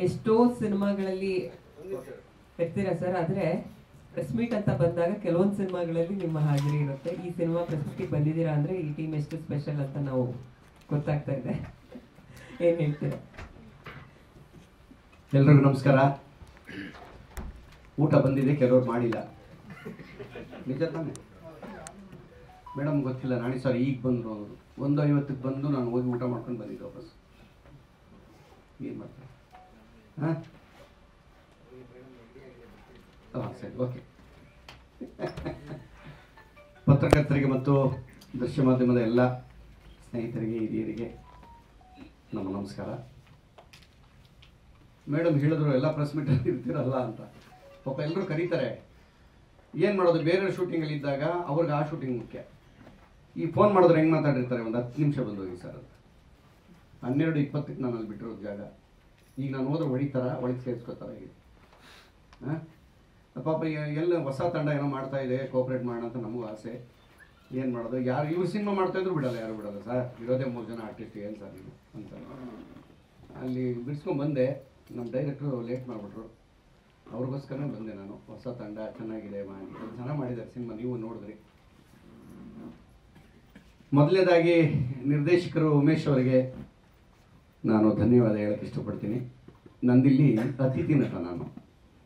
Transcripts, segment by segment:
ಎಷ್ಟೋ ಸಿನಿಮಾಗಳಲ್ಲಿ ಇರ್ತೀರಾ ಸರ್, ಆದ್ರೆ ಪ್ರೆಸ್ ಮೀಟ್ ಅಂತ ಬಂದಾಗ ಕೆಲವೊಂದು ಸಿನಿಮಾಗಳಲ್ಲಿ ನಿಮ್ಮ ಹಾಜರಿ ಇರುತ್ತೆ. ಈ ಸಿನಿಮಾ ಪ್ರೆಸ್ ಮೀಟಿಗೆ ಬಂದಿದ್ದೀರಾ ಅಂದ್ರೆ ಈ ಟೀಮ್ ಎಷ್ಟು ಸ್ಪೆಷಲ್ ಅಂತ ನಾವು ಗೊತ್ತಾಗ್ತಾ ಇದೆ. ಏನ್ ಹೇಳ್ತೀರಾ? ಎಲ್ರಿಗೂ ನಮಸ್ಕಾರ. ಊಟ ಬಂದಿದೆ, ಕೆಲವ್ರು ಮಾಡಿಲ್ಲ. ನಿಜ ತಾನೆ ಮೇಡಮ್? ಗೊತ್ತಿಲ್ಲ. ನಾಳೆ ಸರ್ ಈಗ ಬಂದರು ಅವರು 1:50 ಬಂದು ನಾನು ಹೋಗಿ ಊಟ ಮಾಡ್ಕೊಂಡು ಬಂದಿದ್ದೆ ವಾಪಸ್. ಏನು ಮಾಡ್ತಾರೆ? ಹಾಂ ಸರಿ, ಓಕೆ. ಪತ್ರಕರ್ತರಿಗೆ ಮತ್ತು ದೃಶ್ಯ ಮಾಧ್ಯಮದ ಎಲ್ಲ ಸ್ನೇಹಿತರಿಗೆ, ಹಿರಿಯರಿಗೆ ನಮ್ಮ ನಮಸ್ಕಾರ. ಮೇಡಮ್ ಹೇಳಿದ್ರು ಎಲ್ಲ ಪ್ರೆಸ್ ಮೀಟಲ್ಲಿ ಇರ್ತಿರಲ್ಲ ಅಂತ. ಪಾಪ ಎಲ್ಲರೂ ಕರೀತಾರೆ. ಏನು ಮಾಡೋದು, ಬೇರೆ ಶೂಟಿಂಗಲ್ಲಿ ಇದ್ದಾಗ ಅವ್ರಿಗೆ ಆ ಶೂಟಿಂಗ್ ಮುಖ್ಯ. ಈ ಫೋನ್ ಮಾಡಿದ್ರೆ ಹೆಂಗೆ ಮಾತಾಡಿರ್ತಾರೆ, ಒಂದು 10 ನಿಮಿಷ ಬಂದು ಹೋಗಿ ಸರ್ ಅಂತ. 12:20ಕ್ಕೆ ನಾನು ಅಲ್ಲಿ ಬಿಟ್ಟಿರೋದು ಜಾಗ. ಈಗ ನಾನು ಹೋದ್ರೆ ಹೊಡಿತಾರ, ಒಳಗೆ ಸೇರಿಸ್ಕೊತಾರೆ. ಈಗ ಹಾಂ ಪಾಪ ಎಲ್ಲ ಹೊಸ ತಂಡ ಏನೋ ಮಾಡ್ತಾ ಇದೆ, ಕೋಆಪ್ರೇಟ್ ಮಾಡೋಣ ಅಂತ ನಮಗೂ ಆಸೆ. ಏನು ಮಾಡೋದು, ಯಾರು ಇವ್ರು ಸಿನಿಮಾ ಮಾಡ್ತಾಯಿದ್ರು ಬಿಡಲ್ಲ, ಯಾರು ಬಿಡಲ್ಲ ಸರ್. ಇರೋದೇ 3 ಜನ ಆರ್ಟಿಸ್ಟ್, ಏನು ಸರ್ ನೀವು ಅಂತ ಅಲ್ಲಿ ಬಿಡಿಸ್ಕೊಂಡ್ಬಂದೆ. ನಮ್ಮ ಡೈರೆಕ್ಟ್ರು ಲೇಟ್ ಮಾಡಿಬಿಟ್ರು, ಅವ್ರಿಗೋಸ್ಕರನೇ ಬಂದೆ ನಾನು. ಹೊಸ ತಂಡ ಚೆನ್ನಾಗಿದೆ, ಮಾಡಿ ಚೆನ್ನಾಗಿ ಮಾಡಿದ್ದಾರೆ ಸಿನಿಮಾ, ನೀವು ನೋಡಿದ್ರಿ. ಮೊದಲನೇದಾಗಿ ನಿರ್ದೇಶಕರು ಉಮೇಶ್ ಅವರಿಗೆ ನಾನು ಧನ್ಯವಾದ ಹೇಳಕ್ಕೆ ಇಷ್ಟಪಡ್ತೀನಿ. ನಂದಿಲ್ಲಿ ಅತಿಥಿ ನಟ ನಾನು,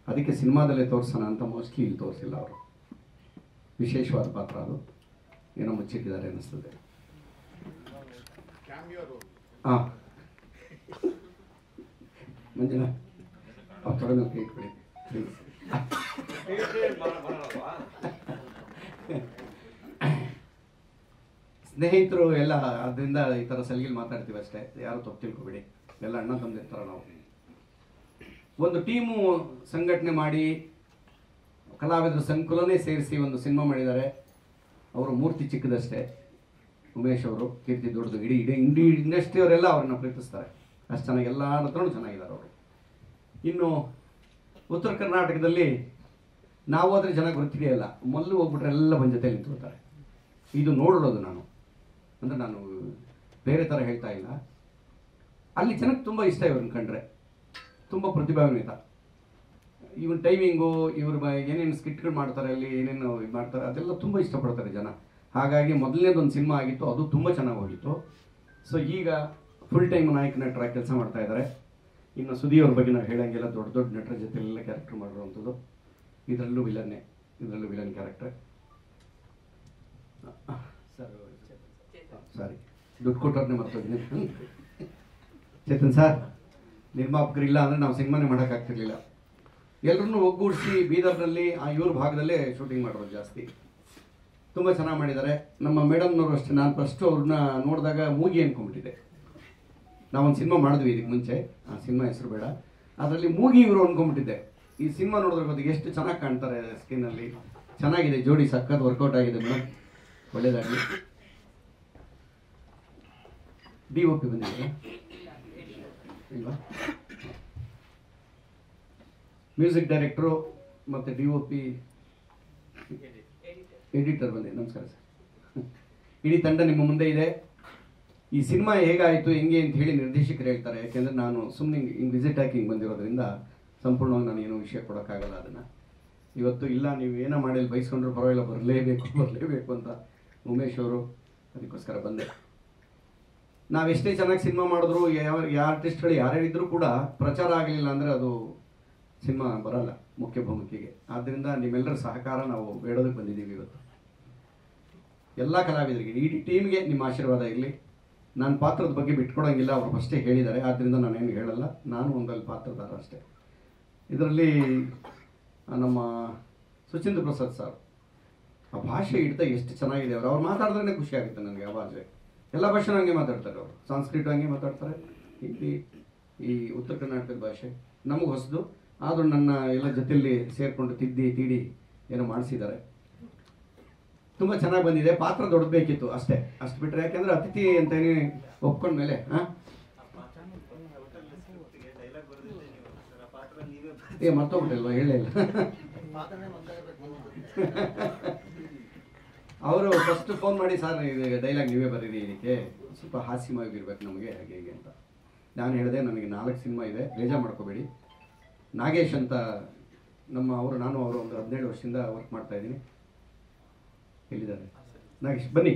ಅದಕ್ಕೆ ಸಿನಿಮಾದಲ್ಲೇ ತೋರಿಸೋಣ ಅಂತ ಮೋಸ್ಟ್ಲಿ ಇಲ್ಲಿ ತೋರಿಸಿಲ್ಲ ಅವರು. ವಿಶೇಷವಾದ ಪಾತ್ರ ಅದು, ಏನೋ ಮುಚ್ಚಿಟ್ಟಿದ್ದಾರೆ ಅನ್ನಿಸ್ತದೆ. ಹಾಂ ಮಂಜುನಾ ಅವ್ರು ತೊಗೊಂಡು ಕೇಕ್ ಬಿಡಿ ಪ್ಲೀಸ್. ಸ್ನೇಹಿತರು ಎಲ್ಲ, ಅದರಿಂದ ಈ ಥರ ಸಲಿಗೆಲಿ ಮಾತಾಡ್ತೀವಿ ಅಷ್ಟೇ, ಯಾರು ತಪ್ಪು ತಿಳ್ಕೊಬೇಡಿ. ಎಲ್ಲ ಅಣ್ಣ ತಮ್ಮದಿರ್ತಾರೆ ನಾವು. ಒಂದು ಟೀಮು ಸಂಘಟನೆ ಮಾಡಿ ಕಲಾವಿದರ ಸಂಕುಲನೇ ಸೇರಿಸಿ ಒಂದು ಸಿನಿಮಾ ಮಾಡಿದ್ದಾರೆ. ಅವರು ಮೂರ್ತಿ ಚಿಕ್ಕದಷ್ಟೇ. ಉಮೇಶ್ ಅವರು ಕೀರ್ತಿ ದೊಡ್ಡದು. ಇಡೀ ಇಂಡಸ್ಟ್ರಿಯವರೆಲ್ಲ ಅವ್ರನ್ನ ಪ್ರೀತಿಸ್ತಾರೆ. ಅಷ್ಟು ಚೆನ್ನಾಗಿ ಎಲ್ಲ ಹತ್ರನೂ ಚೆನ್ನಾಗಿದ್ದಾರೆ ಅವರು. ಇನ್ನು ಉತ್ತರ ಕರ್ನಾಟಕದಲ್ಲಿ ನಾವು ಹೋದ್ರೆ ಜನ ಗೊತ್ತಿದೆಯಲ್ಲ, ಮೊದಲು ಹೋಗ್ಬಿಟ್ರೆ ಎಲ್ಲ ಬಂದ ಜೊತೆ ನಿಂತ್ಕೊಳ್ತಾರೆ. ಇದು ನೋಡಿರೋದು ನಾನು, ಅಂದರೆ ನಾನು ಬೇರೆ ಥರ ಹೇಳ್ತಾ ಇಲ್ಲ. ಅಲ್ಲಿ ಜನಕ್ಕೆ ತುಂಬ ಇಷ್ಟ ಇವ್ರನ್ನ ಕಂಡ್ರೆ, ತುಂಬ ಪ್ರತಿಭಾನ್ವಿತ. ಇವನ್ ಟೈಮಿಂಗು, ಇವ್ರ ಏನೇನು ಸ್ಕಿಟ್ಗಳು ಮಾಡ್ತಾರೆ, ಅಲ್ಲಿ ಏನೇನು ಇದು ಮಾಡ್ತಾರೆ, ಅದೆಲ್ಲ ತುಂಬ ಇಷ್ಟಪಡ್ತಾರೆ ಜನ. ಹಾಗಾಗಿ ಮೊದಲನೇದೊಂದು ಸಿನಿಮಾ ಆಗಿತ್ತು, ಅದು ತುಂಬ ಚೆನ್ನಾಗಿ ಹೋಗಿತ್ತು. ಸೊ ಈಗ ಫುಲ್ ಟೈಮ್ ನಾಯಕ ನಟರಾಗಿ ಕೆಲಸ ಮಾಡ್ತಾ ಇದ್ದಾರೆ. ಇನ್ನು ಸುದಿ ಅವ್ರ ಬಗ್ಗೆ ನಾವು ಹೇಳಂಗಿಲ್ಲ, ದೊಡ್ಡ ದೊಡ್ಡ ನಟರ ಜೊತೆ ಎಲ್ಲ ಕ್ಯಾರೆಕ್ಟರ್ ಮಾಡಿರುವಂಥದ್ದು. ಇದರಲ್ಲೂ ವಿಲನ್ ಕ್ಯಾರೆಕ್ಟರ್. ಸಾರಿ, ದುಡ್ಡು ಕೊಟ್ಟವ್ರನ್ನೇ ಮರ್ತೋಗಿದ್ದೀನಿ. ಚೇತನ್ ಸರ್, ನಿರ್ಮಾಪಕರಿಲ್ಲ ಅಂದರೆ ನಾವು ಸಿನಿಮಾನೇ ಮಾಡೋಕ್ಕಾಗ್ತಿರ್ಲಿಲ್ಲ. ಎಲ್ಲರನ್ನೂ ಒಗ್ಗೂಡಿಸಿ ಬೀದರ್ನಲ್ಲಿ ಇವ್ರ ಭಾಗದಲ್ಲೇ ಶೂಟಿಂಗ್ ಮಾಡೋದು ಜಾಸ್ತಿ. ತುಂಬ ಚೆನ್ನಾಗಿ ಮಾಡಿದ್ದಾರೆ. ನಮ್ಮ ಮೇಡಮ್ನವರು ಅಷ್ಟೇ. ನಾನು ಫಸ್ಟು ಅವ್ರನ್ನ ನೋಡಿದಾಗ ಮೂಗಿ ಅಂದ್ಕೊಂಡ್ಬಿಟ್ಟಿದ್ದೆ. ನಾವೊಂದು ಸಿನಿಮಾ ಮಾಡಿದ್ವಿ ಇದಕ್ಕೆ ಮುಂಚೆ, ಆ ಸಿನಿಮಾ ಹೆಸರು ಬೇಡ, ಅದರಲ್ಲಿ ಮೂಗಿ ಇವರು ಅಂದ್ಕೊಂಡ್ಬಿಟ್ಟಿದ್ದೆ. ಈ ಸಿನಿಮಾ ನೋಡಿದ್ರೆ ಗೊತ್ತಿಗೆ ಎಷ್ಟು ಚೆನ್ನಾಗಿ ಕಾಣ್ತಾರೆ ಸ್ಕ್ರೀನಲ್ಲಿ. ಚೆನ್ನಾಗಿದೆ, ಜೋಡಿ ಸಖತ್ ವರ್ಕೌಟ್ ಆಗಿದೆ ಮೇಡಮ್, ಒಳ್ಳೇದಾಗಲಿ. DOP ಬಂದಿದೆ ಇಲ್ವಾ? ಮ್ಯೂಸಿಕ್ ಡೈರೆಕ್ಟ್ರು ಮತ್ತು DOP ಎಡಿಟರ್ ಬಂದಿದೆ. ನಮಸ್ಕಾರ ಸರ್. ಇಡೀ ತಂಡ ನಿಮ್ಮ ಮುಂದೆ ಇದೆ. ಈ ಸಿನಿಮಾ ಹೇಗಾಯಿತು ಹೆಂಗೆ ಅಂತ ಹೇಳಿ ನಿರ್ದೇಶಕರು ಹೇಳ್ತಾರೆ. ಯಾಕೆಂದರೆ ನಾನು ಸುಮ್ಮನೆ ಹಿಂಗೆ ವಿಸಿಟ್ ಹಾಕಿ ಹಿಂಗೆ ಬಂದಿರೋದ್ರಿಂದ ಸಂಪೂರ್ಣವಾಗಿ ನಾನು ಏನೋ ವಿಷಯ ಕೊಡೋಕ್ಕಾಗಲ್ಲ. ಅದನ್ನು ಇವತ್ತು ಇಲ್ಲ, ನೀವು ಏನೋ ಮಾಡಿ ಬಯಸ್ಕೊಂಡ್ರು ಪರವಾಗಿಲ್ಲ, ಬರಲೇಬೇಕು ಅಂತ ಉಮೇಶ್ ಅವರು, ಅದಕ್ಕೋಸ್ಕರ ಬಂದೆ. ನಾವೆಷ್ಟೇ ಚೆನ್ನಾಗಿ ಸಿನಿಮಾ ಮಾಡಿದ್ರು, ಯಾವ ಆರ್ಟಿಸ್ಟ್ಗಳು ಯಾರ್ಯಾರಿದ್ರೂ ಕೂಡ ಪ್ರಚಾರ ಆಗಲಿಲ್ಲ ಅಂದರೆ ಅದು ಸಿನಿಮಾ ಬರಲ್ಲ ಮುಖ್ಯ ಭೂಮಿಕೆಗೆ. ಆದ್ದರಿಂದ ನಿಮ್ಮೆಲ್ಲರ ಸಹಕಾರ ನಾವು ಬೇಡೋದಕ್ಕೆ ಬಂದಿದ್ದೀವಿ ಇವತ್ತು. ಎಲ್ಲ ಕಲಾವಿದರಿಗೆ, ಇಡೀ ಟೀಮ್ಗೆ ನಿಮ್ಮ ಆಶೀರ್ವಾದ ಇರಲಿ. ನಾನು ಪಾತ್ರದ ಬಗ್ಗೆ ಬಿಟ್ಕೊಡೋಂಗಿಲ್ಲ, ಅವರು ಫಸ್ಟೇ ಹೇಳಿದ್ದಾರೆ. ಆದ್ದರಿಂದ ನಾನೇನು ಹೇಳಲ್ಲ, ನಾನು ಒಂದಲ್ಲಿ ಪಾತ್ರಧಾರ ಅಷ್ಟೇ. ಇದರಲ್ಲಿ ನಮ್ಮ ಸುಚೇಂದ್ರ ಪ್ರಸಾದ್ ಸರ್, ಆ ಭಾಷೆ ಹಿಡಿತ ಎಷ್ಟು ಚೆನ್ನಾಗಿದೆ. ಅವ್ರು ಮಾತಾಡಿದ್ರೇ ಖುಷಿ ಆಗುತ್ತೆ ನನಗೆ. ಆ ಭಾಷೆ ಎಲ್ಲ ಭಾಷೆನೂ ಹಂಗೆ ಮಾತಾಡ್ತಾರೆ ಅವರು. ಸಂಸ್ಕೃತ ಹಂಗೆ ಮಾತಾಡ್ತಾರೆ, ಹಿಂದಿ, ಈ ಉತ್ತರ ಕರ್ನಾಟಕದ ಭಾಷೆ ನಮಗೆ ಹೊಸದು. ಆದರೂ ನನ್ನ ಎಲ್ಲ ಜೊತೆಯಲ್ಲಿ ಸೇರಿಕೊಂಡು ತಿದ್ದಿ ತೀಡಿ ಏನೋ ಮಾಡಿಸಿದ್ದಾರೆ. ತುಂಬ ಚೆನ್ನಾಗಿ ಬಂದಿದೆ. ಪಾತ್ರ ದೊಡ್ಡಬೇಕಿತ್ತು ಅಷ್ಟೇ, ಅಷ್ಟು ಬಿಟ್ಟರೆ. ಯಾಕೆಂದರೆ ಅತಿಥಿ ಅಂತೇಳಿ ಒಪ್ಕೊಂಡ್ಮೇಲೆ ಮರ್ತೋಗ್ಬಿಟ್ಟಿಲ್ವಾ, ಹೇಳೇ ಇಲ್ಲ. ಅವರು ಫಸ್ಟ್ ಫೋನ್ ಮಾಡಿ, ಸರ್ ಇದು ಡೈಲಾಗ್ ನೀವೇ ಬರೀರಿ, ಇದಕ್ಕೆ ಸ್ವಲ್ಪ ಹಾಸ್ಯವಾಗಿರ್ಬೇಕು ನಮಗೆ, ಹಾಗೆ ಹೀಗೆ ಅಂತ. ನಾನು ಹೇಳಿದೆ ನನಗೆ 4 ಸಿನಿಮಾ ಇದೆ, ಬೇಜಾರು ಮಾಡ್ಕೋಬೇಡಿ. ನಾಗೇಶ್ ಅಂತ ನಾನು ಅವರು ಒಂದು 17 ವರ್ಷದಿಂದ ವರ್ಕ್ ಮಾಡ್ತಾ ಇದ್ದೀನಿ. ಎಲ್ಲಿದ್ದಾರೆ ನಾಗೇಶ್? ಬನ್ನಿ.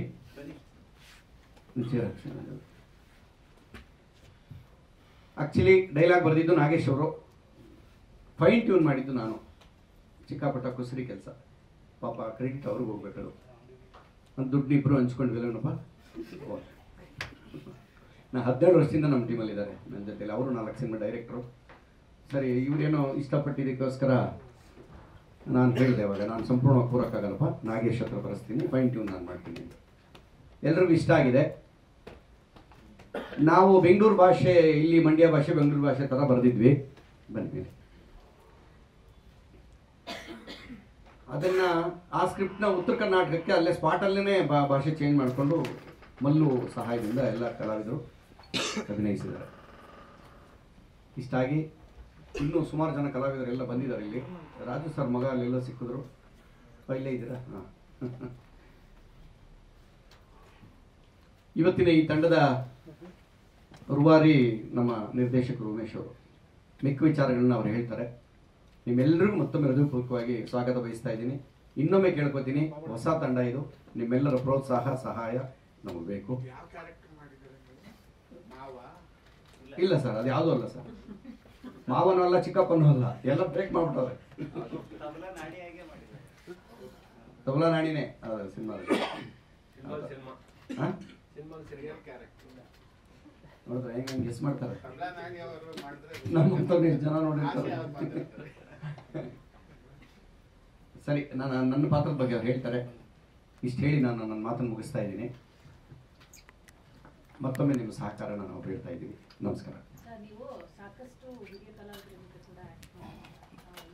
ಆ್ಯಕ್ಚುಲಿ ಡೈಲಾಗ್ ಬರೆದಿದ್ದು ನಾಗೇಶ್ ಅವರು, ಫೈನ್ ಟ್ಯೂನ್ ಮಾಡಿದ್ದು ನಾನು. ಚಿಕ್ಕಪುಟ್ಟ ಕುಸರಿ ಕೆಲಸ, ಪಾಪ ಕ್ರೆಡಿಟ್ ಅವ್ರಿಗೆ ಹೋಗ್ಬೇಕದು. ಒಂದು ದುಡ್ಡು ಇಬ್ಬರು ಹಂಚ್ಕೊಂಡ್ವಿಲ್ಲನಪ್ಪ. ನಾ 17 ವರ್ಷದಿಂದ ನಮ್ಮ ಟೀಮಲ್ಲಿದ್ದಾರೆ ನನ್ನ ಜೊತೆಲಿ. ಅವರು 4 ಸಿನಿಮಾ ಡೈರೆಕ್ಟ್ರು. ಸರಿ, ಇವರೇನೋ ಇಷ್ಟಪಟ್ಟಿದ್ದಕ್ಕೋಸ್ಕರ ನಾನು ಹೇಳಿದೆ ಅವಾಗ, ನಾನು ಸಂಪೂರ್ಣವಾಗಿ ಕೂರಕ್ಕಾಗಲ್ಲಪ್ಪ, ನಾಗೇಶ್ ಹತ್ರ ಬರೆಸ್ತೀನಿ, ಫೈನ್ ಟ್ಯೂನ್ ನಾನು ಮಾಡ್ತೀನಿ ಅಂತ. ಎಲ್ರಿಗೂ ಇಷ್ಟ ಆಗಿದೆ. ನಾವು ಬೆಂಗಳೂರು ಭಾಷೆ, ಇಲ್ಲಿ ಮಂಡ್ಯ ಭಾಷೆ ಬೆಂಗಳೂರು ಭಾಷೆ ಥರ ಬರೆದಿದ್ವಿ. ಬನ್ನಿ, ಅದನ್ನ ಆ ಸ್ಕ್ರಿಪ್ಟ್ನ ಉತ್ತರ ಕರ್ನಾಟಕಕ್ಕೆ ಅಲ್ಲೇ ಸ್ಪಾಟಲ್ಲೇ ಭಾಷೆ ಚೇಂಜ್ ಮಾಡಿಕೊಂಡು ಮಲ್ಲು ಸಹಾಯದಿಂದ ಎಲ್ಲ ಕಲಾವಿದರು ಅಭಿನಯಿಸಿದ್ದಾರೆ. ಇಷ್ಟಾಗಿ ಇನ್ನೂ ಸುಮಾರು ಜನ ಕಲಾವಿದರೆಲ್ಲ ಬಂದಿದ್ದಾರೆ ಇಲ್ಲಿ. ರಾಜು ಸರ್ ಮಗ ಅಲ್ಲೆಲ್ಲ ಸಿಕ್ಕಿದ್ರು. ಇಲ್ಲೇ ಇದ್ದೀರಾ? ಹಾಂ. ಇವತ್ತಿನ ಈ ತಂಡದ ರೂವಾರಿ ನಮ್ಮ ನಿರ್ದೇಶಕರು ಉಮೇಶ್ ಅವರು. ಮಿಕ್ಕ ವಿಚಾರಗಳನ್ನ ಅವ್ರು ಹೇಳ್ತಾರೆ. ನಿಮ್ಮೆಲ್ಲರಿಗೂ ಮತ್ತೊಮ್ಮೆ ಹೃದಯಪೂರ್ವಕವಾಗಿ ಸ್ವಾಗತ ಬಯಸ್ತಾ ಇದ್ದೀನಿ. ಇನ್ನೊಮ್ಮೆ ಕೇಳ್ಕೊತೀನಿ, ಹೊಸ ತಂಡ ಇದು, ನಿಮ್ಮೆಲ್ಲರ ಪ್ರೋತ್ಸಾಹ ಸಹಾಯ ನಮಗೆ ಬೇಕು. ಇಲ್ಲ ಸರ್, ಅದು ಯಾವುದೂ ಅಲ್ಲ ಸರ್. ಮಾವನೂ ಅಲ್ಲ, ಚಿಕ್ಕಪ್ಪನೂ ಅಲ್ಲ, ಎಲ್ಲ ಬ್ರೇಕ್ ಮಾಡ್ಬಿಟ್ಟವ್ರೆ. ತಬಲಾ ನಾಡಿನೇ ಸಿನಿಮಾದಲ್ಲಿ. ನೋಡಿದ್ರೆ ಹೆಂಗೆ ಗೆಸ್ ಮಾಡ್ತಾರೆ. ನಮ್ಮಂತವ್ರು ಎಷ್ಟು ಜನ ನೋಡಿರ್ತಾರೆ. ಸರಿ, ನಾನು ನನ್ನ ಪಾತ್ರದ ಬಗ್ಗೆ ಅವ್ರು ಹೇಳ್ತಾರೆ. ಇಷ್ಟು ಹೇಳಿ ನಾನು ನನ್ನ ಮಾತನ್ನು ಮುಗಿಸ್ತಾ ಇದ್ದೀನಿ. ಮತ್ತೊಮ್ಮೆ ನಿಮ್ಮ ಸಹಕಾರ ನಾವು ಹೇಳ್ತಾ ಇದ್ದೀವಿ. ನಮಸ್ಕಾರ. ನೀವು ಸಾಕಷ್ಟು ಹಿರಿಯ ಕಲಾವಿದರಿಂದ ಕೂಡ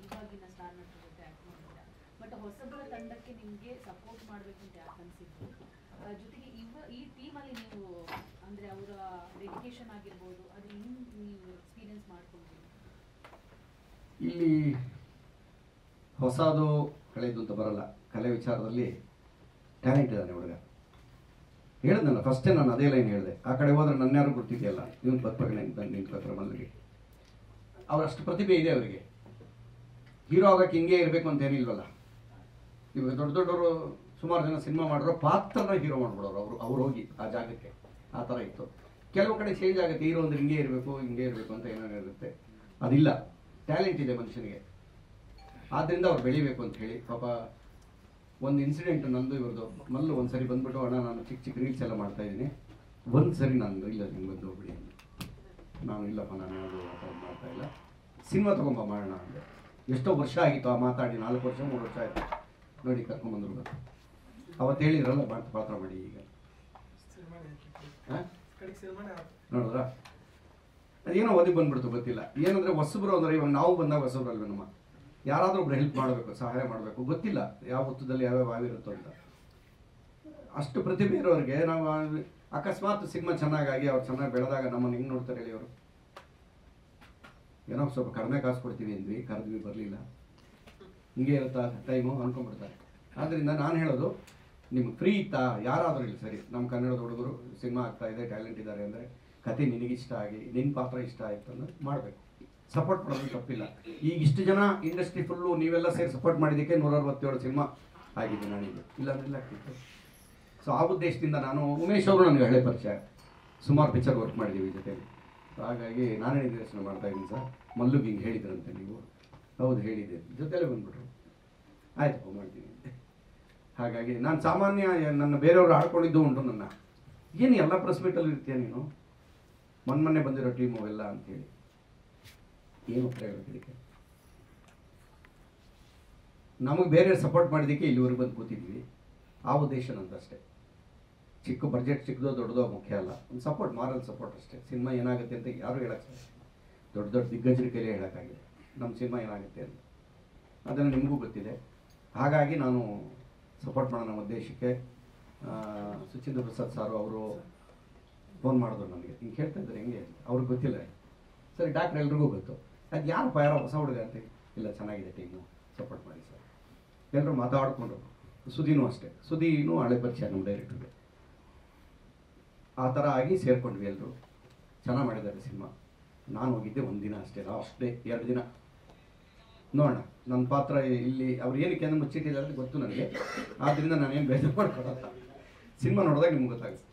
ಇವಾಗಿನ ಸ್ಟಾರ್ ನಟರ ಜೊತೆ ಆಕ್ಟ್ ಮಾಡಿದ್ದೀರಾ. ಬಟ್ ಹೊಸಬರ ತಂಡಕ್ಕೆ ನಿಮಗೆ ಸಪೋರ್ಟ್ ಮಾಡಬೇಕು ಅಂತ ಯಾಕೆ ಅನಿಸಿದ್ರು? ಜೊತೆಗೆ ಈ ಟೀಮಲ್ಲಿ ನೀವು ಅಂದರೆ ಅವರ ಡೆಡಿಕೇಶನ್ ಆಗಿರ್ಬೋದು, ಅದು ನೀವು ಎಕ್ಸ್ಪೀರಿಯನ್ಸ್ ಮಾಡ್ಕೊಂಡ್ರಿ? ಇಲ್ಲಿ ಹೊಸದು ಹಳೆಯದು ಅಂತ ಬರಲ್ಲ. ಕಲೆ ವಿಚಾರದಲ್ಲಿ ಟ್ಯಾಲೆಂಟ್ ಇದ್ದಾನೆ ಹುಡುಗ. ಹೇಳಿದ್ನಲ್ಲ ಫಸ್ಟೇ, ನಾನು ಅದೇ ಲೈನ್ ಹೇಳಿದೆ. ಆ ಕಡೆ ಹೋದ್ರೆ ನನ್ನ ಯಾರು ಗೊತ್ತಿದೆಯಲ್ಲ, ಇವನು ನಿಂತ್ಕೋತ್ರ ಮಲ್ಲಿಗೆ. ಅವರಷ್ಟು ಪ್ರತಿಭೆ ಇದೆ ಅವರಿಗೆ. ಹೀರೋ ಆಗಕ್ಕೆ ಹಿಂಗೆ ಇರಬೇಕು ಅಂತ ಏನಿಲ್ವಲ್ಲ. ಇವಾಗ ದೊಡ್ಡ ದೊಡ್ಡವರು ಸುಮಾರು ಜನ ಸಿನಿಮಾ ಮಾಡಿರೋ ಪಾತ್ರನ ಹೀರೋ ಮಾಡ್ಬಿಡೋರು. ಅವ್ರು ಹೋಗಿ ಆ ಜಾಗಕ್ಕೆ. ಆ ಥರ ಇತ್ತು. ಕೆಲವು ಕಡೆ ಚೇಂಜ್ ಆಗುತ್ತೆ. ಹೀರೋ ಅಂದ್ರೆ ಹಿಂಗೆ ಇರಬೇಕು ಅಂತ ಏನೇನು ಇರುತ್ತೆ. ಅದಿಲ್ಲ. ಟ್ಯಾಲೆಂಟ್ ಇದೆ ಮನುಷ್ಯನಿಗೆ. ಆದ್ದರಿಂದ ಅವ್ರು ಬೆಳಿಬೇಕು ಅಂತ ಹೇಳಿ. ಪಾಪ ಒಂದು ಇನ್ಸಿಡೆಂಟ್ ನಂದು ಇವ್ರದ್ದು. ಮಲ್ಲು ಒಂದು ಸರಿ ಬಂದ್ಬಿಟ್ಟು, ಅಣ್ಣ ನಾನು ಚಿಕ್ಕ ರೀಲ್ಸ್ ಎಲ್ಲ ಮಾಡ್ತಾ ಇದ್ದೀನಿ, ಒಂದು ಸರಿ ನಾನು ಇಲ್ಲ ನಿಮ್ಗೆ ಬಂದು ಹೋಗ್ಬಿಡಿ. ನಾನು ಇಲ್ಲಪ್ಪ, ನಾನು ಯಾವುದು ಮಾಡ್ತಾ ಇಲ್ಲ, ಸಿನಿಮಾ ತೊಗೊಂಬ ಮಾಡೋಣ ಅಂದೆ. ಎಷ್ಟೋ ವರ್ಷ ಆಗಿತ್ತು ಆ ಮಾತಾಡಿ, 4 ವರ್ಷ 3 ವರ್ಷ ಆಯಿತು. ನೋಡಿ ಕರ್ಕೊಂಬಂದ್ರು. ಅವತ್ತು ಹೇಳಿದ್ರಲ್ಲ ಪಾತ್ರ ಮಾಡಿ. ಈಗ ನೋಡಿದ್ರ ಅದೇನೋ ಓದಿ ಬಂದ್ಬಿಡ್ತು, ಗೊತ್ತಿಲ್ಲ. ಏನಂದ್ರೆ ಹೊಸಬ್ರು ಅಂದ್ರೆ ಇವಾಗ ನಾವು ಬಂದಾಗ ಹೊಸಬ್ರು ಅಲ್ವೇ ನಮ್ಮ, ಯಾರಾದ್ರೂ ಒಬ್ರು ಹೆಲ್ಪ್ ಮಾಡಬೇಕು, ಸಹಾಯ ಮಾಡಬೇಕು. ಗೊತ್ತಿಲ್ಲ ಯಾವ ಹೊತ್ತದಲ್ಲಿ ಯಾವ್ಯಾವ ಆಗಿರುತ್ತೋ ಅಂತ. ಅಷ್ಟು ಪ್ರತಿಭೆ ಇರೋರಿಗೆ ನಾವು ಅಕಸ್ಮಾತ್ ಸಿನಿಮಾ ಚೆನ್ನಾಗಾಗಿ ಅವ್ರು ಚೆನ್ನಾಗಿ ಬೆಳೆದಾಗ ನಮ್ಮನ್ನು ಹೆಂಗೆ ನೋಡ್ತಾರೆ ಹೇಳಿ ಅವರು? ಏನೋ ಸ್ವಲ್ಪ ಕಡಿಮೆ ಕಾಸು ಕೊಡ್ತೀವಿ ಅಂದ್ವಿ, ಕರೆದ್ವಿ, ಬರಲಿಲ್ಲ, ಹಿಂಗೆ ಇರುತ್ತಾ ಟೈಮು ಅನ್ಕೊಂಡ್ಬಿಡ್ತಾರೆ. ಆದ್ದರಿಂದ ನಾನು ಹೇಳೋದು, ನಿಮ್ಗೆ ಫ್ರೀ ಇತ್ತಾ ಯಾರಾದರೂ ಇಲ್ಲ ಸರಿ, ನಮ್ಮ ಕನ್ನಡದ ಹುಡುಗರು ಸಿನಿಮಾ ಆಗ್ತಾ ಇದೆ, ಟ್ಯಾಲೆಂಟ್ ಇದ್ದಾರೆ ಅಂದರೆ ಕತೆ ನಿನಗಿಷ್ಟ ಆಗಿ ನಿನ್ನ ಪಾತ್ರ ಇಷ್ಟ ಆಯಿತು ಅನ್ನೋದು ಮಾಡಬೇಕು. ಸಪೋರ್ಟ್ ಮಾಡೋದು ತಪ್ಪಿಲ್ಲ. ಈಗ ಇಷ್ಟು ಜನ ಇಂಡಸ್ಟ್ರಿ ಫುಲ್ಲು ನೀವೆಲ್ಲ ಸೇರಿ ಸಪೋರ್ಟ್ ಮಾಡಿದ್ದಕ್ಕೆ 167 ಸಿನಿಮಾ ಆಗಿದೆ ನಾನೀಗ, ಇಲ್ಲಾಂದ್ರೆ ಆಗ್ತಿತ್ತು. ಸೊ ಆ ಉದ್ದೇಶದಿಂದ ನಾನು, ಉಮೇಶ್ ಅವರು ನನಗೆ ಹಳೆ ಪರಿಚಯ, ಸುಮಾರು ಪಿಕ್ಚರ್ ವರ್ಕ್ ಮಾಡಿದ್ದೀವಿ ಜೊತೆಲಿ. ಹಾಗಾಗಿ ನಾನೇ ನಿರ್ದೇಶನ ಮಾಡ್ತಾ ಇದ್ದೀನಿ ಸರ್. ಮಲ್ಲುಗೆ ಹಿಂಗೆ ಹೇಳಿದ್ರಂತೆ ನೀವು? ಹೌದು ಹೇಳಿದ್ದೆ, ಜೊತೆಲೇ ಬಂದ್ಬಿಟ್ರು. ಆಯ್ತಪ್ಪ ಮಾಡ್ತೀನಿ. ಹಾಗಾಗಿ ನಾನು ಸಾಮಾನ್ಯ ನನ್ನ ಬೇರೆಯವರು ಆಡ್ಕೊಂಡಿದ್ದು ಉಂಟು. ನನ್ನ ಏನು ಎಲ್ಲ ಪ್ರೆಸ್ ಮೀಟಲ್ಲಿ ಇರ್ತೀಯ ನೀನು, ಮೊನ್ನೆ ಬಂದಿರೋ ಟೀಮು ಎಲ್ಲ ಅಂತೇಳಿ ಏನು ಉತ್ತರ ಹೇಳಬೇಕು ಇದಕ್ಕೆ? ನಮಗೆ ಬೇರೆ ಸಪೋರ್ಟ್ ಮಾಡಿದ್ದಕ್ಕೆ ಇಲ್ಲಿವರೆಗೆ ಬಂದು ಕೂತಿದ್ವಿ. ಆ ಉದ್ದೇಶ ನಂದಷ್ಟೇ. ಚಿಕ್ಕ ಬಡ್ಜೆಟ್ ಚಿಕ್ಕದೋ ದೊಡ್ಡದೋ ಮುಖ್ಯ ಅಲ್ಲ, ಒಂದು ಸಪೋರ್ಟ್, ಮಾರಲ್ ಸಪೋರ್ಟ್ ಅಷ್ಟೇ. ಸಿನಿಮಾ ಏನಾಗುತ್ತೆ ಅಂತ ಯಾರು ಹೇಳಕ್ಕೆ, ದೊಡ್ಡ ದೊಡ್ಡ ದಿಗ್ಗಜರ ಕೈಲೇ ಹೇಳೋಕ್ಕಾಗಿದೆ ನಮ್ಮ ಸಿನಿಮಾ ಏನಾಗುತ್ತೆ ಅಂತ. ಅದನ್ನು ನಿಮಗೂ ಗೊತ್ತಿದೆ. ಹಾಗಾಗಿ ನಾನು ಸಪೋರ್ಟ್ ಮಾಡೋಣ ನಮ್ಮ ಉದ್ದೇಶಕ್ಕೆ. ಸುಚೇಂದ್ರ ಪ್ರಸಾದ್ ಸಾರು ಅವರು ಫೋನ್ ಮಾಡಿದ್ರು ನನಗೆ, ಹಿಂಗೆ ಹೇಳ್ತಾ ಇದ್ದಾರೆ ಹೆಂಗೆ, ಅವ್ರಿಗೆ ಗೊತ್ತಿಲ್ಲ. ಸರಿ, ಡಾಕ್ಟ್ರ್ ಎಲ್ರಿಗೂ ಗೊತ್ತು. ಅದು ಯಾರಪ್ಪ, ಯಾರೋ ಹೊಸ ಹುಡುಗ ಅಂತ. ಇಲ್ಲ, ಚೆನ್ನಾಗಿದೆ ಟೀಮು, ಸಪೋರ್ಟ್ ಮಾಡಿ ಸರ್. ಎಲ್ಲರೂ ಮಾತಾಡಿಕೊಂಡ್ರು. ಸುದೀನೂ ಅಷ್ಟೇ, ಸುದೀನೂ ಹಳೆ ಪರಿಚಯ ನಮ್ಮ ಡೈರೆಕ್ಟ್ರಿಗೆ. ಆ ಥರ ಆಗಿ ಸೇರ್ಕೊಂಡ್ವಿ ಎಲ್ಲರೂ. ಚೆನ್ನಾಗಿ ಮಾಡಿದ್ದಾರೆ ಸಿನಿಮಾ. ನಾನು ಹೋಗಿದ್ದೆ ಒಂದು ದಿನ ಅಷ್ಟೇ, ಲಾಸ್ಟ್ ಡೇ 2 ದಿನ ನೋಡೋಣ. ನನ್ನ ಪಾತ್ರ ಇಲ್ಲಿ ಅವ್ರು ಏನಕ್ಕೆ ಅಂದ್ರೆ ಮುಚ್ಚಿಟ್ಟಿದ್ದಾರೆ ಅಂತ ಗೊತ್ತು ನನಗೆ, ಆದ್ದರಿಂದ ನಾನೇನು ಬೇಜಾರು ಮಾಡ್ಕೊಡಲ್ಲ. ಸಿನಿಮಾ ನೋಡಿದಾಗ ನಿಮ್ಗೆ ಗೊತ್ತಾಗುತ್ತೆ.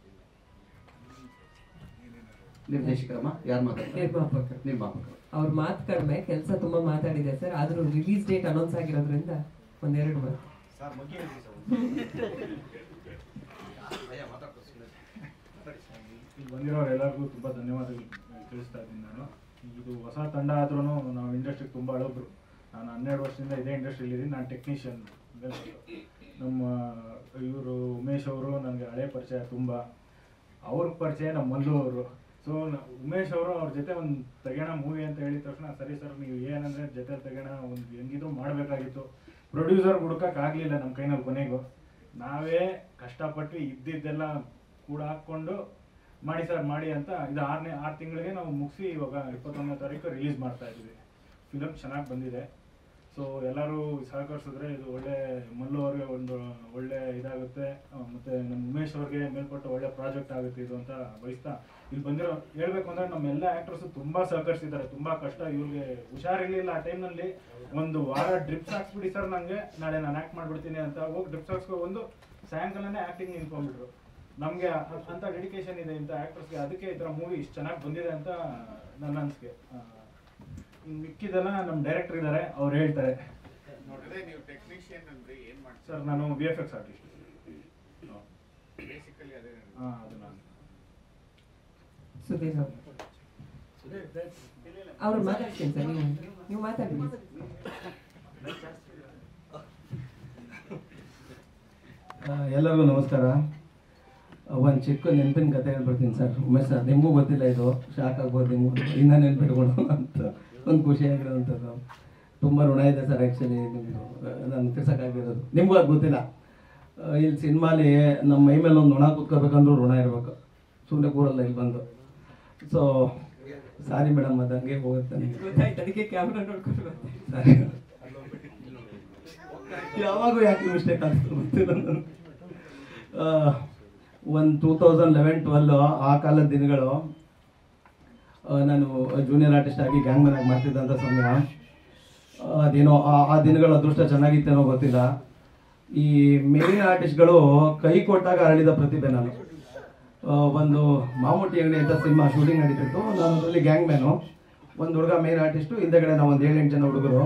ನಿರ್ದೇಶಕರಮ್ಮ ಯಾರು ಮಾತಾಡ್ತಾರೆ? ನಿರ್ಮಾಪಕರು. ಅವ್ರ ಮಾತು ಕಡಿಮೆ, ಕೆಲಸ ತುಂಬಾ ಮಾತಾಡಿದೆ ಸರ್. ಆದ್ರೂ ರಿಲೀಸ್ ಡೇಟ್ ಅನೌನ್ಸ್ ಆಗಿರೋದ್ರಿಂದ ಒಂದೆರಡು ಮಾತು. ಇಲ್ಲಿ ಬಂದಿರೋರೆಲ್ಲರಿಗೂ ತುಂಬ ಧನ್ಯವಾದಗಳು ತಿಳಿಸ್ತಾ ಇದ್ದೀನಿ ನಾನು. ಇದು ಹೊಸ ತಂಡ ಆದ್ರೂ ನಾವು ಇಂಡಸ್ಟ್ರಿಗೆ ತುಂಬ ಹಳಬ್ರು. ನಾನು 12 ವರ್ಷದಿಂದ ಇದೇ ಇಂಡಸ್ಟ್ರಿಯಲ್ಲಿದ್ದೀನಿ. ನಾನು ಟೆಕ್ನಿಷಿಯನ್. ನಮ್ಮ ಇವರು ಉಮೇಶ್ ಅವರು ನನಗೆ ಹಳೆ ಪರಿಚಯ ತುಂಬ. ಅವ್ರ ಪರಿಚಯ ನಮ್ಮ ಮಲ್ಲು ಅವರು. ಸೊ ಉಮೇಶ್ ಅವರು ಅವ್ರ ಜೊತೆ ಒಂದು ತೆಗೋಣ ಮೂವಿ ಅಂತ ಹೇಳಿದ ತಕ್ಷಣ, ಸರಿ ಸರ್ ನೀವು ಏನಂದರೆ ಜೊತೆ ತೆಗೋಣ, ಒಂದು ಹೆಂಗಿದ್ರು ಮಾಡಬೇಕಾಗಿತ್ತು. ಪ್ರೊಡ್ಯೂಸರ್ ಹುಡುಕೋಕ್ಕಾಗಲಿಲ್ಲ ನಮ್ಮ ಕೈನಲ್ಲಿ. ಕೊನೆಗೂ ನಾವೇ ಕಷ್ಟಪಟ್ಟು ಇದ್ದಿದ್ದೆಲ್ಲ ಕೂಡ ಹಾಕ್ಕೊಂಡು ಮಾಡಿ ಸರ್ ಮಾಡಿ ಅಂತ ಇದು 6 ತಿಂಗಳಿಗೆ ನಾವು ಮುಗಿಸಿ ಇವಾಗ 21ನೇ ತಾರೀಕು ರಿಲೀಸ್ ಮಾಡ್ತಾ ಇದ್ದೀವಿ. ಫಿಲಮ್ ಚೆನ್ನಾಗಿ ಬಂದಿದೆ. ಸೊ ಎಲ್ಲರೂ ಸಹಕರಿಸಿದ್ರೆ ಇದು ಒಳ್ಳೆ ಮಲ್ಲು ಅವ್ರಿಗೆ ಒಂದು ಒಳ್ಳೆ ಇದಾಗುತ್ತೆ, ಮತ್ತು ನಮ್ಮ ಉಮೇಶ್ ಅವ್ರಿಗೆ ಮೇಲ್ಪಟ್ಟು ಒಳ್ಳೆ ಪ್ರಾಜೆಕ್ಟ್ ಆಗುತ್ತೆ ಇದು ಅಂತ ಬಯಸ್ತಾ, ಇಲ್ಲಿ ಬಂದಿರೋ ಹೇಳ್ಬೇಕು ಅಂದರೆ ನಮ್ಮ ಎಲ್ಲ ಆ್ಯಕ್ಟರ್ಸು ತುಂಬ ಸಹಕರಿಸಿದ್ದಾರೆ. ತುಂಬ ಕಷ್ಟ. ಇವ್ರಿಗೆ ಹುಷಾರಿರಲಿಲ್ಲ ಆ ಟೈಮ್ನಲ್ಲಿ. ಒಂದು ವಾರ ಡ್ರಿಪ್ಸ್ ಹಾಕ್ಸ್ಬಿಡಿ ಸರ್ ನನಗೆ, ನಾಳೆ ನಾನು ಆ್ಯಕ್ಟ್ ಮಾಡಿಬಿಡ್ತೀನಿ ಅಂತ ಹೋಗಿ ಡ್ರಿಪ್ಸ್ ಹಾಕ್ಸ್ಕೊ ಒಂದು ಸಾಯಂಕಾಲನೇ ಆ್ಯಕ್ಟಿಂಗ್ ನಿಂತ್ಕೊಂಡ್ಬಿಟ್ರು. ನಮಗೆ ಅಂಥ ಡೆಡಿಕೇಶನ್ ಇದೆ ಇಂಥ ಆ್ಯಕ್ಟರ್ಸ್ಗೆ. ಅದಕ್ಕೆ ಈ ಥರ ಮೂವಿ ಇಷ್ಟು ಚೆನ್ನಾಗಿ ಬಂದಿದೆ ಅಂತ ನನ್ನ ಅನಿಸಿಕೆ. ಮಿಕ್ಕಿದೆಲ್ಲ ನಮ್ಮ ಡೈರೆಕ್ಟರ್ ಇದ್ದಾರೆ, ಅವ್ರು ಹೇಳ್ತಾರೆ. ಸರ್ ನಾನು VFX ಆರ್ಟಿಸ್ಟ್. ಅದು ನಾನು. ಸುಧೀರ್ ಅವ್ರು ಮಾತಾಡ್ತೀನಿ ಸರ್. ನೀವು ಮಾತಾಡಿ. ಎಲ್ಲರಿಗೂ ನಮಸ್ಕಾರ. ಒಂದು ಚಿಕ್ಕ ನೆನಪಿನ ಕತೆ ಹೇಳ್ಬಿಡ್ತೀನಿ ಸರ್. ಉಮೇಶ್ ಸರ್, ನಿಮಗೂ ಗೊತ್ತಿಲ್ಲ, ಇದು ಶಾಕ್ ಆಗ್ಬೋದು ನಿಮಗೂ, ಇನ್ನೂ ನೆನ್ಪಿಟ್ಕೊಂಡು ಅಂತ ಒಂದು ಖುಷಿಯಾಗಿರೋವಂಥದ್ದು. ತುಂಬ ಋಣ ಇದೆ ಸರ್ ಆ್ಯಕ್ಚುಲಿ ನಿಮ್ಮದು, ನಾನು ತಿರ್ಸೋಕ್ಕಾಗಿರೋದು. ನಿಮಗೂ ಅದು ಗೊತ್ತಿಲ್ಲ. ಇಲ್ಲಿ ಸಿನಿಮಾಲಿ ನಮ್ಮ ಮೈ ಮೇಲೆ ಒಂದು ಋಣ ಕೂತ್ಕೋಬೇಕಂದ್ರೂ ಋಣ ಇರಬೇಕು, ಸುಮ್ಮನೆ ಕೂರಲ್ಲ ಇಲ್ಲಿ ಬಂದು. ಸೊ ಸಾರಿ ಮೇಡಮ್, ಅದು ಹಂಗೆ ಹೋಗುತ್ತೆ ನನಗೆ. ಅದಕ್ಕೆ ಕ್ಯಾಮ್ರಾ ನೋಡ್ಕೊಂಡು ಸರಿ, ಯಾವಾಗೂ ಯಾಕೆ ಮಿಸ್ಟೇಕ್ ಆಗ್ತದೆ ಗೊತ್ತಿಲ್ಲ ನನಗೆ. ಒಂದು 2011-12 ಆ ಕಾಲದ ದಿನಗಳು. ನಾನು ಜೂನಿಯರ್ ಆರ್ಟಿಸ್ಟ್ ಆಗಿ ಗ್ಯಾಂಗ್ ಮ್ಯಾನ್ ಆಗಿ ಮಾಡ್ತಿದ್ದಂಥ ಸಮಯ. ಅದೇನೋ ಆ ದಿನಗಳ ಅದೃಷ್ಟ ಚೆನ್ನಾಗಿತ್ತೇನೋ ಗೊತ್ತಿಲ್ಲ. ಈ ಮೇನ್ ಆರ್ಟಿಸ್ಟ್ಗಳು ಕೈ ಕೊಟ್ಟಾಗ ಅರಳಿದ ಪ್ರತಿಭೆ ನಾನು. ಒಂದು ಮಾಮೂಟಿ ಅಂಗಡಿ ಅಂತ ಸಿನಿಮಾ ಶೂಟಿಂಗ್ ನಡೀತಿತ್ತು. ನಾನು ಅದರಲ್ಲಿ ಗ್ಯಾಂಗ್ ಮ್ಯಾನು. ಒಂದು ಹುಡುಗ ಮೇನ್ ಆರ್ಟಿಸ್ಟು, ಹಿಂದೆಗಡೆ ನಾವು ಒಂದು 7-8 ಜನ ಹುಡುಗರು.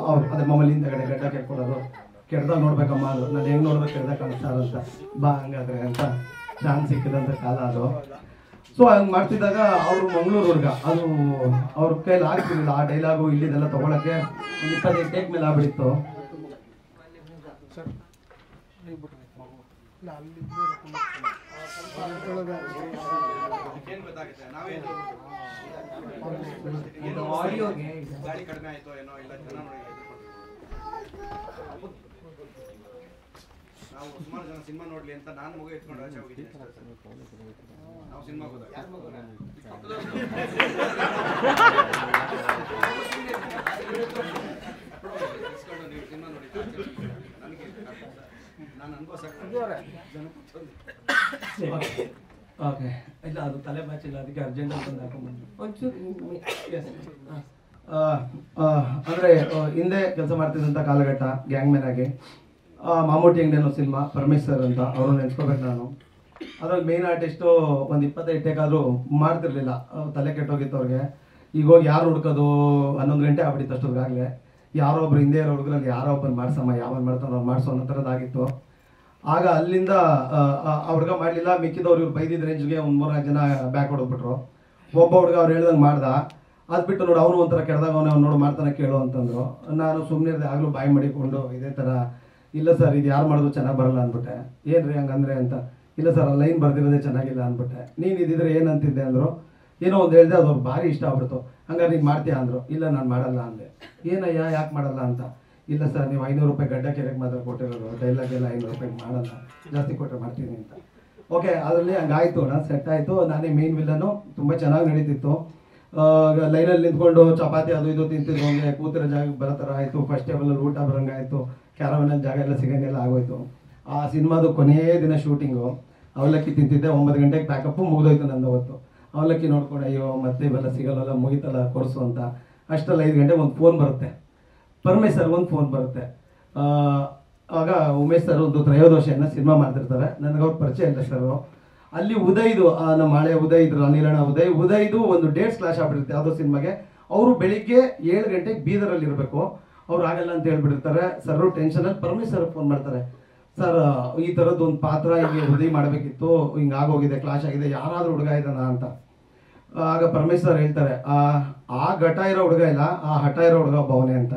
ಅವ್ರು ಅದೇ ಮಾಮೂಲಿ ಹಿಂದೆಗಡೆ ಗಡ್ಡ ಕೆಡ್ಕೊಳ್ಳೋದು. ಕೆಡ್ದಾಗ ನೋಡ್ಬೇಕಮ್ಮ ಅದು, ನಾನು ಹೆಂಗೆ ನೋಡ್ಬೇಕು ಕೆಡ್ದಾಗ ಕಾಣಿಸ್ತಾರ ಅಂತ, ಬಾ ಹಂಗಾದ್ರೆ ಅಂತ ಚಾನ್ಸ್ ಸಿಕ್ಕಿದಂಥ ಕಾಲ ಅದು. ಸೊ ಹಂಗೆ ಮಾಡ್ತಿದ್ದಾಗ ಅವರು ಮಂಗಳೂರು ಹುಡುಗ, ಅದು ಅವ್ರ ಕೈಲಿ ಆಗ್ತಿರ್ಲಿಲ್ಲ ಆ ಡೈಲಾಗು ಇಲ್ಲಿದೆಲ್ಲ ತೊಗೊಳಕ್ಕೆ. ಒಂದು 25 ಟೇಕ್ ಮೇಲೆ ಆಗ್ಬಿಡಿತ್ತು. ಆಡಿಯೋಗೆ ಗಾಳಿ ಕಡಿಮೆ ಆಯ್ತು ಏನೋ ಇಲ್ಲ, ಜನ ನಾವು ಸುಮಾರು ಜನ ಸಿನಿಮಾ ನೋಡ್ಲಿ ಅಂತ ನಾನು ಮಗು ಎತ್ಕೊಂಡು ಆಚೆ ಹೋಗಿದ್ದೀನಿ. ನಾವು ಸಿನಿಮಾ ಹೋದಾಗ ನೀವು ಸಿನಿಮಾ ನೋಡಿ ನನಗೆ ನಾನು ಓಕೆ, ಇಲ್ಲ ಅದು ತಲೆ ಬಾಚಿಲ್ಲ, ಅದಕ್ಕೆ ಅರ್ಜೆಂಟಾಗಿ ಬಂದು ಹಾಕೊಂಡ್ಬಂದು ಒಂಚೂರು ಅಂದರೆ ಹಿಂದೆ ಕೆಲಸ ಮಾಡ್ತಿದ್ದಂಥ ಕಾಲಘಟ್ಟ ಗ್ಯಾಂಗ್ ಮ್ಯಾನ್ ಆಗಿ. ಮಾಮೂಟಿ ಅಂಗಡಿ ಅನ್ನೋ ಸಿನಿಮಾ, ಪರಮೇಶ್ ಸರ್ ಅಂತ, ಅವರು ನೆನೆಸ್ಕೋಬೇಕು ನಾನು. ಅದ್ರಲ್ಲಿ ಮೇನ್ ಆರ್ಟಿಸ್ಟು ಒಂದು 25 ಟೇಕಾದರೂ ಮಾಡ್ತಿರ್ಲಿಲ್ಲ, ತಲೆ ಕೆಟ್ಟೋಗಿತ್ತು ಅವ್ರಿಗೆ. ಈಗ ಹೋಗಿ ಯಾರು ಹುಡ್ಕೋದು, 11 ಗಂಟೆ ಆಗ್ಬಿಟ್ಟಿತ್ತು ಅಷ್ಟೊತ್ತಿಗಾಗಲೇ. ಯಾರೋ ಒಬ್ರು ಹಿಂದೆ ಇರೋ ಹುಡುಗರಲ್ಲಿ ಯಾರೋ ಒಬ್ಬರು ಮಾಡ್ಸಮ್ಮ, ಯಾವಾಗ ಮಾಡ್ತಾರೋ ಅವ್ರು ಮಾಡಿಸೋ ಅನ್ನೋ ಥರದ್ದಾಗಿತ್ತು. ಆಗ ಅಲ್ಲಿಂದ ಆ ಹುಡುಗ ಮಾಡಲಿಲ್ಲ, ಮಿಕ್ಕಿದವ್ರು ಇವ್ರು ಬೈದಿದ್ದ ರೇಂಜ್ಗೆ ಒಂದು 3-4 ಜನ ಬ್ಯಾಕ್ ಹೊಡೆದ್ಬಿಟ್ರು. ಒಬ್ಬ ಹುಡುಗ ಅವ್ರು ಹೇಳ್ದಂಗೆ ಮಾಡ್ದ. ಅದು ಬಿಟ್ಟು ನೋಡಿ ಅವನು ಒಂಥರ ಕೆಡ್ದಾಗ ಅವ್ನು ನೋಡು ಮಾಡ್ತಾನೆ ಕೇಳು ಅಂತಂದ್ರು. ನಾನು ಸುಮ್ಮನೆ ಇರದೆ ಆಗಲೂ ಬಾಯಿ ಮಾಡಿಕೊಂಡು ಇದೇ ಥರ, ಇಲ್ಲ ಸರ್ ಇದು ಯಾರು ಮಾಡೋದು ಚೆನ್ನಾಗಿ ಬರಲ್ಲ ಅಂದ್ಬಿಟ್ಟೆ. ಏನು ರೀ ಹಂಗಂದ್ರೆ ಅಂತ. ಇಲ್ಲ ಸರ್ ಆ ಲೈನ್ ಬರ್ದಿರೋದೇ ಚೆನ್ನಾಗಿಲ್ಲ ಅಂದ್ಬಿಟ್ಟೆ. ನೀನು ಇದ್ದಿದ್ರೆ ಏನಂತಿದ್ದೆ ಅಂದರು. ಏನೋ ಒಂದು ಹೇಳಿದೆ, ಅದು ಅವ್ರಿಗೆ ಭಾರಿ ಇಷ್ಟ ಆಗ್ಬಿಡ್ತು. ಹಂಗಾರೆ ನೀನು ಮಾಡ್ತೀಯಾ ಅಂದರು. ಇಲ್ಲ ನಾನು ಮಾಡಲ್ಲ ಅಂದೆ. ಏನಯ್ಯ ಯಾಕೆ ಮಾಡಲ್ಲ ಅಂತ. ಇಲ್ಲ ಸರ್ ನೀವು 500 ರೂಪಾಯಿ ಗಡ್ಡ ಕೆರೆಗೆ ಮಾತ್ರ ಕೊಟ್ಟಿರೋದು, ಡೈಲಾಗೆಲ್ಲ 500 ರೂಪಾಯಿ ಮಾಡಲ್ಲ, ಜಾಸ್ತಿ ಕೊಟ್ಟರೆ ಮಾಡ್ತೀನಿ ಅಂತ. ಓಕೆ, ಅದರಲ್ಲಿ ಹಂಗಾಯ್ತು, ನಾನು ಸೆಟ್ ಆಯಿತು. ನಾನೇ ಮೇನ್ ವಿಲ್ಲನು. ತುಂಬ ಚೆನ್ನಾಗಿ ನಡೀತಿತ್ತು. ಲೈನಲ್ಲಿ ನಿಂತ್ಕೊಂಡು ಚಪಾತಿ ಅದು ಇದು ತಿಂತಿದ್ದು, ಹಂಗೆ ಕೂತಿರೋ ಜಾಗಕ್ಕೆ ಬರೋ ಥರ ಆಯಿತು. ಫಸ್ಟ್ ಟೇಬಲಲ್ಲಿ ಊಟ ಬರೋಂಗಾಯಿತು. ಕ್ಯಾರವನಲ್ಲಿ ಜಾಗ ಎಲ್ಲ ಸಿಗಂಗೆಲ್ಲ ಆಗೋಯ್ತು. ಆ ಸಿನಿಮಾದು ಕೊನೆಯ ದಿನ ಶೂಟಿಂಗು. ಅವಲಕ್ಕಿ ತಿಂತಿದ್ದೆ. 9 ಗಂಟೆಗೆ ಪ್ಯಾಕಪ್ಪು ಮುಗಿದೋಯ್ತು ನಂದು ಅವತ್ತು. ಅವಲಕ್ಕಿ ನೋಡ್ಕೊಂಡು ಅಯ್ಯೋ ಮತ್ತೆ ಇವೆಲ್ಲ ಸಿಗಲ್ಲ ಮುಗಿತಲ್ಲ ಕೊಡಿಸು ಅಂತ. ಅಷ್ಟರಲ್ಲಿ 5 ಗಂಟೆಗೆ ಒಂದು ಫೋನ್ ಬರುತ್ತೆ, ಪರಮೇಶ್ ಸರ್ ಒಂದು ಫೋನ್ ಬರುತ್ತೆ. ಆಗ ಉಮೇಶ್ ಸರ್ ಒಂದು ತ್ರಯೋದಶಿಯನ್ನು ಸಿನಿಮಾ ಮಾಡ್ತಿರ್ತಾರೆ, ನನಗೆ ಅವ್ರ ಪರಿಚಯ ಇಲ್ಲ ಸರ್. ಅಲ್ಲಿ ಉದಯ್ದು ನಮ್ಮ ಹಳೆ ಉದಯ್ ಇದ್ರು, ಅನಿಲಣ್ಣ ಉದಯ್ದು ಒಂದು ಡೇಟ್ಸ್ ಕ್ಲಾಶ್ ಆಗ್ಬಿಟ್ಟಿರುತ್ತೆ ಯಾವುದೋ ಸಿನಿಮಾಗೆ. ಅವರು ಬೆಳಿಗ್ಗೆ 7 ಗಂಟೆಗೆ ಬೀದರಲ್ಲಿ ಇರಬೇಕು, ಅವ್ರು ಆಗಲ್ಲ ಅಂತ ಹೇಳ್ಬಿಟ್ಟಿರ್ತಾರೆ. ಸರ್ ಟೆನ್ಷನಲ್ಲಿ ಪರಮೇಶ್ ಸರ್ ಫೋನ್ ಮಾಡ್ತಾರೆ, ಸರ್ ಈ ಥರದ್ದು ಒಂದು ಪಾತ್ರ ಹಿಂಗೆ ಉದಯ್ ಮಾಡಬೇಕಿತ್ತು, ಹಿಂಗೆ ಆಗೋಗಿದೆ, ಕ್ಲಾಶ್ ಆಗಿದೆ, ಯಾರಾದರೂ ಹುಡುಗ ಇದ್ದಾನ ಅಂತ. ಆಗ ಪರಮೇಶ್ ಸರ್ ಹೇಳ್ತಾರೆ, ಆ ಘಟ ಇರೋ ಹುಡುಗ ಇಲ್ಲ, ಆ ಹಠ ಇರೋ ಹುಡುಗ ಭವನೆ ಅಂತ.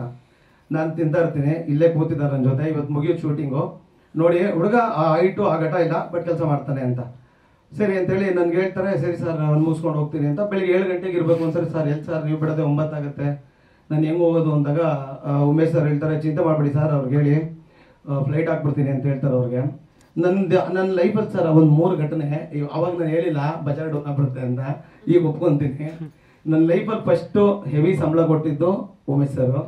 ನಾನು ತಿಂತಾ ಇರ್ತೀನಿ, ಇಲ್ಲೇ ಕೂತಿದ್ದಾರೆ ನನ್ನ ಜೊತೆ, ಇವತ್ತು ಮುಗಿಯೋದು ಶೂಟಿಂಗು ನೋಡಿ, ಹುಡುಗ ಆ ಹೈಟು ಆ ಘಟ ಇಲ್ಲ ಬಟ್ ಕೆಲಸ ಮಾಡ್ತಾನೆ ಅಂತ. ಸರಿ ಅಂತೇಳಿ ನನ್ಗೆ ಹೇಳ್ತಾರೆ, ಸರಿ ಸರ್ ನಾನು ಮುಗಿಸ್ಕೊಂಡು ಹೋಗ್ತೀನಿ ಅಂತ. ಬೆಳಿಗ್ಗೆ 7 ಗಂಟೆಗೆ ಇರಬೇಕು ಒಂದ್ಸರಿ. ಸರ್ ಎಲ್ಲಿ ಸರ್ ನೀವು ಬಿಡೋದೆ 9 ಆಗುತ್ತೆ, ನಾನು ಹೆಂಗೆ ಹೋಗೋದು ಅಂದಾಗ ಉಮೇಶ್ ಸರ್ ಹೇಳ್ತಾರೆ, ಚಿಂತೆ ಮಾಡಬೇಡಿ ಸರ್, ಅವ್ರಿಗೆ ಹೇಳಿ ಫ್ಲೈಟ್ ಹಾಕ್ಬಿಡ್ತೀನಿ ಅಂತ ಹೇಳ್ತಾರೆ ಅವ್ರಿಗೆ. ನನ್ನ ಲೈಫಲ್ಲಿ ಸರ್ ಒಂದು 3 ಘಟನೆ, ಅವಾಗ ನಾನು ಹೇಳಿಲ್ಲ ಬಜಾರ್ ಡೌನ್ ಆಗ್ಬಿಡುತ್ತೆ ಅಂತ, ಈಗ ಒಪ್ಕೊಂತೀನಿ. ನನ್ನ ಲೈಫಲ್ಲಿ ಫಸ್ಟು ಹೆವಿ ಸಂಬಳ ಕೊಟ್ಟಿದ್ದು ಉಮೇಶ್ ಸರ್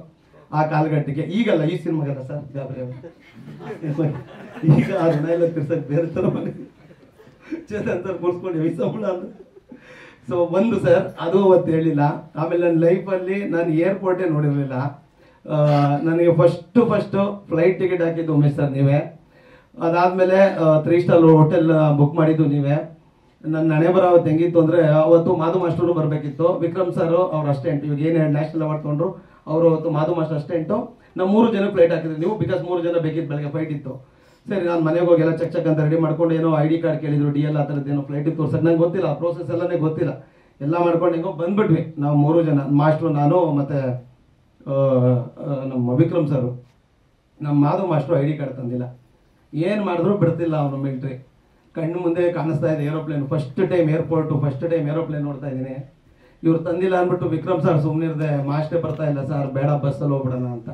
ಆ ಕಾಲಘಟ್ಟಕ್ಕೆ. ಈಗಲ್ಲ, ಈ ಸಿನಿಮಾಗಲ್ಲ ಸರ್, ಗಾಬರಿ ಈಗ ಆ ಋಣ ಎಲ್ಲ ತಿರ್ಸಕ್ಕೆ ಬೇರೆ ಥರ ಚೇತನ್ ಸರ್ ಕೂರಿಸ್ಕೊಂಡು ಹೆವಿ ಸಂಬಳ ಅಂತ. ಸೊ ಒಂದು ಸರ್ ಅದು ಅವತ್ತು ಹೇಳಿಲ್ಲ. ಆಮೇಲೆ ನನ್ನ ಲೈಫಲ್ಲಿ ನಾನು ಏರ್ಪೋರ್ಟೇ ನೋಡಿರಲಿಲ್ಲ. ನನಗೆ ಫಸ್ಟು ಫ್ಲೈಟ್ ಟಿಕೆಟ್ ಹಾಕಿದ್ದು ಉಮೇಶ್ ಸರ್ ನೀವೇ. ಅದಾದಮೇಲೆ 3 ಸ್ಟಾರ್ ಹೋಟೆಲ್ ಬುಕ್ ಮಾಡಿದ್ದು ನೀವೇ. ನನ್ನ ಹಣೆ ಬರ ಅವತ್ತು ಹೆಂಗಿತ್ತು ಅಂದರೆ, ಅವತ್ತು ಮಾಧು ಮಾಸ್ಟರು ಬರಬೇಕಿತ್ತು, ವಿಕ್ರಮ್ ಸರ್ ಅವ್ರ ಅಸ್ಟೆಂಟ್, ಇವಾಗ ಏನು ನ್ಯಾಷನಲ್ ಅವಾರ್ಡ್ ತೊಗೊಂಡ್ರು ಅವರು, ಅವತ್ತು ಮಾಧು ಮಾಸ್ಟರ್ ಅಸ್ಟೆಂಟು. ನಾವು 3 ಜನ ಫ್ಲೈಟ್ ಹಾಕಿದ್ರಿ ನೀವು, ಬಿಕಾಸ್ 3 ಜನ ಬೇಕಿತ್ತು, ಬೆಳಗ್ಗೆ ಫ್ಲೈಟ್ ಇತ್ತು. ಸರಿ ನಾನು ಮನೆಗೆ ಹೋಗಿ ಎಲ್ಲ ಚೆಕ್ ಅಂತ ರೆಡಿ ಮಾಡ್ಕೊಂಡು, ಏನೋ ID ಕಾರ್ಡ್ ಕೇಳಿದ್ರು, DL ಆ ಥರದ್ದು ಏನೋ ಫ್ಲೈಟಿಗೆ ತೋರ್ಸಕ್ಕೆ ನಂಗೆ ಗೊತ್ತಿಲ್ಲ, ಆ ಪ್ರೋಸೆಸ್ ಎಲ್ಲನೇ ಗೊತ್ತಿಲ್ಲ. ಎಲ್ಲ ಮಾಡ್ಕೊಂಡು ಹೆಂಗೋ ಬಂದ್ಬಿಟ್ವಿ ನಾವು 3 ಜನ, ಮಾಸ್ಟ್ರು, ನಾನು ಮತ್ತು ನಮ್ಮ ವಿಕ್ರಮ್ ಸರು. ನಮ್ಮ ಮಾಧು ಮಾಸ್ಟ್ರು ID ಕಾರ್ಡ್ ತಂದಿಲ್ಲ, ಏನು ಮಾಡಿದ್ರು ಬಿಡ್ತಿಲ್ಲ ಅವನು. ಮಿಲ್ಟ್ರಿ ಕಣ್ಣು ಮುಂದೆ ಕಾಣಿಸ್ತಾ ಇದೆ ಏರೋಪ್ಲೇನ್, ಫಸ್ಟ್ ಟೈಮ್ ಏರೋಪ್ಲೇನ್ ನೋಡ್ತಾ ಇದ್ದೀನಿ. ಇವ್ರು ತಂದಿಲ್ಲ ಅಂದ್ಬಿಟ್ಟು ವಿಕ್ರಮ್ ಸರ್ ಸುಮ್ಮನಿರ್ದೆ, ಮಾಸ್ಟೇ ಬರ್ತಾ ಇಲ್ಲ ಸರ್, ಬೇಡ ಬಸ್ಸಲ್ಲಿ ಹೋಗ್ಬಿಡೋಣ ಅಂತ.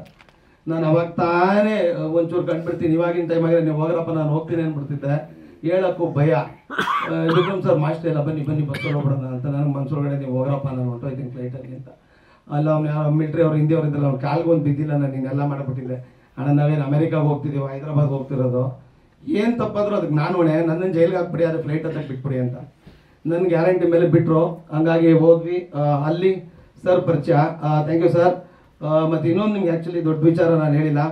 ನಾನು ಅವಾಗ ತಾನೇ ಒಂಚೂರು ಕಂಡುಬಿಡ್ತೀನಿ, ಇವಾಗಿನ ಟೈಮಾಗೆ ನೀವು ಹೋಗ್ರಪ್ಪ ನಾನು ಹೋಗ್ತೀನಿ ಅಂದ್ಬಿಡ್ತಿದ್ದೆ. ಹೇಳಕ್ಕೂ ಭಯ. ವಿಕ್ರಮ್ ಸರ್ ಮಾಸ್ಟರ್ ಇಲ್ಲ, ಬನ್ನಿ ಬಸ್ಸಲ್ಲಿ ಹೋಗ್ಬಿಡೋಣ ಅಂತ. ನನಗೆ ಮನ್ಸೊಳಗಡೆ ನೀವು ಹೋಗ್ರಪ್ಪ ನಾನು ಹೊಂಟೋಯ್ತೀನಿ ಫ್ಲೈಟಲ್ಲಿ ಅಂತ. ಅಲ್ಲ ಅವ್ನು ಯಾರು ಮಿಲ್ಟ್ರಿ ಅವ್ರು, ಹಿಂದಿ ಅವ್ರು ಇದ್ದಿಲ್ಲ, ಅವ್ನು ಕಾಲ್ಗೆ ಒಂದು ಬಿದ್ದಿಲ್ಲ, ನಾನು ಇನ್ನೆಲ್ಲ ಮಾಡಿಬಿಟ್ಟಿದ್ದೆ. ಅಣ್ಣ ನಾವೇನು ಅಮೆರಿಕಾಗೆ ಹೋಗ್ತಿದ್ದೀವಿ, ಹೈದ್ರಾಬಾದ್ ಹೋಗ್ತಿರೋದು, ಏನು ತಪ್ಪಾದರೂ ಅದಕ್ಕೆ ನಾನು ಹೊಣೆ, ನನ್ನನ್ನು ಜೈಲಿಗೆ ಹಾಕ್ಬಿಡಿ, ಆದರೆ ಫ್ಲೈಟ್ ಹತ್ತಕ್ಕೆ ಬಿಟ್ಬಿಡಿ ಅಂತ. ನನ್ನ ಗ್ಯಾರಂಟಿ ಮೇಲೆ ಬಿಟ್ಟರು. ಹಂಗಾಗಿ ಹೋದ್ವಿ. ಅಲ್ಲಿ ಸರ್ ಪರಿಚಯ, ಥ್ಯಾಂಕ್ ಯು ಸರ್. ಮತ್ತು ಇನ್ನೊಂದು ನಿಮ್ಗೆ ಆ್ಯಕ್ಚುಲಿ ದೊಡ್ಡ ವಿಚಾರ ನಾನು ಹೇಳಿಲ್ಲ.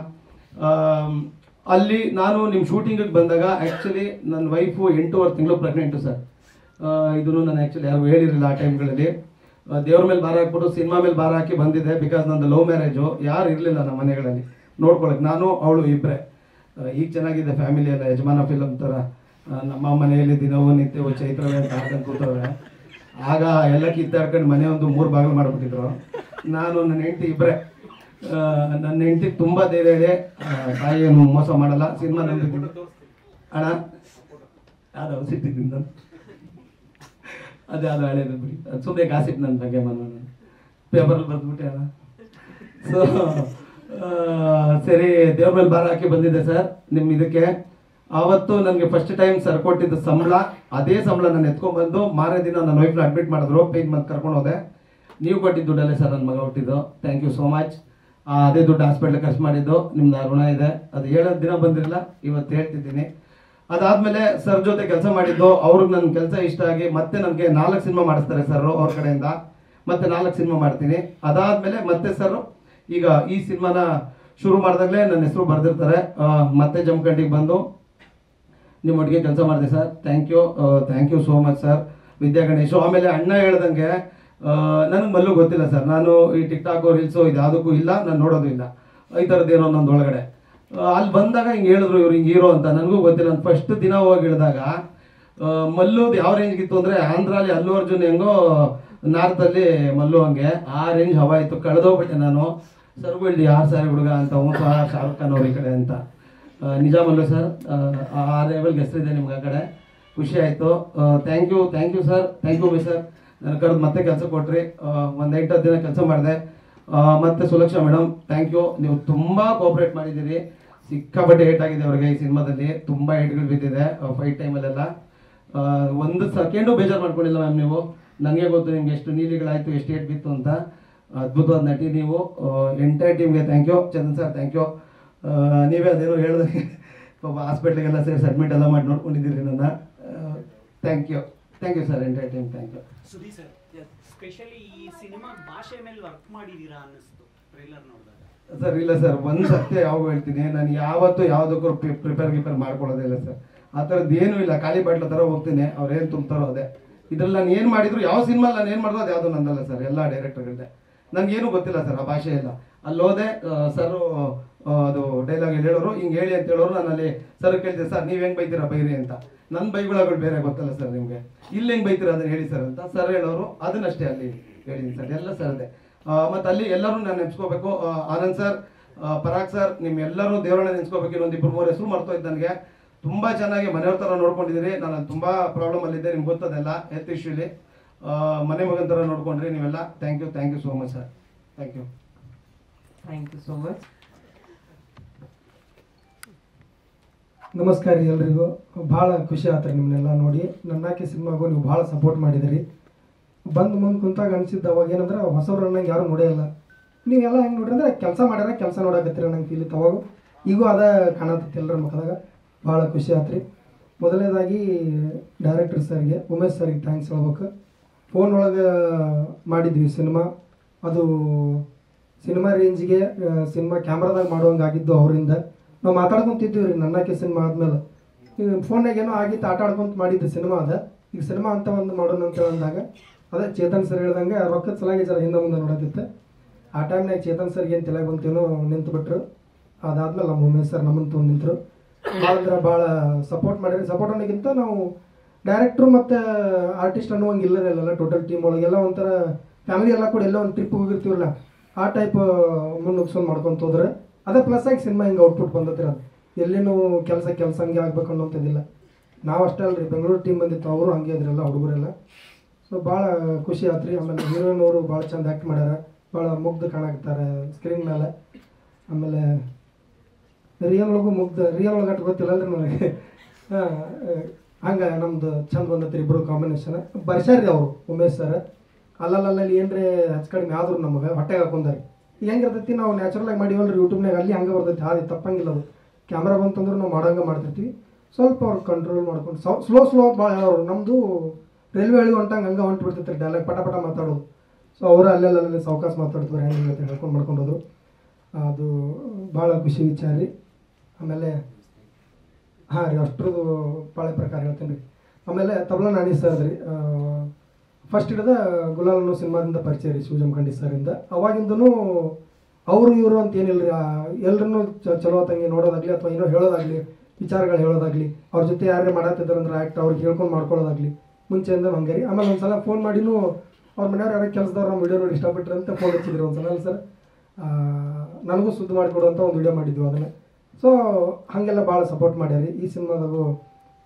ಅಲ್ಲಿ ನಾನು ನಿಮ್ಮ ಶೂಟಿಂಗಿಗೆ ಬಂದಾಗ ಆ್ಯಕ್ಚುಲಿ ನನ್ನ ವೈಫು 8 ತಿಂಗಳು ಪ್ರೆಗ್ನೆಂಟು ಸರ್. ಇದನ್ನು ನಾನು ಆ್ಯಕ್ಚುಲಿ ಯಾರು ಹೇಳಿರಲಿಲ್ಲ ಆ ಟೈಮ್ಗಳಲ್ಲಿ. ದೇವ್ರ ಮೇಲೆ ಭಾರ ಹಾಕ್ಬಿಟ್ಟು ಸಿನಿಮಾ ಮೇಲೆ ಭಾರ ಹಾಕಿ ಬಂದಿದ್ದೆ. ಬಿಕಾಸ್ ನಂದು ಲವ್ ಮ್ಯಾರೇಜು, ಯಾರು ಇರಲಿಲ್ಲ ನಮ್ಮ ಮನೆಗಳಲ್ಲಿ ನೋಡ್ಕೊಳಕ್ಕೆ, ನಾನು ಅವಳು ಇಬ್ಬರೇ. ಈಗ ಚೆನ್ನಾಗಿದೆ ಫ್ಯಾಮಿಲಿ ಎಲ್ಲ, ಯಜಮಾನ ಫಿಲಮ್ ಥರ. ನಮ್ಮ ಮನೆಯಲ್ಲಿ ದಿನವೂ ನಿತ್ಯವೂ ಚೈತ್ರವೇ ಅಂತ ಹಾಕೊಂಡು ಕೂತವ್ರೆ. ಆಗ ಎಲ್ಲ ಕಿತ್ತಾಡ್ಕೊಂಡು ಮನೆ ಒಂದು 3 ಬಾಗಿಲು ಮಾಡಿಬಿಟ್ಟಿದ್ರು. ನಾನು ನನ್ನ ಹೆಂಡತಿ ಇಬ್ಬರೇ. ನನ್ನ ಹೆಂಡತಿಗೆ ತುಂಬ ಧೈರ್ಯ ಇದೆ, ತಾಯಿ ಏನು ಮೋಸ ಮಾಡಲ್ಲ. ಸಿನಿಮಾ ನಂಬಿದ್ದೀನಿ ಅಣ್ಣ, ಯಾವ್ದು ಸಿಟ್ಟಿದ್ದೀನಿ ನಾನು, ಅದೇ ಅದು ಹಳೇದು ಬಿಡಿ, ಅದು ಸುಮ್ಮನೆ ಗಾಸಿಪ್ ನನ್ನ ಬಗ್ಗೆ ನಾನು ಪೇಪರಲ್ಲಿ ಬರೆದ್ಬಿಟ್ಟೆ ಅಣ್ಣ. ಸೊ ಸರಿ, ದೇವ್ರ ಮೇಲೆ ಭಾರ ಹಾಕಿ ಬಂದಿದ್ದೆ ಸರ್ ನಿಮ್ಮ ಇದಕ್ಕೆ. ಆವತ್ತು ನನಗೆ ಫಸ್ಟ್ ಟೈಮ್ ಸರ್ ಕೊಟ್ಟಿದ್ದ ಸಂಬಳ, ಅದೇ ಸಂಬಳ ನಾನು ಎತ್ಕೊಂಡ್ಬಂದು ಮಾರನೇ ದಿನ ನನ್ನ ವೈಫ್ನ ಅಡ್ಮಿಟ್ ಮಾಡಿದ್ರು, ಪೇಜ್ ಮತ್ತೆ ಕರ್ಕೊಂಡು ಹೋದೆ. ನೀವು ಕೊಟ್ಟಿದ್ದ ದುಡ್ಡಲ್ಲೇ ಸರ್ ನನ್ನ ಮಗ ಹುಟ್ಟಿದ್ದು, ಥ್ಯಾಂಕ್ ಯು ಸೋ ಮಚ್. ಅದೇ ದುಡ್ಡು ಹಾಸ್ಪಿಟ್ಲಿಗೆ ಖರ್ಚು ಮಾಡಿದ್ದು, ನಿಮ್ದು ಋಣ ಇದೆ. ಅದು ಹೇಳೋದು ದಿನ ಬಂದಿರಲಿಲ್ಲ, ಇವತ್ತು ಹೇಳ್ತಿದ್ದೀನಿ. ಅದಾದಮೇಲೆ ಸರ್ ಜೊತೆ ಕೆಲಸ ಮಾಡಿದ್ದು, ಅವ್ರಿಗೆ ನನ್ನ ಕೆಲಸ ಇಷ್ಟ ಆಗಿ ಮತ್ತೆ ನನಗೆ 4 ಸಿನಿಮಾ ಮಾಡಿಸ್ತಾರೆ ಸರ್ ಅವ್ರ ಕಡೆಯಿಂದ. ಮತ್ತೆ 4 ಸಿನಿಮಾ ಮಾಡ್ತೀನಿ. ಅದಾದಮೇಲೆ ಮತ್ತೆ ಸರ್ ಈಗ ಈ ಸಿನಿಮಾನ ಶುರು ಮಾಡಿದಾಗಲೇ ನನ್ನ ಹೆಸರು ಬರೆದಿರ್ತಾರೆ. ಮತ್ತೆ ಜಮಖಂಡಿಗೆ ಬಂದು ನಿಮ್ಮೊಟ್ಟಿಗೆ ಕೆಲಸ ಮಾಡಿದೆ sir, thank you so much sir. Vidya Ganesh. ಆಮೇಲೆ ಅಣ್ಣ ಹೇಳ್ದಂಗೆ ನನಗೆ ಮಲ್ಲೂ ಗೊತ್ತಿಲ್ಲ ಸರ್, ನಾನು ಈ ಟಿಕ್ಟಾಕು ರೀಲ್ಸು ಇದು ಯಾವುದಕ್ಕೂ ಇಲ್ಲ, ನಾನು ನೋಡೋದು ಇಲ್ಲ ಈ ಥರದ್ದೇನೋ ನಂದು ಒಳಗಡೆ. ಅಲ್ಲಿ ಬಂದಾಗ ಹಿಂಗೆ ಹೇಳಿದ್ರು ಇವ್ರು ಹಿಂಗೆ ಹೀರೋ ಅಂತ, ನನಗೂ ಗೊತ್ತಿಲ್ಲ. ನಾನು ಫಸ್ಟ್ ದಿನ ಹೋಗಿ ಹೇಳಿದಾಗ ಮಲ್ಲುದು ಯಾವ ರೇಂಜ್ಗಿತ್ತು ಅಂದರೆ, ಆಂಧ್ರಲ್ಲಿ ಅಲ್ಲು ಅರ್ಜುನ್ ಹೆಂಗೋ ನಾರ್ತಲ್ಲಿ ಮಲ್ಲು ಹಂಗೆ, ಆ ರೇಂಜ್ ಹವಾ ಇತ್ತು. ಕಳೆದೋಗ್ಬಿಟ್ಟೆ ನಾನು. ಸರ್ಗೂ ಇಲ್ಲಿ 6 ಸಾರಿ ಹುಡುಗ ಅಂತ, ಶಾರುಖ್ ಖಾನ್ ಅವ್ರ ಈ ಕಡೆ ಅಂತ. ನಿಜ ಮಲ್ಲು ಸರ್, ಆ ಲೆವೆಲ್ಗೆ ಹೆಸರಿದೆ ನಿಮ್ಗೆ ಆ ಕಡೆ, ಖುಷಿ ಆಯಿತು. Thank you sir, thank you sir. ನನ್ನ ಕರೆದು ಮತ್ತೆ ಕೆಲಸ ಕೊಟ್ರಿ, ಒಂದು 8-10 ದಿನ ಕೆಲಸ ಮಾಡಿದೆ. ಮತ್ತು ಸುಲಕ್ಷಾ ಮೇಡಮ್, ಥ್ಯಾಂಕ್ ಯು. ನೀವು ತುಂಬ ಕೋಆಪ್ರೇಟ್ ಮಾಡಿದ್ದೀರಿ. ಸಿಕ್ಕಾಪಟ್ಟೆ ಏಟ್ ಆಗಿದೆ ಅವ್ರಿಗೆ ಈ ಸಿನಿಮಾದಲ್ಲಿ, ತುಂಬ ಏಟ್ಗಳು ಬಿದ್ದಿದೆ ಫೈಟ್ ಟೈಮಲ್ಲೆಲ್ಲ. 1 ಸೆಕೆಂಡು ಬೇಜಾರು ಮಾಡ್ಕೊಂಡಿಲ್ಲ ಮ್ಯಾಮ್ ನೀವು. ನನಗೆ ಗೊತ್ತು ನಿಮ್ಗೆ ಎಷ್ಟು ನೀಲಿಗಳಾಯಿತು, ಎಷ್ಟು ಏಟ್ ಬಿತ್ತು ಅಂತ. ಅದ್ಭುತವಾದ ನಟಿ ನೀವು. ಎಂಟೈರ್ ಟೀಮ್ಗೆ thank you. Chandan sir thank you. ನೀವೇ ಅದೇನೋ ಹೇಳಿದ್ರೆ ಪಾಪ ಹಾಸ್ಪಿಟ್ಲಿಗೆಲ್ಲ ಸೇರಿಸಿ ಅಡ್ಮಿಟ್ ಎಲ್ಲ ಮಾಡಿ ನೋಡ್ಕೊಂಡಿದ್ದೀರಿ ನನ್ನ. Thank you. Thank you sir, entire time thank you. Sudheer sir, specially ಈ ಸಿನಿಮಾ ಭಾಷೆ ಮೇಲೆ ವರ್ಕ್ ಮಾಡಿದ್ದೀರಾ ಅನ್ನಿಸ್ತು ಟ್ರೈಲರ್ ನೋಡಿದಾಗ. ಸರ್ ಇಲ್ಲ ಸರ್, ಒಂದು ಸತ್ಯ ಯಾವಾಗ ಹೇಳ್ತೀನಿ, ನಾನು ಯಾವತ್ತೂ ಯಾವುದಕ್ಕೂ ಪ್ರಿಪೇರ್ ಮಾಡ್ಕೊಳ್ಳೋದೇ ಇಲ್ಲ ಸರ್. ಆ ಥರದ್ದು ಏನೂ ಇಲ್ಲ, ಖಾಲಿ ಬಾಟ್ಲ ಥರ ಹೋಗ್ತೀನಿ, ಅವ್ರು ಏನು ತುಂಬ್ತಾರೋ ಅದೇ. ಇದ್ರಲ್ಲಿ ನಾನು ಏನು ಮಾಡಿದ್ರು, ಯಾವ ಸಿನಿಮಾ ನಾನು ಏನು ಮಾಡಿದ್ರು ಅದು ಯಾವುದೂ ನಂದಲ್ಲ ಸರ್, ಎಲ್ಲ ಡೈರೆಕ್ಟರ್ಗಳದ್ದೇ. ನನಗೇನು ಗೊತ್ತಿಲ್ಲ ಸರ್ ಆ ಭಾಷೆ ಎಲ್ಲ. ಅಲ್ಲಿ ಹೋದೆ, ಸರ್ ಅದು ಡೈಲಾಗ್ ಹೇಳೋರು, ಹಿಂಗೆ ಹೇಳಿ ಅಂತ ಹೇಳೋರು. ನಾನು ಅಲ್ಲಿ ಸರ್ ಕೇಳ್ತೀನಿ, ಸರ್ ನೀವು ಹೆಂಗೆ ಬೈತೀರಾ ಬೈರಿ ಅಂತ. ನನ್ನ ಬೈಗುಳಗಳು ಬೇರೆ ಗೊತ್ತಲ್ಲ ಸರ್ ನಿಮಗೆ, ಇಲ್ಲಿ ಹೆಂಗೆ ಬೈತೀರಾ ಅದನ್ನ ಹೇಳಿ ಸರ್ ಅಂತ ಸರ್ ಹೇಳೋರು, ಅದನ್ನಷ್ಟೇ ಅಲ್ಲಿ ಹೇಳಿದ್ದೀನಿ ಸರ್, ಎಲ್ಲ ಸರ್ ಅದೇ. ಮತ್ತು ಅಲ್ಲಿ ಎಲ್ಲರೂ ನಾನು ನೆನೆಸ್ಕೋಬೇಕು, ಆನಂದ್ ಸರ್, ಪರಾಗ್ ಸರ್, ನಿಮ್ಮೆಲ್ಲರೂ ದೇವರನ್ನ ನೆನೆಸ್ಕೋಬೇಕು. ಇನ್ನೊಂದು 2-3 ಹೆಸರು ಮರ್ತೋಯ್ತು ನನಗೆ. ತುಂಬ ಚೆನ್ನಾಗಿ ಮನೆಯವ್ರ ಥರ ನೋಡ್ಕೊಂಡಿದ್ದೀರಿ. ನಾನು ತುಂಬ ಪ್ರಾಬ್ಲಮಲ್ಲಿದ್ದೆ, ನಿಮ್ಗೆ ಗೊತ್ತದೆಲ್ಲ, ಹೆಲ್ತ್ ಇಶ್ಯೂಲಿ. ಮನೆ ಮಗನ ಥರ ನೋಡ್ಕೊಂಡ್ರಿ ನೀವೆಲ್ಲ. Thank you so much sir, thank you so much. ನಮಸ್ಕಾರ ರೀ ಎಲ್ರಿಗೂ. ಭಾಳ ಖುಷಿ ಆತ್ರಿ ನಿಮ್ಮನ್ನೆಲ್ಲ ನೋಡಿ. ನನ್ನಾಕೆ ಸಿನಿಮಾಗೂ ನೀವು ಭಾಳ ಸಪೋರ್ಟ್ ಮಾಡಿದಿರಿ. ಬಂದು ಮುಂದೆ ಕುಂತಾಗ ಅನಿಸಿದ್ದು ಅವಾಗ ಏನಂದ್ರೆ ಹೊಸಬ್ರು ಅನ್ನಂಗೆ ಯಾರು ನೋಡೇ ಇಲ್ಲ. ನೀವೆಲ್ಲ ಹೆಂಗೆ ನೋಡ್ರಿ ಅಂದ್ರೆ ಕೆಲಸ ಮಾಡ್ಯಾರ, ಕೆಲಸ ನೋಡಕತ್ತೀರ ನಂಗೆ ಫೀಲ್ ಇತ್ತು ಅವಾಗ. ಈಗೂ ಅದ ಕಾಣತೈತಿ ಎಲ್ಲರ ಮುಖದಾಗ. ಭಾಳ ಖುಷಿ ಆತ್ರಿ. ಮೊದಲನೇದಾಗಿ ಡೈರೆಕ್ಟರ್ ಸರ್ಗೆ, ಉಮೇಶ್ ಸರ್ಗೆ ಥ್ಯಾಂಕ್ಸ್ ಹೇಳ್ಬೇಕು. ಫೋನ್ ಒಳಗೆ ಮಾಡಿದ್ವಿ ಸಿನಿಮಾ. ಅದು ಸಿನಿಮಾ ರೇಂಜ್ಗೆ ಸಿನಿಮಾ ಕ್ಯಾಮ್ರಾದಾಗ ಮಾಡುವಂಗಾಗಿದ್ದು ಅವರಿಂದ. ನಾವು ಮಾತಾಡ್ಕೊಂತಿದ್ದೀವಿ ರೀ ನನ್ನಾಕೆ ಸಿನಿಮಾ ಆದಮೇಲೆ. ಈಗ ಫೋನ್ನಾಗ ಏನೋ ಆಗಿತ್ತು, ಆಟ ಆಡ್ಕೊಂತ ಮಾಡಿದ್ದು ಸಿನಿಮಾ ಅದ. ಈಗ ಸಿನಿಮಾ ಅಂತ ಒಂದು ಮಾಡೋಣ ಅಂತ ಅಂದಾಗ ಅದೇ ಚೇತನ್ ಸರ್ ಹೇಳ್ದಂಗೆ ರೊಕ್ಕದ ಸಲಾಗಿ ಜರ ಹಿಂದೆ ಮುಂದೆ ನೋಡೋದಿತ್ತು. ಆ ಟೈಮ್ನಾಗ ಚೇತನ್ ಸರ್ಗೆ ಏನು ತಲೆಗೆ ಬಂತೇನೋ ನಿಂತು ಬಿಟ್ರು. ಅದಾದ್ಮೇಲೆ ನಮ್ಮ ಉಮೇಶ್ ಸರ್ ನಮ್ಮನ್ನು ತೊಗೊಂಡು ನಿಂತರು. ಭಾಳ ಅಂದ್ರೆ ಭಾಳ ಸಪೋರ್ಟ್ ಮಾಡಿರಿ. ಸಪೋರ್ಟ್ ಅನ್ನೋಕ್ಕಿಂತ ನಾವು ಡೈರೆಕ್ಟ್ರು ಮತ್ತು ಆರ್ಟಿಸ್ಟ್ ಅನ್ನುವಂಗೆ ಇಲ್ಲರಲ್ಲ, ಟೋಟಲ್ ಟೀಮ್ ಒಳಗೆಲ್ಲ ಒಂಥರ ಫ್ಯಾಮಿಲಿ ಎಲ್ಲ ಕೂಡ ಎಲ್ಲ ಒಂದು ಟ್ರಿಪ್ ಹೋಗಿರ್ತೀವಲ್ಲ, ಆ ಟೈಪ್ ಮುನ್ನುಗ್ಸ್ಕೊಂಡು ಮಾಡ್ಕೊಂತ ಹೋದ್ರೆ ಅದೇ ಪ್ಲಸ್ ಆಗಿ ಸಿನಿಮಾ ಹಿಂಗೆ ಔಟ್ಪುಟ್ ಬಂದತ್ರಿ. ಅದು ಎಲ್ಲಿನೂ ಕೆಲಸ ಹಂಗೆ ಆಗ್ಬೇಕು ಅನ್ನೋಂಥದ್ದಿಲ್ಲ. ನಾವು ಅಷ್ಟೇ ಅಲ್ರಿ, ಬೆಂಗಳೂರು ಟೀಮ್ ಬಂದಿತ್ತು, ಅವರು ಹಂಗೆ ಇದ್ರಲ್ಲ ಹುಡುಗರೆಲ್ಲ. ಸೊ ಭಾಳ ಖುಷಿ ಆತ್ರಿ. ಆಮೇಲೆ ಹೀರೋಯಿನ್ ಅವರು ಭಾಳ ಚಂದ ಆ್ಯಕ್ಟ್ ಮಾಡ್ಯಾರ, ಭಾಳ ಮುಗ್ಧ ಕಾಣಾಕತ್ತಾರೆ ಸ್ಕ್ರೀನ್ ಮೇಲೆ. ಆಮೇಲೆ ರಿಯಲ್ ಒಳಗೆ ಅಷ್ಟು ಗೊತ್ತಿಲ್ಲ ಅಲ್ರಿ ನನಗೆ. ಹಂಗೆ ನಮ್ದು ಚಂದ ಬಂದತ್ರಿ ಇಬ್ಬರು ಕಾಂಬಿನೇಷನ್. ಬರ್ಸ್ಯಾರ್ರಿ ಅವರು ಉಮೇಶ್ ಸರ್. ಅಲ್ಲಲ್ಲಿ ಏನ್ರಿ ಹೆಚ್ಚು ಕಡಿಮೆ ಆದ್ರು ನಮಗೆ ಹೊಟ್ಟೆಗೆ ಹಾಕೊಂಡಾರಿ. ಈಗ ಹೆಂಗಿರ್ತೈತಿ, ನಾವು ನ್ಯಾಚುರಲ್ ಆಗಿ ಮಾಡಿವಲ್ರಿ ಯೂಟ್ಯೂಬ್ನಾಗ, ಅಲ್ಲಿ ಹಂಗೆ ಬರ್ತೈತಿ. ಹಾದಿ ತಪ್ಪಂಗಿಲ್ಲ, ಅದು ಕ್ಯಾಮ್ರಾ ಬಂತಂದ್ರೆ ನಾವು ಮಾಡಂಗೆ ಮಾಡ್ತಿರ್ತೀವಿ. ಸ್ವಲ್ಪ ಅವ್ರು ಕಂಟ್ರೋಲ್ ಮಾಡ್ಕೊಂಡು ಸ್ಲೋ ಭಾಳ ಹೇಳೋರು. ನಮ್ಮದು ರೈಲ್ವೆ ಹಳಿ ಹೊಂಟಂಗೆ ಹಂಗೆ ಹೊಂಟು ಬಿಡ್ತೈತೆ ಡೈಲಾಗ್ ಪಟ ಮಾತಾಡೋದು. ಸೊ ಅವರು ಅಲ್ಲೆಲ್ಲ ಸಾವಕಾಶ ಮಾತಾಡ್ತಾರೆ, ಹೆಂಗೆ ಹೇಳ್ಕೊಂಡು ಮಾಡ್ಕೊಂಡೋದು. ಅದು ಭಾಳ ಖುಷಿ ವಿಚಾರ ರೀ. ಆಮೇಲೆ ಹಾಂ ರೀ, ಅಷ್ಟ್ರದ್ದು ಪಾಳೆ ಪ್ರಕಾರ ಹೇಳ್ತೀನಿ ರೀ. ಆಮೇಲೆ ತಬಲಾ ನಾಣಿ ಸರ್ ರೀ, ಫಸ್ಟ್ ಹಿಡಿದ ಗುಲಾಲ್ ಅನ್ನೋ ಸಿನಿಮಾದಿಂದ ಪರಿಚಯ ರೀ ಶಿವಜಂಖಂಡಿ ಸರಿಂದ. ಅವಾಗಿಂದನೂ ಅವರು ಇವರು ಅಂತ ಏನಿಲ್ಲ ರೀ, ಎಲ್ಲರನ್ನೂ ಚಲೋ ತಂಗಿ ನೋಡೋದಾಗಲಿ ಅಥವಾ ಏನೋ ಹೇಳೋದಾಗಲಿ, ವಿಚಾರಗಳು ಹೇಳೋದಾಗಲಿ, ಅವ್ರ ಜೊತೆ ಯಾರೇ ಮಾಡತ್ತಿದ್ದಾರಂದ್ರೆ ಆ್ಯಕ್ಟ್ ಅವ್ರಿಗೆ ಹೇಳ್ಕೊಂಡು ಮಾಡ್ಕೊಳ್ಳೋದಾಗಲಿ ಮುಂಚೆಯಿಂದ ಹಂಗೆ ರೀ. ಆಮೇಲೆ ಒಂದು ಸಲ ಫೋನ್ ಮಾಡಿನೂ ಅವ್ರ ಮನೆಯವ್ರು ಯಾರೋ ಕೆಲಸದವ್ರು ನಮ್ಮ ವಿಡಿಯೋ ನೋಡಿ ಇಷ್ಟಪಟ್ಟರು ಅಂತ ಫೋನ್ ಹಚ್ಚಿದ್ರು ಒಂದು ಸಲ. ಸರ್ ನನಗೂ ಸುದ್ದಿ ಮಾಡಿಕೊಡುವಂಥ ಒಂದು ವಿಡಿಯೋ ಮಾಡಿದ್ವಿ ಅದನ್ನು. ಸೊ ಹಾಗೆಲ್ಲ ಭಾಳ ಸಪೋರ್ಟ್ ಮಾಡ್ಯಾರಿ. ಈ ಸಿನಿಮಾದಾಗೂ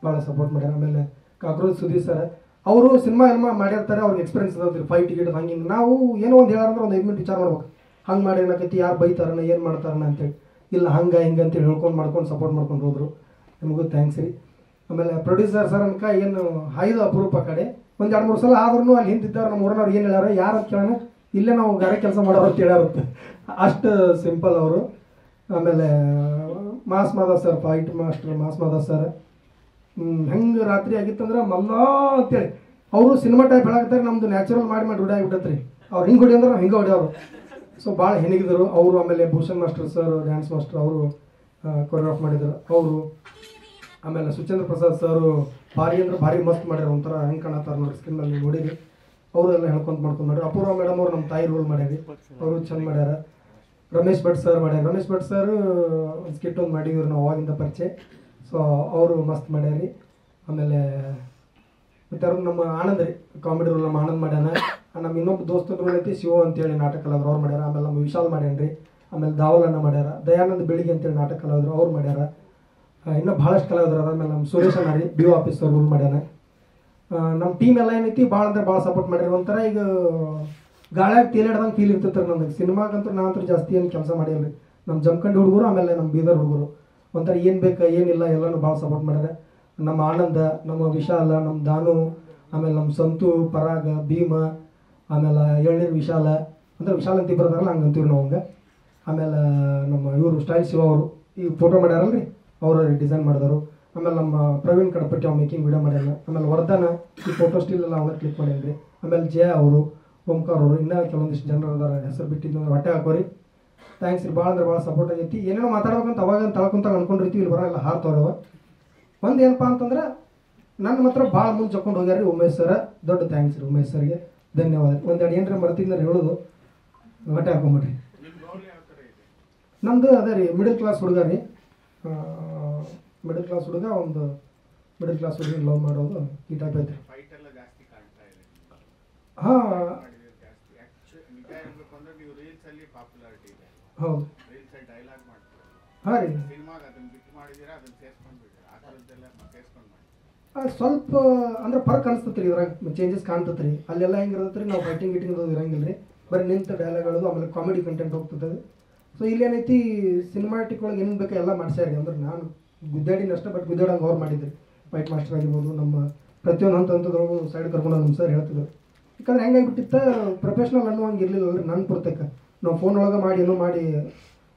ಭಾಳ ಸಪೋರ್ಟ್ ಮಾಡ್ಯಾರ. ಆಮೇಲೆ ಕಾಕ್ರೋಚ್ ಸುದೀರ್ ಸರ್, ಅವರು ಸಿನಿಮಾ ಮಾಡಿರ್ತಾರೆ, ಅವ್ರಿಗೆ ಎಕ್ಸ್ಪೀರಿಯನ್ಸ್ ಇರ್ತದೆ, ಫೈಟ್ ಟಿಕೆಟ್ ಹಂಗೆ ಹಿಂಗೆ. ನಾವು ಏನೋ ಒಂದು ಹೇಳಂದ್ರೆ ಒಂದು 5 ಮಿನಿಟ್ ವಿಚಾರ ಮಾಡ್ಬೇಕು, ಹಂಗೆ ಮಾಡಿ ಏನಕೈತಿ, ಯಾರು ಬೈತಾರನ ಏನು ಮಾಡ್ತಾರನ ಅಂತೇಳಿ. ಇಲ್ಲ ಹಂಗೆ ಹಿಂಗೆ ಅಂತೇಳಿ ಮಾಡ್ಕೊಂಡು ಸಪೋರ್ಟ್ ಮಾಡ್ಕೊಂಡು ಹೋದ್ರು. ನಿಮಗೂ ಥ್ಯಾಂಕ್ಸ್ ರೀ. ಆಮೇಲೆ ಪ್ರೊಡ್ಯೂಸರ್ ಸರ್ ಅನ್ಕ ಏನು ಹಾಯ್ದು ಅಪರೂಪ ಕಡೆ ಒಂದು 2-3 ಸಲ ಆದ್ರೂ ಅಲ್ಲಿ ಹಿಂದಿದ್ದಾರೆ ನಮ್ಮ ಊರನವ್ರು ಏನು ಹೇಳ್ಯಾರ, ಯಾರು ಅಂತ ಕೇಳೋಣ, ಇಲ್ಲೇ ನಾವು ಗಾರೆ ಕೆಲಸ ಮಾಡೋರು ಅಂತ ಹೇಳ್ಯಾರುತ್ತೆ. ಅಷ್ಟು ಸಿಂಪಲ್ ಅವರು. ಆಮೇಲೆ mass Madhav sir, fight master mass Madhav sir. ಹೆಂಗೆ ರಾತ್ರಿ ಆಗಿತ್ತಂದ್ರೆ ಮಲ್ಲ ಅಂತೇಳಿ ಅವರು ಸಿನಿಮಾ ಟೈಪ್ ಹೇಳಾಕತ್ತಾರೆ, ನಮ್ದು ನ್ಯಾಚುರಲ್ ಮಾಡಿ ರೂಢಿ ಆಗಿಬಿಟ್ಟತ್ರಿ. ಅವ್ರು ಹಿಂಗೆ ಹೊಡಿ ಅಂದ್ರೆ ಹಿಂಗೆ ಹೊಡಿಯೋರು. ಸೊ ಭಾಳ ಹೆಣಿಗಿದ್ರು ಅವರು. ಆಮೇಲೆ Bhushan master sir, dance master, ಅವರು ಕೊರಿಯೋಗ್ರಾಫ್ ಮಾಡಿದ್ರು ಅವರು. ಆಮೇಲೆ ಸುಚೇಂದ್ರ ಪ್ರಸಾದ್ ಸರ್ ಭಾರಿ ಅಂದ್ರೆ ಭಾರಿ ಮಸ್ತ್ ಮಾಡ್ಯಾರ, ಒಂಥರ ಹೆಂಗೆ ಕಾಣತ್ತಾರೆ ನೋಡಿ ಸ್ಕ್ರೀನಲ್ಲಿ ನೋಡಿರಿ. ಅವರೆಲ್ಲ ಹೇಳ್ಕೊಂತ ಮಾಡ್ಕೊಂಡು ಮಾಡ್ರಿ. ಅಪೂರ್ವ ಮೇಡಮ್ ಅವ್ರು ನಮ್ಮ ತಾಯಿ ರೋಲ್ ಮಾಡ್ಯಾರಿ, ಅವರು ಚಂದ ಮಾಡ್ಯಾರ. ರಮೇಶ್ ಭಟ್ ಸರ್ ಮಾಡ್ಯಾರ. ರಮೇಶ್ ಭಟ್ ಸರ್ ಒಂದು ಸ್ಕಿಟ್ ಒಂದು ಮಾಡಿದ್ರು ನಾವು ಅವಾಗಿಂದ ಪರಿಚಯ. ಸೊ ಅವರು ಮಸ್ತ್ ಮಾಡ್ಯಾರಿ. ಆಮೇಲೆ ಮತ್ತು ಅವ್ರು ನಮ್ಮ ಆನಂದ್ ರೀ, ಕಾಮಿಡಿ ರೋಲ್ ನಮ್ಮ ಆನಂದ್ ಮಾಡ್ಯಾನ. ನಮ್ಮ ಇನ್ನೊಬ್ಬ ದೋಸ್ತ ರೋಲ್ ಐತಿ ಶಿವ ಅಂತೇಳಿ ನಾಟಕ ಕಲಾವಿದ್ರು ಅವ್ರು ಮಾಡ್ಯಾರ. ಆಮೇಲೆ ನಮ್ಮ ವಿಶಾಲ್ ಮಾಡ್ಯಾನ್ರಿ. ಆಮೇಲೆ ದಾವಲನ್ನ ಮಾಡ್ಯಾರ. ದಯಾನಂದ್ ಬೆಳಿಗ್ಗೆ ಅಂತೇಳಿ ನಾಟಕ ಕಲಾವಿದ್ರು ಅವ್ರು ಮಾಡ್ಯಾರ. ಇನ್ನೂ ಭಾಳಷ್ಟು ಕಲಾವಿದ್ರು. ಆಮೇಲೆ ನಮ್ಮ ಸುರೇಶ್ ಅನ್ನ ರೀ, ಬಿ ಒ ಆಫೀಸರ್ ರೋಲ್ ಮಾಡ್ಯಾನ. ನಮ್ಮ ಟೀಮ್ ಎಲ್ಲ ಏನೈತಿ ಭಾಳ ಅಂದ್ರೆ ಭಾಳ ಸಪೋರ್ಟ್ ಮಾಡಿರಿ. ಒಂಥರ ಈಗ ಗಾಳಿಯಾಗ ತೇಲಾಡ್ದಂಗೆ ಫೀಲ್ ಇರ್ತೈತೆ ರೀ ನನಗೆ. ಸಿನಿಮಾಗಂತೂ ನಾನಂತೂ ಜಾಸ್ತಿ ಏನು ಕೆಲಸ ಮಾಡಿಲ್ಲ ರೀ. ನಮ್ಮ ಜಮಖಂಡಿ ಹುಡುಗರು ಆಮೇಲೆ ನಮ್ಮ ಬೀದರ್ ಹುಡುಗರು ಒಂಥರ ಏನು ಬೇಕು ಏನಿಲ್ಲ ಎಲ್ಲನೂ ಭಾಳ ಸಪೋರ್ಟ್ ಮಾಡ್ಯಾರ. ನಮ್ಮ ಆನಂದ, ನಮ್ಮ ವಿಶಾಲ, ನಮ್ಮ ದಾನು, ಆಮೇಲೆ ನಮ್ಮ ಸಂತು, ಪರಾಗ, ಭೀಮ, ಆಮೇಲೆ ಎಳ್ನೀರು ವಿಶಾಲ, ಅಂದ್ರೆ ವಿಶಾಲ ಅಂತ ಇಬ್ಬರದಾರಲ್ಲ ಹಂಗೆ ಅಂತೀವಿ ನಾವು ಹಂಗೆ. ಆಮೇಲೆ ನಮ್ಮ ಇವರು ಸ್ಟೈಲ್ ಶಿವ ಅವರು ಈ ಫೋಟೋ ಮಾಡ್ಯಾರಲ್ರಿ, ಅವರು ಡಿಸೈನ್ ಮಾಡಿದವರು. ಆಮೇಲೆ ನಮ್ಮ ಪ್ರವೀಣ್ ಕಡಪಟ್ಟಿ ಅವ್ನು ಮೇಕಿಂಗ್ ವಿಡಿಯೋ ಮಾಡ್ಯಾನ, ಆಮೇಲೆ ವರ್ಧನ ಈ ಫೋಟೋ ಸ್ಟಿಲ್ ಎಲ್ಲ ಅವನ್ನ ಕ್ಲಿಕ್ ಮಾಡ್ಯಾನ್ರಿ, ಆಮೇಲೆ ಜಯ ಅವರು, ಓಂಕಾರ ಅವರು, ಇನ್ನೂ ಕೆಲವೊಂದಿಷ್ಟು ಜನರು ಅದಾರ, ಹೆಸರು ಬಿಟ್ಟಿದ್ದು ಅಂದ್ರೆ ಹೊಟ್ಟೆ ಹಾಕೋರಿ. ಥ್ಯಾಂಕ್ಸ್ ರೀ, ಭಾಳ ಅಂದ್ರೆ ಭಾಳ ಸಪೋರ್ಟ್ ಆಗೈತಿ. ಏನೇನೋ ಮಾತಾಡ್ಬೇಕಂತ ಅವಾಗ ತಳ್ಕೊಂತ ಅನ್ಕೊಂಡಿರ್ತೀವಿ, ಇಲ್ಲಿ ಬರೋಲ್ಲ ಹಾರ್ತವ್ರವ. ಒಂದು ಏನಪ್ಪ ಅಂತಂದ್ರೆ ನನ್ನ ಮಾತ್ರ ಭಾಳ ಮುಂದೆ ಜಕ್ಕೊಂಡು ಹೋಗ್ಯಾರ ರೀ ಉಮೇಶ್ ಸರ್, ದೊಡ್ಡ ಥ್ಯಾಂಕ್ಸ್ ರೀ ಉಮೇಶ್ ಸರ್ಗೆ, ಧನ್ಯವಾದ. ಒಂದೆರಡು ಏನರ ಮರ್ತಿದ್ರೆ ಹೇಳೋದು, ಹೊಟ್ಟೆ ಹಾಕೊಂಬಿಡ್ರಿ. ನಮ್ದು ಅದೇ ರೀ ಮಿಡಲ್ ಕ್ಲಾಸ್ ಹುಡುಗ ರೀ, ಮಿಡಲ್ ಕ್ಲಾಸ್ ಹುಡುಗ, ಒಂದು ಮಿಡಲ್ ಕ್ಲಾಸ್ ಹುಡುಗ ಲವ್ ಮಾಡೋದು ಈ ಟೈಪ್ ಐತೆ. ಹಾಂ ಹೌದು ಹಾಂ ರೀ, ಸ್ವಲ್ಪ ಅಂದ್ರೆ ಫರ್ಕ್ ಅನಿಸ್ತತ್ರಿ, ಇದ್ರಾಗ ಚೇಂಜಸ್ ಕಾಣ್ತದೆ ರೀ. ಅಲ್ಲೆಲ್ಲ ಹೆಂಗಿರ್ತದೆ ರೀ, ನಾವು ಫೈಟಿಂಗ್ ಗಿಟಿಂಗ್ ಅದು ಇರಂಗಿಲ್ಲ ರೀ, ಬರೀ ನಿಂತ ಡೈಲಾಗ್ಗಳದು, ಆಮೇಲೆ ಕಾಮಿಡಿ ಕಂಟೆಂಟ್ ಹೋಗ್ತದೆ. ಸೊ ಇಲ್ಲೇನೈತಿ ಸಿನಿಮಾಟಿಕ್ ಒಳಗೆ ಏನು ಬೇಕು ಎಲ್ಲ ಮಾಡ್ಸ್ಯಾರಿ. ಅಂದ್ರೆ ನಾನು ಗುದ್ದಾಡಿನ ಅಷ್ಟೇ, ಬಟ್ ಗುದ್ದಾಡಂಗೆ ಅವ್ರು ಮಾಡಿದ್ರಿ. ಫೈಟ್ ಮಾಸ್ಟರ್ ಆಗಿರ್ಬೋದು, ನಮ್ಮ ಪ್ರತಿಯೊಂದು ಹಂತದೊಳಗೂ ಸೈಡ್ ಕರ್ಕೊಂಡು ನಮ್ಮ ಸರ್ ಹೇಳ್ತಿದ್ರು. ಯಾಕಂದ್ರೆ ಹೆಂಗಾಗಿಬಿಟ್ಟಿತ್ತ, ಪ್ರೊಫೆಷ್ನಲ್ ಅನ್ನುವಂಗೆ ಇರಲಿಲ್ಲ ರೀ ನನ್ನ ಪುರ್ತಕ್ಕೆ. ನಾವು ಫೋನ್ ಒಳಗೆ ಮಾಡಿ ಏನೋ ಮಾಡಿ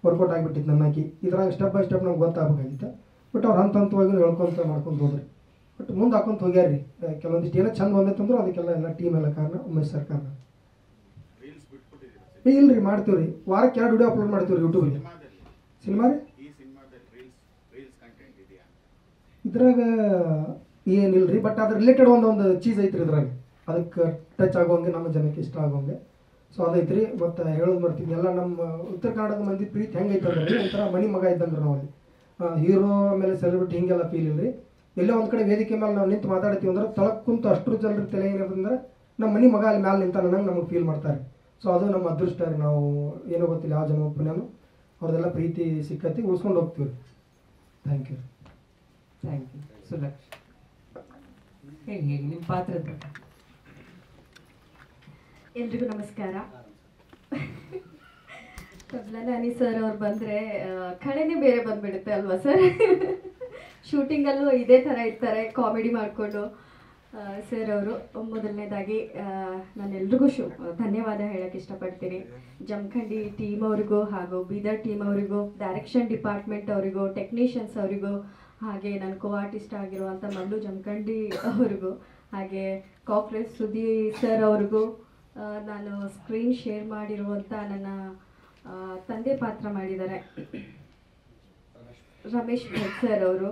ವರ್ಕೌಟ್ ಆಗಿಬಿಟ್ಟಿತ್ತು ನನ್ನ ಹಾಕಿ. ಇದ್ರಾಗ ಸ್ಟೆಪ್ ಬೈ ಸ್ಟೆಪ್ ನಮ್ಗೆ ಗೊತ್ತಾಗಬೇಕಾಗಿತ್ತು. ಬಟ್ ಅವ್ರು ಹಂತವಾಗಿ ಹೇಳ್ಕೊಂತ ಮಾಡ್ಕೊಂಡು ಹೋದ್ರಿ. ಬಟ್ ಮುಂದೆ ಹಾಕೊಂತ ಹೋಗ್ಯಾರ್ರಿ. ಕೆಲವೊಂದಿಷ್ಟು ಏನೋ ಚಂದ ಬಂದೈತಂದ್ರೆ ಅದಕ್ಕೆಲ್ಲ ಎಲ್ಲ ಟೀಮ್ ಎಲ್ಲ ಕಾರಣ, ಉಮೇಶ್ ಸರ್ ಕಾರಣ. ಇಲ್ಲ ರೀ, ಮಾಡ್ತೀವಿ ರೀ, ವಾರಕ್ಕೆ 2 ವಿಡಿಯೋ ಅಪ್ಲೋಡ್ ಮಾಡ್ತೀವಿ ರೀ ಯೂಟ್ಯೂಬ್ಗೆ. ಸಿನಿಮಾ ರೀ ಇದ್ರಾಗ ಏನಿಲ್ಲ ರೀ, ಬಟ್ ಅದ್ರ ರಿಲೇಟೆಡ್ ಒಂದು ಚೀಸ್ ಐತ್ರಿ ಇದ್ರಾಗ, ಅದಕ್ಕೆ ಟಚ್ ಆಗೋಂಗೆ, ನಮ್ಮ ಜನಕ್ಕೆ ಇಷ್ಟ ಆಗೋಂಗೆ. ಸೊ ಅದೈತ್ರಿ. ಮತ್ತು ಹೇಳೋದು ಮಾಡ್ತೀನಿ, ಎಲ್ಲ ನಮ್ಮ ಉತ್ತರ ಕನ್ನಡದ ಮಂದಿ ಪ್ರೀತಿ ಹೆಂಗೈತೆ ಅಂದ್ರೆ ರೀ, ಒಂಥರ ಮನಿ ಮಗ ಇದ್ದಂಗೆ ನಾವು ಅಲ್ಲಿ. ಹೀರೋ ಆಮೇಲೆ ಸೆಲೆಬ್ರಿಟಿ ಹಿಂಗೆಲ್ಲ ಫೀಲ್ ಇಲ್ಲ ರೀ. ಎಲ್ಲೋ ಒಂದು ಕಡೆ ವೇದಿಕೆ ಮೇಲೆ ನಾವು ನಿಂತು ಮಾತಾಡ್ತೀವಿ ಅಂದ್ರೆ ತಳಕ್ಕೆ ಕುಂತು ಅಷ್ಟರು ಜನರ ತಲೆ ಏನಿರೋದಂದ್ರೆ ನಮ್ಮ ಮನಿ ಮಗ ಅಲ್ಲಿ ಮ್ಯಾಲೆ ನಿಂತ ನನಗೆ ನಮಗೆ ಫೀಲ್ ಮಾಡ್ತಾರೆ. ಸೊ ಅದು ನಮ್ಮ ಅದೃಷ್ಟ ರೀ. ನಾವು ಏನೋ ಗೊತ್ತಿಲ್ಲ ಯಾವ ಜನ ಪುಣ್ಯನೂ ಅವ್ರದ್ದೆಲ್ಲ ಪ್ರೀತಿ ಸಿಕ್ಕತ್ತಿ ಉಳಿಸ್ಕೊಂಡು ಹೋಗ್ತೀವಿ ರೀ. Thank you. Thank you. ಸುಲಕ್ಷ್ ಹೇಳಿ ನಿಮ್ಮ ಪಾತ್ರದ. ಎಲ್ರಿಗೂ ನಮಸ್ಕಾರ. ತಬ್ಲನಾನಿ ಸರ್ ಅವ್ರು ಬಂದರೆ ಕಳೆನೇ ಬೇರೆ ಬಂದ್ಬಿಡುತ್ತೆ ಅಲ್ವಾ ಸರ್? ಶೂಟಿಂಗಲ್ಲೂ ಇದೇ ಥರ ಇರ್ತಾರೆ, ಕಾಮಿಡಿ ಮಾಡಿಕೊಂಡು. ಸರ್ ಅವರು ಮೊದಲನೇದಾಗಿ ನಾನೆಲ್ರಿಗೂ ಧನ್ಯವಾದ ಹೇಳಕ್ಕೆ ಇಷ್ಟಪಡ್ತೀನಿ. ಜಮಖಂಡಿ ಟೀಮ್ ಅವರಿಗೂ ಹಾಗೂ ಬೀದರ್ ಟೀಮ್ ಅವರಿಗೂ, ಡೈರೆಕ್ಷನ್ ಡಿಪಾರ್ಟ್ಮೆಂಟ್ ಅವರಿಗೂ, ಟೆಕ್ನಿಷಿಯನ್ಸ್ ಅವರಿಗೂ, ಹಾಗೆ ನನ್ನ ಕೋ ಆರ್ಟಿಸ್ಟ್ ಆಗಿರುವಂಥ ಮಲ್ಲು ಜಮಖಂಡಿ ಅವರಿಗೂ, ಹಾಗೆ ಕಾಕ್ರೇಜ್ ಸುದಿ ಸರ್ ಅವ್ರಿಗೂ, ನಾನು ಸ್ಕ್ರೀನ್ ಶೇರ್ ಮಾಡಿರುವಂಥ ನನ್ನ ತಂದೆ ಪಾತ್ರ ಮಾಡಿದ್ದಾರೆ ರಮೇಶ್ ಭಟ್ ಸರ್ ಅವರು.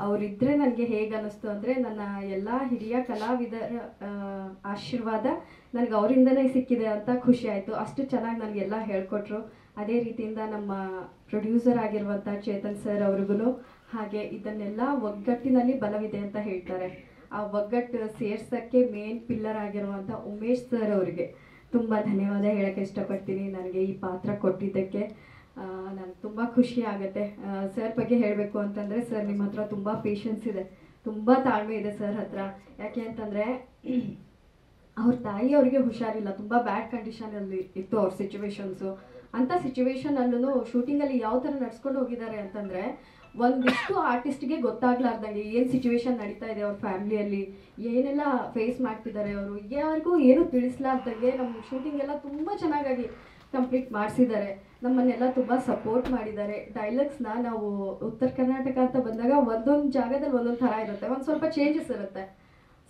ಅವರಿದ್ದರೆ ನನಗೆ ಹೇಗೆ ಅನ್ನಿಸ್ತು ಅಂದರೆ, ನನ್ನ ಎಲ್ಲ ಹಿರಿಯ ಕಲಾವಿದರ ಆಶೀರ್ವಾದ ನನಗೆ ಅವರಿಂದನೇ ಸಿಕ್ಕಿದೆ ಅಂತ ಖುಷಿ ಆಯಿತು. ಅಷ್ಟು ಚೆನ್ನಾಗಿ ನನಗೆಲ್ಲ ಹೇಳ್ಕೊಟ್ರು. ಅದೇ ರೀತಿಯಿಂದ ನಮ್ಮ ಪ್ರೊಡ್ಯೂಸರ್ ಆಗಿರುವಂಥ ಚೇತನ್ ಸರ್ ಅವ್ರಿಗೂ ಹಾಗೆ ಇದನ್ನೆಲ್ಲ ಒಗ್ಗಟ್ಟಿನಲ್ಲಿ ಬಲವಿದೆ ಅಂತ ಹೇಳ್ತಾರೆ. ಆ ಒಗ್ಗಟ್ಟು ಸೇರ್ಸೋಕ್ಕೆ ಮೇನ್ ಪಿಲ್ಲರ್ ಆಗಿರುವಂಥ ಉಮೇಶ್ ಸರ್ ಅವರಿಗೆ ತುಂಬ ಧನ್ಯವಾದ ಹೇಳೋಕ್ಕೆ ಇಷ್ಟಪಡ್ತೀನಿ. ನನಗೆ ಈ ಪಾತ್ರ ಕೊಟ್ಟಿದ್ದಕ್ಕೆ ನನಗೆ ತುಂಬ ಖುಷಿ ಆಗುತ್ತೆ. ಸರ್ ಬಗ್ಗೆ ಹೇಳಬೇಕು ಅಂತಂದರೆ, ಸರ್ ನಿಮ್ಮ ಹತ್ರ ತುಂಬ ಪೇಷನ್ಸ್ ಇದೆ, ತುಂಬ ತಾಳ್ಮೆ ಇದೆ ಸರ್ ಹತ್ರ. ಯಾಕೆ ಅಂತಂದರೆ ಅವ್ರ ತಾಯಿ ಅವರಿಗೆ ಹುಷಾರಿಲ್ಲ, ತುಂಬ ಬ್ಯಾಡ್ ಕಂಡೀಷನಲ್ಲಿ ಇತ್ತು ಅವ್ರ ಸಿಚುವೇಶನ್ಸು. ಅಂಥ ಸಿಚುವೇಶನಲ್ಲೂ ಶೂಟಿಂಗಲ್ಲಿ ಯಾವ ಥರ ನಡ್ಸ್ಕೊಂಡು ಹೋಗಿದ್ದಾರೆ ಅಂತಂದರೆ, ಒಂದಿಷ್ಟು ಆರ್ಟಿಸ್ಟ್ಗೆ ಗೊತ್ತಾಗ್ಲಾರ್ದಂಗೆ ಏನು ಸಿಚುವೇಶನ್ ನಡೀತಾ ಇದೆ ಅವ್ರ ಫ್ಯಾಮಿಲಿಯಲ್ಲಿ, ಏನೆಲ್ಲ ಫೇಸ್ ಮಾಡ್ತಿದ್ದಾರೆ ಅವರು, ಯಾರಿಗೂ ಏನು ತಿಳಿಸ್ಲಾರ್ದಂಗೆ ನಮ್ಮ ಶೂಟಿಂಗ್ ಎಲ್ಲ ತುಂಬ ಚೆನ್ನಾಗಿ ಕಂಪ್ಲೀಟ್ ಮಾಡಿಸಿದ್ದಾರೆ. ನಮ್ಮನ್ನೆಲ್ಲ ತುಂಬ ಸಪೋರ್ಟ್ ಮಾಡಿದ್ದಾರೆ. ಡೈಲಾಗ್ಸ್ನ ನಾವು ಉತ್ತರ ಕರ್ನಾಟಕ ಅಂತ ಬಂದಾಗ ಒಂದೊಂದು ಜಾಗದಲ್ಲಿ ಒಂದೊಂದು ಥರ ಇರುತ್ತೆ, ಒಂದು ಸ್ವಲ್ಪ ಚೇಂಜಸ್ ಇರುತ್ತೆ.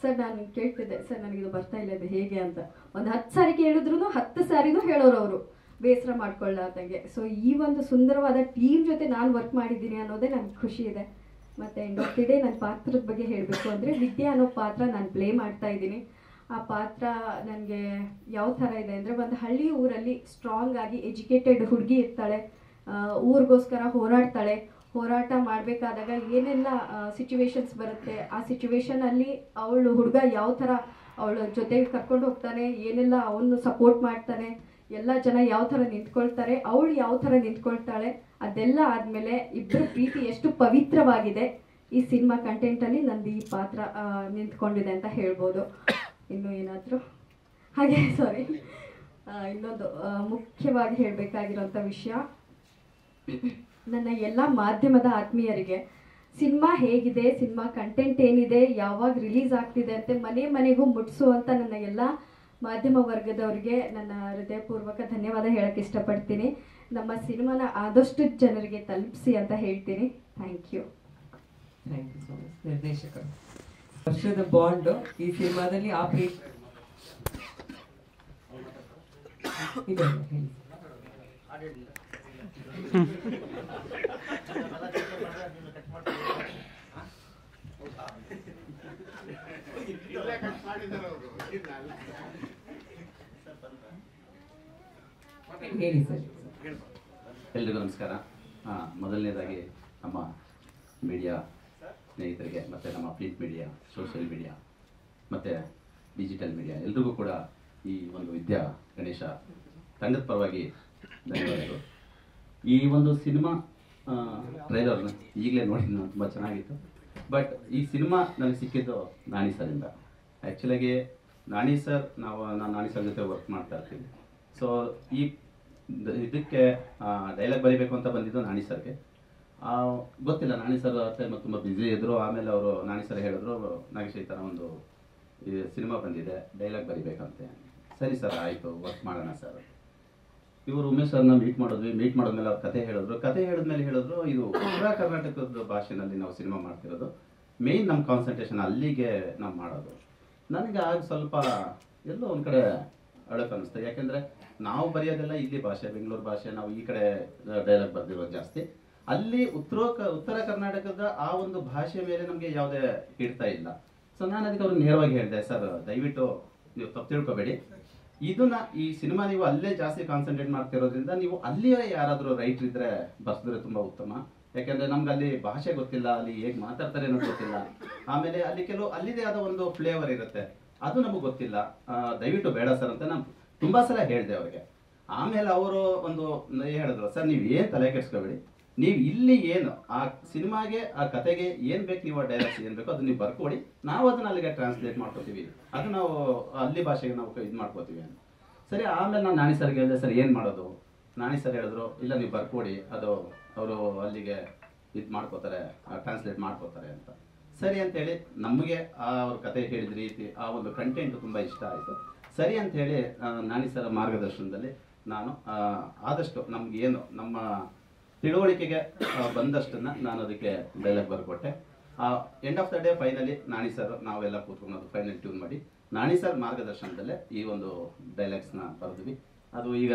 ಸರ್ ನಾನು ಕೇಳ್ತಿದ್ದೆ, ಸರ್ ನನಗಿದು ಬರ್ತಾ ಇಲ್ಲ, ಇದು ಹೇಗೆ ಅಂತ. ಒಂದು 10 ಸಾರಿ ಕೇಳಿದ್ರು 10 ಸಾರಿನೂ ಹೇಳೋರು ಅವರು, ಬೇಸರ ಮಾಡ್ಕೊಳ್ಳಾರ್ದಂಗೆ. ಸೊ ಈ ಒಂದು ಸುಂದರವಾದ ಟೀಮ್ ಜೊತೆ ನಾನು ವರ್ಕ್ ಮಾಡಿದ್ದೀನಿ ಅನ್ನೋದೇ ನನಗೆ ಖುಷಿ ಇದೆ. ಮತ್ತು ಎಂಡ್ ಆಫ್ ದಿ ಡೇ ನನ್ನ ಪಾತ್ರದ ಬಗ್ಗೆ ಹೇಳಬೇಕು ಅಂದರೆ, ವಿದ್ಯಾ ಅನ್ನೋ ಪಾತ್ರ ನಾನು ಪ್ಲೇ ಮಾಡ್ತಾ ಇದ್ದೀನಿ. ಆ ಪಾತ್ರ ನನಗೆ ಯಾವ ಥರ ಇದೆ ಅಂದರೆ, ಒಂದು ಹಳ್ಳಿ ಊರಲ್ಲಿ ಸ್ಟ್ರಾಂಗ್ ಆಗಿ ಎಜುಕೇಟೆಡ್ ಹುಡುಗಿ ಇರ್ತಾಳೆ, ಊರಿಗೋಸ್ಕರ ಹೋರಾಡ್ತಾಳೆ. ಹೋರಾಟ ಮಾಡಬೇಕಾದಾಗ ಏನೆಲ್ಲ ಸಿಚುವೇಶನ್ಸ್ ಬರುತ್ತೆ, ಆ ಸಿಚುವೇಶನಲ್ಲಿ ಅವಳು ಹುಡುಗ ಯಾವ ಥರ ಅವಳ ಜೊತೆಗೆ ಕರ್ಕೊಂಡು ಹೋಗ್ತಾನೆ, ಏನೆಲ್ಲ ಅವನು ಸಪೋರ್ಟ್ ಮಾಡ್ತಾನೆ, ಎಲ್ಲ ಜನ ಯಾವ ಥರ ನಿಂತ್ಕೊಳ್ತಾರೆ, ಅವಳು ಯಾವ ಥರ ನಿಂತ್ಕೊಳ್ತಾಳೆ, ಅದೆಲ್ಲ ಆದಮೇಲೆ ಇಬ್ಬರು ಪ್ರೀತಿ ಎಷ್ಟು ಪವಿತ್ರವಾಗಿದೆ ಈ ಸಿನಿಮಾ ಕಂಟೆಂಟಲ್ಲಿ ನಂದು ಈ ಪಾತ್ರ ನಿಂತ್ಕೊಂಡಿದೆ ಅಂತ ಹೇಳ್ಬೋದು. ಇನ್ನೂ ಏನಾದರೂ ಹಾಗೆ ಸಾರಿ, ಇನ್ನೊಂದು ಮುಖ್ಯವಾಗಿ ಹೇಳಬೇಕಾಗಿರೋಂಥ ವಿಷಯ, ನನ್ನ ಎಲ್ಲ ಮಾಧ್ಯಮದ ಆತ್ಮೀಯರಿಗೆ ಸಿನಿಮಾ ಹೇಗಿದೆ, ಸಿನಿಮಾ ಕಂಟೆಂಟ್ ಏನಿದೆ, ಯಾವಾಗ ರಿಲೀಸ್ ಆಗ್ತಿದೆ ಅಂತ ಮನೆ ಮನೆಗೂ ಮುಟ್ಟಿಸುವಂಥ ನನ್ನ ಎಲ್ಲ ಮಾಧ್ಯಮ ವರ್ಗದವರಿಗೆ ನನ್ನ ಹೃದಯಪೂರ್ವಕ ಧನ್ಯವಾದ ಹೇಳಕ್ಕೆ ಇಷ್ಟಪಡ್ತೀನಿ. ನಮ್ಮ ಸಿನಿಮಾನ ಆದಷ್ಟು ಜನರಿಗೆ ತಲುಪಿಸಿ ಅಂತ ಹೇಳ್ತೀನಿ. Thank you. Thank you so much. ನಿರ್ದೇಶಕರು, ವರ್ಷದ ಬಾಂಡ್ ಈ ಸಿನಿಮಾದಲ್ಲಿ ಆ ಪ್ರೀತಿ ಇದೆ ಹೇಳಿ. ಹೇಳಿ ಸರ್. ಎಲ್ರಿಗೂ ನಮಸ್ಕಾರ. ಮೊದಲನೇದಾಗಿ ನಮ್ಮ ಮೀಡಿಯಾ ಸ್ನೇಹಿತರಿಗೆ ಮತ್ತು ನಮ್ಮ ಪ್ರಿಂಟ್ ಮೀಡಿಯಾ, ಸೋಷಿಯಲ್ ಮೀಡಿಯಾ ಮತ್ತು ಡಿಜಿಟಲ್ ಮೀಡಿಯಾ ಎಲ್ರಿಗೂ ಕೂಡ ಈ ಒಂದು ವಿದ್ಯಾ ಗಣೇಶ ತಂಡದ ಪರವಾಗಿ ಧನ್ಯವಾದಗಳು. ಈ ಒಂದು ಸಿನಿಮಾ ಟ್ರೈಲರ್ನ ಈಗಲೇ ನೋಡಿದ್ದು ನಾನು, ತುಂಬ ಚೆನ್ನಾಗಿತ್ತು. ಬಟ್ ಈ ಸಿನಿಮಾ ನನಗೆ ಸಿಕ್ಕಿದ್ದು ನಾಣಿ ಸರಿಂದ. ಆ್ಯಕ್ಚುಲಾಗಿ ನಾಣಿ ಸರ್, ನಾನು ನಾಣಿ ಸರ್ ಜೊತೆ ವರ್ಕ್ ಮಾಡ್ತಾ ಇರ್ತೀನಿ. ಸೊ ಈ ಇದಕ್ಕೆ ಡೈಲಾಗ್ ಬರೀಬೇಕು ಅಂತ ಬಂದಿದ್ದು ನಾಣಿ ಸರ್ಗೆ. ಗೊತ್ತಿಲ್ಲ, ನಾಣಿ ಸರ್ ಟೈಮ್ ತುಂಬ ಬ್ಯುಸಿ ಇದ್ದರು. ಆಮೇಲೆ ಅವರು ನಾಣಿ ಸರ್ ಹೇಳಿದ್ರು, ನಾಗೇಶ್ ಈ ಥರ ಒಂದು ಸಿನಿಮಾ ಬಂದಿದೆ, ಡೈಲಾಗ್ ಬರೀಬೇಕಂತೆ. ಸರಿ ಸರ್, ಆಯಿತು, ವರ್ಕ್ ಮಾಡೋಣ ಸರ್. ಇವರು ಉಮೇಶ್ ಸರ್ನ ಮೀಟ್ ಮಾಡಿದ್ಮೇಲೆ ಅವ್ರು ಕತೆ ಹೇಳಿದ್ಮೇಲೆ ಹೇಳಿದ್ರು, ಇದು ಉತ್ತರ ಕರ್ನಾಟಕದ ಭಾಷೆನಲ್ಲಿ ನಾವು ಸಿನಿಮಾ ಮಾಡ್ತಿರೋದು, ಮೇಯ್ನ್ ನಮ್ಮ ಕಾನ್ಸಂಟ್ರೇಷನ್ ಅಲ್ಲಿಗೆ ನಾವು ಮಾಡೋದು. ನನಗೆ ಆಗ ಸ್ವಲ್ಪ ಎಲ್ಲೋ ಒಂದು ಕಡೆ ಅಳಕು ಅನ್ನಿಸ್ತು. ಯಾಕೆಂದರೆ ನಾವು ಬರೆಯೋದೆಲ್ಲ ಇಲ್ಲಿ ಭಾಷೆ, ಬೆಂಗಳೂರು ಭಾಷೆ, ನಾವು ಈ ಕಡೆ ಡೈಲಾಗ್ ಬರೆದಿರೋದು ಜಾಸ್ತಿ. ಅಲ್ಲಿ ಉತ್ತರ ಕರ್ನಾಟಕದ ಆ ಒಂದು ಭಾಷೆ ಮೇಲೆ ನಮಗೆ ಯಾವುದೇ ಹಿಡ್ತಾ ಇಲ್ಲ. ಸೊ ನಾನು ಅದಕ್ಕೆ ಅವ್ರಿಗೆ ನೇರವಾಗಿ ಹೇಳಿದೆ, ಸರ್ ದಯವಿಟ್ಟು ನೀವು ತಪ್ಪು ತಿಳ್ಕೊಬೇಡಿ, ಇದನ್ನ ಈ ಸಿನಿಮಾ ನೀವು ಅಲ್ಲೇ ಜಾಸ್ತಿ ಕಾನ್ಸಂಟ್ರೇಟ್ ಮಾಡ್ತಿರೋದ್ರಿಂದ ನೀವು ಅಲ್ಲಿಯೇ ಯಾರಾದರೂ ರೈಟರ್ ಇದ್ರೆ ಬರ್ಸಿದ್ರೆ ತುಂಬ ಉತ್ತಮ. ಯಾಕೆಂದರೆ ನಮ್ಗೆ ಅಲ್ಲಿ ಭಾಷೆ ಗೊತ್ತಿಲ್ಲ, ಅಲ್ಲಿ ಹೇಗೆ ಮಾತಾಡ್ತಾರೆ ಅನ್ನೋದು ಗೊತ್ತಿಲ್ಲ. ಆಮೇಲೆ ಅಲ್ಲಿ ಅಲ್ಲಿದೆ ಆದ ಒಂದು ಫ್ಲೇವರ್ ಇರುತ್ತೆ, ಅದು ನಮಗೆ ಗೊತ್ತಿಲ್ಲ. ದಯವಿಟ್ಟು ಬೇಡ ಸರ್ ಅಂತ ನಾನು ತುಂಬ ಸಲ ಹೇಳಿದೆ ಅವ್ರಿಗೆ. ಆಮೇಲೆ ಅವರು ಒಂದು ಹೇಳಿದ್ರು, ಸರ್ ನೀವು ಏನು ತಲೆ ಕೆಡಿಸ್ಕೋಬೇಡಿ, ನೀವು ಇಲ್ಲಿ ಏನು ಆ ಸಿನಿಮಾಗೆ ಆ ಕತೆಗೆ ಏನು ಬೇಕು, ನೀವು ಆ ಡೈಲಾಗ್ಸ್ ಏನು ಬೇಕೋ ಅದು ನೀವು ಬರ್ಕೊಡಿ, ನಾವು ಅದನ್ನ ಅಲ್ಲಿಗೆ ಟ್ರಾನ್ಸ್ಲೇಟ್ ಮಾಡ್ಕೋತೀವಿ, ಅದು ನಾವು ಅಲ್ಲಿ ಭಾಷೆಗೆ ನಾವು ಇದು ಮಾಡ್ಕೋತೀವಿ ಅಂತ. ಸರಿ, ಆಮೇಲೆ ನಾನು ನಾಣಿ ಸರ್ಗೆ ಹೇಳಿದೆ, ಸರ್ ಏನು ಮಾಡೋದು? ನಾಣಿ ಸರ್ ಹೇಳಿದ್ರು, ಇಲ್ಲ ನೀವು ಬರ್ಕೊಡಿ, ಅದು ಅವರು ಅಲ್ಲಿಗೆ ಇದು ಮಾಡ್ಕೋತಾರೆ, ಟ್ರಾನ್ಸ್ಲೇಟ್ ಮಾಡ್ಕೋತಾರೆ ಅಂತ. ಸರಿ ಅಂತೇಳಿ ನಮಗೆ ಅವ್ರ ಕತೆ ಹೇಳಿದ ರೀತಿ, ಆ ಒಂದು ಕಂಟೆಂಟ್ ತುಂಬ ಇಷ್ಟ ಆಯಿತು. ಸರಿ ಅಂಥೇಳಿ ನಾಣಿ ಸರ್ ಮಾರ್ಗದರ್ಶನದಲ್ಲಿ ನಾನು ಆದಷ್ಟು ನಮ್ಗೆ ಏನು ನಮ್ಮ ತಿಳುವಳಿಕೆಗೆ ಬಂದಷ್ಟನ್ನು ನಾನು ಅದಕ್ಕೆ ಡೈಲಾಗ್ ಬರ್ಕೊಟ್ಟೆ. End of the day finally Nani sir ನಾವೆಲ್ಲ ಕೂತ್ಕೊಂಡು ಅದು ಫೈನಲ್ ಟ್ಯೂನ್ ಮಾಡಿ ನಾಣಿ ಸರ್ ಮಾರ್ಗದರ್ಶನದಲ್ಲೇ ಈ ಒಂದು ಡೈಲಾಗ್ಸ್ನ ಬರೆದ್ವಿ. ಅದು ಈಗ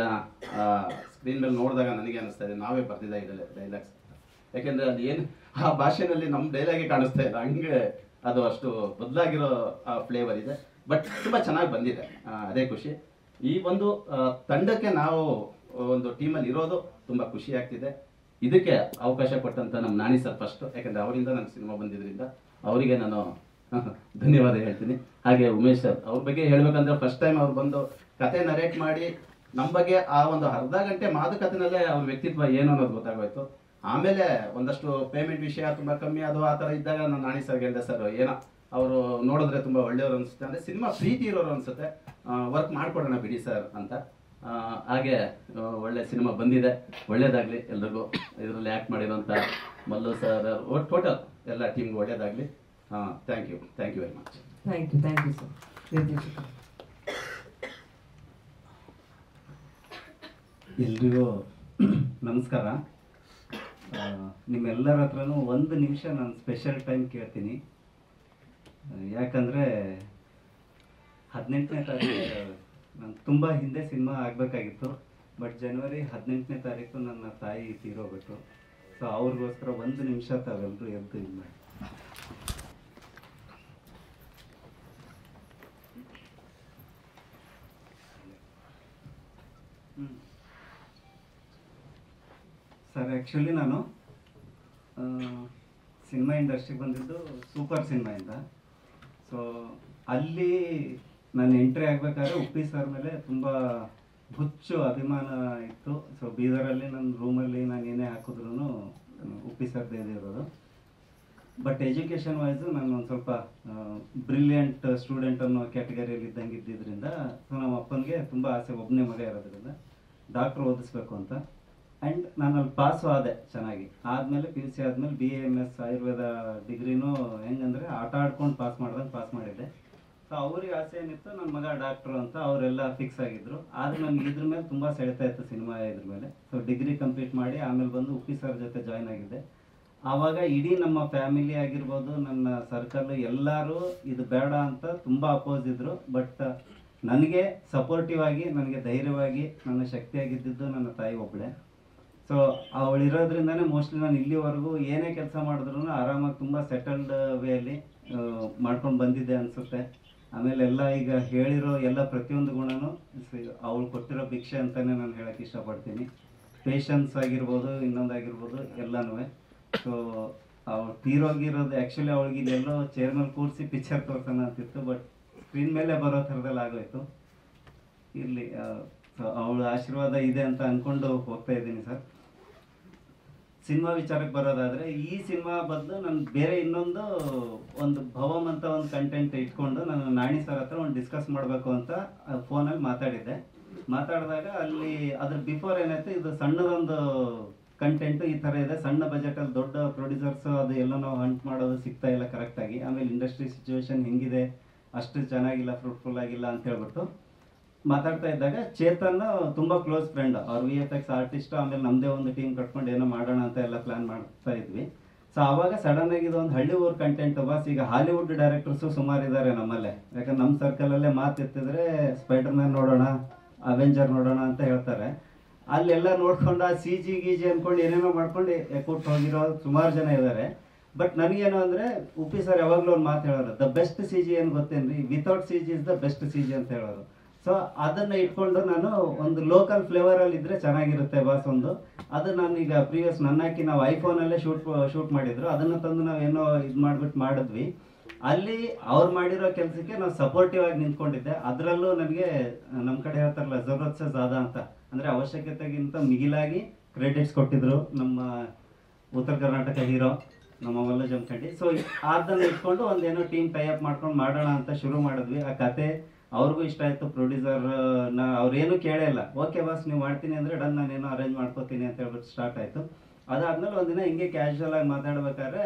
ಸ್ಕ್ರೀನ್ ಮೇಲೆ ನೋಡಿದಾಗ ನನಗೆ ಅನಿಸ್ತಾ ಇದೆ ನಾವೇ ಬರ್ದಿದ್ದ ಇದರಲ್ಲಿ ಡೈಲಾಗ್ಸ್. ಯಾಕೆಂದರೆ ಅದು ಏನು ಆ ಭಾಷೆನಲ್ಲಿ ನಮ್ಮ ಡೈಲಾಗೇ ಕಾಣಿಸ್ತಾ ಇಲ್ಲ, ಹಂಗೆ ಅದು ಅಷ್ಟು ಬದಲಾಗಿರೋ ಫ್ಲೇವರ್ ಇದೆ. ಬಟ್ ತುಂಬ ಚೆನ್ನಾಗಿ ಬಂದಿದೆ, ಅದೇ ಖುಷಿ. ಈ ಒಂದು ತಂಡಕ್ಕೆ ನಾವು ಒಂದು ಟೀಮಲ್ಲಿ ಇರೋದು ತುಂಬ ಖುಷಿ ಆಗ್ತಿದೆ. ಇದಕ್ಕೆ ಅವಕಾಶ ಕೊಟ್ಟಂತ ನಮ್ಮ ನಾಣಿ ಸರ್ ಫಸ್ಟ್, ಯಾಕಂದರೆ ಅವರಿಂದ ನನಗೆ ಸಿನಿಮಾ ಬಂದಿದ್ದರಿಂದ ಅವರಿಗೆ ನಾನು ಧನ್ಯವಾದ ಹೇಳ್ತೀನಿ. ಹಾಗೆ ಉಮೇಶ್ ಸರ್, ಅವ್ರ ಬಗ್ಗೆ ಹೇಳ್ಬೇಕಂದ್ರೆ ಫಸ್ಟ್ ಟೈಮ್ ಅವ್ರು ಬಂದು ಕತೆ ನರೇಟ್ ಮಾಡಿ ನಮ್ಮ ಬಗ್ಗೆ ಆ ಒಂದು ಅರ್ಧ ಗಂಟೆ ಮಾತುಕತೆನಲ್ಲೇ ಅವ್ರ ವ್ಯಕ್ತಿತ್ವ ಏನು ಅನ್ನೋದು ಗೊತ್ತಾಗೋಯ್ತು. ಆಮೇಲೆ ಒಂದಷ್ಟು ಪೇಮೆಂಟ್ ವಿಷಯ ತುಂಬ ಕಮ್ಮಿ ಅದು ಆ ಥರ ಇದ್ದಾಗ ನಾನು ನಾಣಿ ಸರ್ಗೆ ಹೇಳಿದೆ, ಸರ್ ಏನೋ ಅವರು ನೋಡಿದ್ರೆ ತುಂಬ ಒಳ್ಳೆಯವರು ಅನಿಸುತ್ತೆ, ಅಂದರೆ ಸಿನಿಮಾ ಪ್ರೀತಿ ಇರೋರು ಅನಿಸುತ್ತೆ, ವರ್ಕ್ ಮಾಡ್ಕೊಡೋಣ ಬಿಡಿ ಸರ್ ಅಂತ. ಹಾಗೆ ಒಳ್ಳೆ ಸಿನಿಮಾ ಬಂದಿದೆ, ಒಳ್ಳೇದಾಗಲಿ ಎಲ್ರಿಗೂ. ಇದರಲ್ಲಿ ಆ್ಯಕ್ಟ್ ಮಾಡಿರೋಂಥ ಮಲ್ಲು ಸರ್, ಟೋಟಲ್ ಎಲ್ಲ ಟೀಮ್ಗೆ ಒಳ್ಳೇದಾಗಲಿ. Thank you very much. Thank you sir. ನಿರ್ದೇಶಕ, ಎಲ್ರಿಗೂ ನಮಸ್ಕಾರ. ನಿಮ್ಮೆಲ್ಲರ ಹತ್ರನೂ ಒಂದು ನಿಮಿಷ ನಾನು ಸ್ಪೆಷಲ್ ಟೈಮ್ ಕೇಳ್ತೀನಿ. ಯಾಕಂದರೆ 18ನೇ ತಾರೀಕು ನಾನು ತುಂಬ ಹಿಂದೆ ಸಿನಿಮಾ ಆಗಬೇಕಾಗಿತ್ತು, ಬಟ್ ಜನವರಿ 18ನೇ ತಾರೀಕು ನನ್ನ ತಾಯಿ ತೀರೋಗ್ಬಿಟ್ಟು. ಸೊ ಅವ್ರಿಗೋಸ್ಕರ ಒಂದು ನಿಮಿಷ ತಾವೆಲ್ಲರೂ ಎದ್ದು ಇದು ಮಾಡಿ. ಸರ್, ಆ್ಯಕ್ಚುಲಿ ನಾನು ಸಿನಿಮಾ ಇಂಡಸ್ಟ್ರಿಗೆ ಬಂದಿದ್ದು ಸೂಪರ್ ಸಿನಿಮಾಯಿಂದ. ಸೊ ಅಲ್ಲಿ ನಾನು ಎಂಟ್ರಿ ಆಗಬೇಕಾದ್ರೆ ಉಪ್ಪಿ ಸರ್ ಮೇಲೆ ತುಂಬ ಹುಚ್ಚು ಅಭಿಮಾನ ಇತ್ತು. ಸೊ ಬೀದರಲ್ಲಿ ನನ್ನ ರೂಮಲ್ಲಿ ನಾನು ಏನೇ ಹಾಕಿದ್ರು ಉಪ್ಪಿ ಸರ್ದೇ ಇರೋದು. ಬಟ್ ಎಜುಕೇಷನ್ ವೈಸು ನಾನು ಒಂದು ಸ್ವಲ್ಪ ಬ್ರಿಲಿಯಂಟ್ ಸ್ಟೂಡೆಂಟ್ ಅನ್ನೋ ಕ್ಯಾಟಗರಿಯಲ್ಲಿ ಇದ್ದಂಗೆ ಇದ್ದಿದ್ದರಿಂದ, ಸೊ ನಮ್ಮ ಅಪ್ಪನಿಗೆ ತುಂಬ ಆಸೆ, ಒಬ್ಬನೇ ಮಗ ಇರೋದ್ರಿಂದ ಡಾಕ್ಟ್ರ್ ಓದಿಸ್ಬೇಕು ಅಂತ. ಆ್ಯಂಡ್ ನಾನು ಅಲ್ಲಿ ಪಾಸು ಆದೆ ಚೆನ್ನಾಗಿ. ಆದಮೇಲೆ PUC ಆದಮೇಲೆ BAMS ಆಯುರ್ವೇದ ಡಿಗ್ರಿನೂ ಹೆಂಗಂದರೆ ಆಟ ಆಡ್ಕೊಂಡು ಪಾಸ್ ಮಾಡಿದ್ದೆ. ಸೊ ಅವ್ರಿಗೆ ಆಸೆ ಏನಿತ್ತು, ನನ್ನ ಮಗ ಡಾಕ್ಟ್ರು ಅಂತ ಅವರೆಲ್ಲ ಫಿಕ್ಸ್ ಆಗಿದ್ದರು. ಆದರೆ ನನಗೆ ಇದ್ರ ಮೇಲೆ ತುಂಬ ಸೆಳೆತಾ ಇತ್ತು ಸಿನಿಮಾ ಇದ್ರ ಮೇಲೆ. ಸೊ ಡಿಗ್ರಿ ಕಂಪ್ಲೀಟ್ ಮಾಡಿ ಆಮೇಲೆ ಬಂದು ಉಪ್ಪಿ ಸರ್ ಜೊತೆ ಜಾಯ್ನ್ ಆಗಿದ್ದೆ. ಆವಾಗ ಇಡೀ ನಮ್ಮ ಫ್ಯಾಮಿಲಿ ಆಗಿರ್ಬೋದು, ನನ್ನ ಸರ್ಕಲ್ ಎಲ್ಲರೂ ಇದು ಬೇಡ ಅಂತ ತುಂಬ ಅಪೋಸ್ ಇದ್ರು. ಬಟ್ ನನಗೆ ಸಪೋರ್ಟಿವ್ ಆಗಿ, ನನಗೆ ಧೈರ್ಯವಾಗಿ, ನನ್ನ ಶಕ್ತಿಯಾಗಿದ್ದಿದ್ದು ನನ್ನ ತಾಯಿ ಒಬ್ಬಳೆ. ಸೊ ಅವಳಿರೋದ್ರಿಂದನೇ ಮೋಸ್ಟ್ಲಿ ನಾನು ಇಲ್ಲಿವರೆಗೂ ಏನೇ ಕೆಲಸ ಮಾಡಿದ್ರು ಆರಾಮಾಗಿ ತುಂಬ ಸೆಟಲ್ಡ್ ವೇಯಲ್ಲಿ ಮಾಡ್ಕೊಂಡು ಬಂದಿದ್ದೆ ಅನಿಸುತ್ತೆ. ಆಮೇಲೆ ಎಲ್ಲ ಈಗ ಹೇಳಿರೋ ಎಲ್ಲ ಪ್ರತಿಯೊಂದು ಗುಣನೂ ಅವಳು ಕೊಟ್ಟಿರೋ ಭಿಕ್ಷೆ ಅಂತಲೇ ನಾನು ಹೇಳೋಕ್ಕೆ ಇಷ್ಟಪಡ್ತೀನಿ. ಪೇಷನ್ಸ್ ಆಗಿರ್ಬೋದು, ಇನ್ನೊಂದಾಗಿರ್ಬೋದು ಎಲ್ಲನೂ. ಸೊ ಅವಳು ತೀರೋಗಿರೋದು ಆ್ಯಕ್ಚುಲಿ ಅವಳಿಗೆ ಇಲ್ಲೆಲ್ಲೋ ಚೇರ್ ಮೇಲೆ ಕೂರಿಸಿ ಪಿಕ್ಚರ್ ತೋರ್ಸೋಣ ಅಂತಿತ್ತು, ಬಟ್ ಸ್ಕ್ರೀನ್ ಮೇಲೆ ಬರೋ ಥರದಲ್ಲಿ ಆಗೋಯ್ತು. ಇರಲಿ, ಸೊ ಅವಳ ಆಶೀರ್ವಾದ ಇದೆ ಅಂತ ಅಂದ್ಕೊಂಡು ಹೋಗ್ತಾ ಇದ್ದೀನಿ ಸರ್. ಸಿನಿಮಾ ವಿಚಾರಕ್ಕೆ ಬರೋದಾದರೆ, ಈ ಸಿನಿಮಾ ಬದಲು ನಾನು ಬೇರೆ ಇನ್ನೊಂದು ಭವಮ್ ಅಂತ ಒಂದು ಕಂಟೆಂಟ್ ಇಟ್ಕೊಂಡು ನಾನು ನಾಣಿ ಸರ್ ಹತ್ರ ಒಂದು ಡಿಸ್ಕಸ್ ಮಾಡಬೇಕು ಅಂತ ಫೋನಲ್ಲಿ ಮಾತಾಡಿದಾಗ ಅಲ್ಲಿ ಅದ್ರ ಬಿಫೋರ್ ಏನಾಯ್ತು, ಇದು ಸಣ್ಣದೊಂದು ಕಂಟೆಂಟ್ ಈ ಥರ ಇದೆ, ಸಣ್ಣ ಬಜೆಟಲ್ಲಿ ದೊಡ್ಡ ಪ್ರೊಡ್ಯೂಸರ್ಸ್ ಅದು ಎಲ್ಲ ನಾವು ಹಂಟ್ ಮಾಡೋದು ಸಿಗ್ತಾ ಇಲ್ಲ ಕರೆಕ್ಟಾಗಿ, ಆಮೇಲೆ ಇಂಡಸ್ಟ್ರಿ ಸಿಚುವೇಶನ್ ಹೆಂಗಿದೆ, ಅಷ್ಟು ಚೆನ್ನಾಗಿಲ್ಲ, ಫ್ರೂಟ್ಫುಲ್ ಆಗಿಲ್ಲ ಅಂತ ಹೇಳ್ಬಿಟ್ಟು ಮಾತಾಡ್ತಾ ಇದ್ದಾಗ, ಚೇತನ್ ತುಂಬ ಕ್ಲೋಸ್ ಫ್ರೆಂಡ್, ಅವ್ರ VFX ಆರ್ಟಿಸ್ಟ್, ಆಮೇಲೆ ನಮ್ಮದೇ ಒಂದು ಟೀಮ್ ಕಟ್ಕೊಂಡು ಏನೋ ಮಾಡೋಣ ಅಂತ ಎಲ್ಲ ಪ್ಲಾನ್ ಮಾಡ್ತಾ ಇದ್ವಿ. ಸೊ ಆವಾಗ ಸಡನ್ ಆಗಿ ಇದೊಂದು ಹಳ್ಳಿ ಊರ್ ಕಂಟೆಂಟ್ ಬಾಸ್, ಈಗ ಹಾಲಿವುಡ್ ಡೈರೆಕ್ಟರ್ಸು ಸುಮಾರು ಇದ್ದಾರೆ ನಮ್ಮಲ್ಲೇ. ಯಾಕಂದ್ರೆ ನಮ್ಮ ಸರ್ಕಲಲ್ಲೇ ಮಾತೆತ್ತಿದ್ರೆ ಸ್ಪೈಡರ್ ಮ್ಯಾನ್ ನೋಡೋಣ, ಅವೆಂಜರ್ ನೋಡೋಣ ಅಂತ ಹೇಳ್ತಾರೆ. ಅಲ್ಲೆಲ್ಲ ನೋಡ್ಕೊಂಡು ಆ CG ಗೀಜಿ ಅಂದ್ಕೊಂಡು ಏನೇನೋ ಮಾಡ್ಕೊಂಡು ಕೊಟ್ಟು ಹೋಗಿರೋ ಸುಮಾರು ಜನ ಇದ್ದಾರೆ. ಬಟ್ ನನಗೇನು ಅಂದರೆ, ಉಪ್ಪಿ ಸರ್ ಯಾವಾಗಲೂ ಒಂದು ಮಾತು ಹೇಳೋರು, ದ ಬೆಸ್ಟ್ CG ಏನು ಗೊತ್ತೇನ್ರಿ, without CG is the best CG ಅಂತ ಹೇಳೋರು. ಸೊ ಅದನ್ನು ಇಟ್ಕೊಂಡು ನಾನು ಒಂದು ಲೋಕಲ್ ಫ್ಲೇವರಲ್ಲಿ ಇದ್ರೆ ಚೆನ್ನಾಗಿರುತ್ತೆ ಬಾಸ್. ಅದು ನಾನು ಈಗ ಪ್ರೀವಿಯಸ್ ನನ್ನಾಕಿ ನಾವು ಐಫೋನಲ್ಲೇ ಶೂಟ್ ಮಾಡಿದ್ರು, ಅದನ್ನು ತಂದು ನಾವೇನೋ ಇದು ಮಾಡಿದ್ವಿ. ಅಲ್ಲಿ ಅವ್ರು ಮಾಡಿರೋ ಕೆಲಸಕ್ಕೆ ನಾವು ಸಪೋರ್ಟಿವ್ ಆಗಿ ನಿಂತ್ಕೊಂಡಿದ್ದೆ. ಅದರಲ್ಲೂ ನನಗೆ ನಮ್ಮ ಕಡೆ ಹೇಳ್ತಾರಲ್ಲ ಜರೂರತ್ ಸೆ ಜ್ಯಾದಾ ಅಂತ, ಅಂದರೆ ಅವಶ್ಯಕತೆಗಿಂತ ಮಿಗಿಲಾಗಿ ಕ್ರೆಡಿಟ್ಸ್ ಕೊಟ್ಟಿದ್ರು ನಮ್ಮ ಉತ್ತರ ಕರ್ನಾಟಕ ಹೀರೋ ನಮ್ಮ ಮಲ್ಲ ಜಮಖಂಡಿ. ಸೊ ಅದನ್ನು ಇಟ್ಕೊಂಡು ಒಂದೇನೋ ಟೀಮ್ ಟೈಅಪ್ ಮಾಡ್ಕೊಂಡು ಮಾಡೋಣ ಅಂತ ಶುರು ಮಾಡಿದ್ವಿ. ಆ ಕತೆ ಅವ್ರಿಗೂ ಇಷ್ಟ ಆಯಿತು. ಪ್ರೊಡ್ಯೂಸರ್ನ ಅವ್ರೇನು ಕೇಳೇ ಇಲ್ಲ, ಓಕೆ ಬಾಸ್ ನೀವು ಮಾಡ್ತೀನಿ ಅಂದರೆ ಡನ್, ನಾನೇನೋ ಅರೇಂಜ್ ಮಾಡ್ಕೋತೀನಿ ಅಂತ ಹೇಳ್ಬಿಟ್ಟು ಸ್ಟಾರ್ಟ್ ಆಯಿತು. ಅದಾದ್ಮೇಲೆ ಒಂದಿನ ಹಿಂಗೆ ಕ್ಯಾಶುವಲ್ ಆಗಿ ಮಾತಾಡ್ಬೇಕಾದ್ರೆ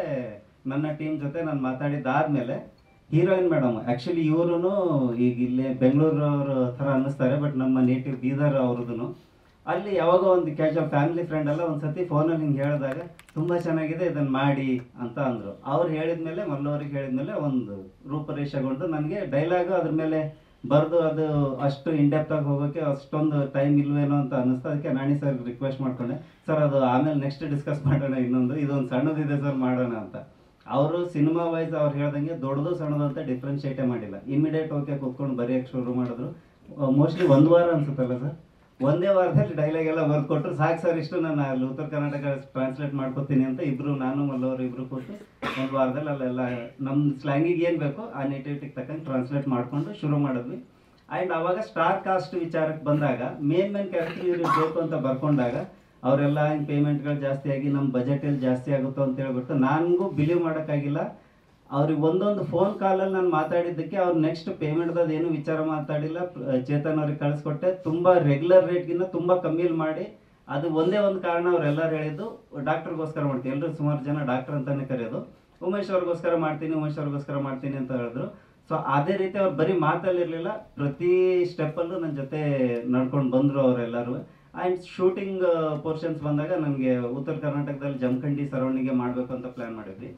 ನನ್ನ ಟೀಮ್ ಜೊತೆ ನಾನು ಮಾತಾಡಿದ್ದಾದ್ಮೇಲೆ ಹೀರೋಯಿನ್ ಮೇಡಮ್, ಆ್ಯಕ್ಚುಲಿ ಇವರು ಈಗ ಇಲ್ಲಿ ಬೆಂಗಳೂರವ್ರ ಥರ ಅನ್ನಿಸ್ತಾರೆ, ಬಟ್ ನಮ್ಮ ನೇಟಿವ್ ಬೀದರ್ ಅವ್ರದ್ದು. ಅಲ್ಲಿ ಯಾವಾಗೋ ಒಂದು ಕ್ಯಾಶುವಲ್ ಫ್ಯಾಮಿಲಿ ಫ್ರೆಂಡ್ ಎಲ್ಲ ಒಂದ್ಸತಿ ಫೋನಲ್ಲಿ ಹಿಂಗೆ ಹೇಳಿದಾಗ ತುಂಬ ಚೆನ್ನಾಗಿದೆ ಇದನ್ನು ಮಾಡಿ ಅಂತ ಅಂದರು. ಅವ್ರು ಹೇಳಿದ್ಮೇಲೆ, ಮಲ್ಲವ್ರಿಗೆ ಹೇಳಿದ್ಮೇಲೆ ಒಂದು ರೂಪರೇಷೆಗೊಂಡು ನನಗೆ ಡೈಲಾಗು ಅದ್ರ ಮೇಲೆ ಬರೆದು ಅದು ಅಷ್ಟು ಇನ್ಡೆಪ್ತ್ ಆಗಿ ಹೋಗೋಕ್ಕೆ ಅಷ್ಟೊಂದು ಟೈಮ್ ಇಲ್ವೇನೋ ಅಂತ ಅನ್ನಿಸ್ತು. ಅದಕ್ಕೆ ನಾಣಿ ಸರ್ ರಿಕ್ವೆಸ್ಟ್ ಮಾಡ್ಕೊಂಡೆ, ಸರ್ ಅದು ಆಮೇಲೆ ನೆಕ್ಸ್ಟ್ ಡಿಸ್ಕಸ್ ಮಾಡೋಣ, ಇದೊಂದು ಸಣ್ಣದಿದೆ ಸರ್ ಮಾಡೋಣ ಅಂತ. ಅವರು ಸಿನಿಮಾ ವೈಸ್ ಅವ್ರು ಹೇಳ್ದಂಗೆ ದೊಡ್ಡದು ಸಣ್ಣದು ಅಂತ ಡಿಫ್ರೆನ್ಶಿಯೇಟೇ ಮಾಡಿಲ್ಲ, ಇಮಿಡಿಯೇಟ್ ಓಕೆ ಕೂತ್ಕೊಂಡು ಬರೆಯೋಕ್ಕೆ ಶುರು ಮಾಡಿದ್ರು. ಮೋಸ್ಟ್ಲಿ 1 ವಾರ ಅನ್ಸುತ್ತಲ್ಲ ಸರ್, 1 ವಾರದಲ್ಲಿ ಡೈಲಾಗ್ ಎಲ್ಲ ಬರ್ದು ಕೊಟ್ಟರು. ಸಾಕು ಸರ್ ಇಷ್ಟು ನಾನು ಅಲ್ಲಿ ಉತ್ತರ ಕರ್ನಾಟಕ ಟ್ರಾನ್ಸ್ಲೇಟ್ ಮಾಡ್ಕೋತೀನಿ ಅಂತ ಇಬ್ರು, ನಾನು ಮಲ್ಲವರು ಇಬ್ರು ಕೂತು 1 ವಾರದಲ್ಲಿ ಅಲ್ಲೆಲ್ಲ ನಮ್ಮ ಸ್ಲ್ಯಾಂಗಿಗೆ ಏನು ಬೇಕೋ ಆ ನೇಟಿವಿಟಿಗೆ ತಕ್ಕಂಗೆ ಟ್ರಾನ್ಸ್ಲೇಟ್ ಮಾಡಿಕೊಂಡು ಶುರು ಮಾಡಿದ್ವಿ. ಆ್ಯಂಡ್ ಅವಾಗ ಸ್ಟಾರ್ ಕಾಸ್ಟ್ ವಿಚಾರಕ್ಕೆ ಬಂದಾಗ ಮೇನ್ ಕ್ಯಾರೆಕ್ಟರ್ ಇವ್ರಿಗೆ ಬೇಕು ಅಂತ ಬರ್ಕೊಂಡಾಗ ಅವರೆಲ್ಲ ಹಿಂಗೆ ಪೇಮೆಂಟ್ಗಳು ಜಾಸ್ತಿ ಆಗಿ ನಮ್ಮ ಬಜೆಟಲ್ಲಿ ಜಾಸ್ತಿ ಆಗುತ್ತೋ ಅಂತ ಹೇಳ್ಬಿಟ್ಟು ನನಗೂ ಬಿಲೀವ್ ಮಾಡೋಕ್ಕಾಗಿಲ್ಲ. ಅವ್ರಿಗೆ ಒಂದೊಂದು ಫೋನ್ ಕಾಲಲ್ಲಿ ನಾನು ಮಾತಾಡಿದ್ದಕ್ಕೆ ಅವ್ರು ನೆಕ್ಸ್ಟ್ ಪೇಮೆಂಟ್ದು ಏನು ವಿಚಾರ ಮಾತಾಡಿಲ್ಲ. ಚೇತನ್ ಅವ್ರಿಗೆ ಕಳಿಸ್ಕೊಟ್ಟೆ, ತುಂಬ ರೆಗ್ಯುಲರ್ ರೇಟ್ಗಿನ್ನ ತುಂಬ ಕಮ್ಮಿಯಲ್ಲಿ ಮಾಡಿ. ಅದು ಒಂದೇ ಒಂದು ಕಾರಣ, ಅವರೆಲ್ಲರೂ ಹೇಳಿದ್ದು ಡಾಕ್ಟರ್ಗೋಸ್ಕರ ಮಾಡ್ತೀನಿ, ಎಲ್ಲರೂ ಸುಮಾರು ಜನ ಡಾಕ್ಟರ್ ಅಂತಲೇ ಕರೆಯೋದು, ಉಮೇಶ್ ಅವ್ರಿಗೋಸ್ಕರ ಮಾಡ್ತೀನಿ ಅಂತ ಹೇಳಿದ್ರು. ಸೊ ಅದೇ ರೀತಿ ಅವ್ರು ಬರೀ ಮಾತಲ್ಲಿರಲಿಲ್ಲ, ಪ್ರತಿ ಸ್ಟೆಪ್ಪಲ್ಲೂ ನನ್ನ ಜೊತೆ ನಡ್ಕೊಂಡು ಬಂದರು ಅವರೆಲ್ಲರೂ. ಆ್ಯಂಡ್ ಶೂಟಿಂಗ್ ಪೋರ್ಷನ್ಸ್ ಬಂದಾಗ ನನಗೆ ಉತ್ತರ ಕರ್ನಾಟಕದಲ್ಲಿ ಜಮಖಂಡಿ ಸರೌಂಡಿಂಗ್ಗೆ ಮಾಡಬೇಕು ಅಂತ ಪ್ಲ್ಯಾನ್ ಮಾಡಿದ್ವಿ.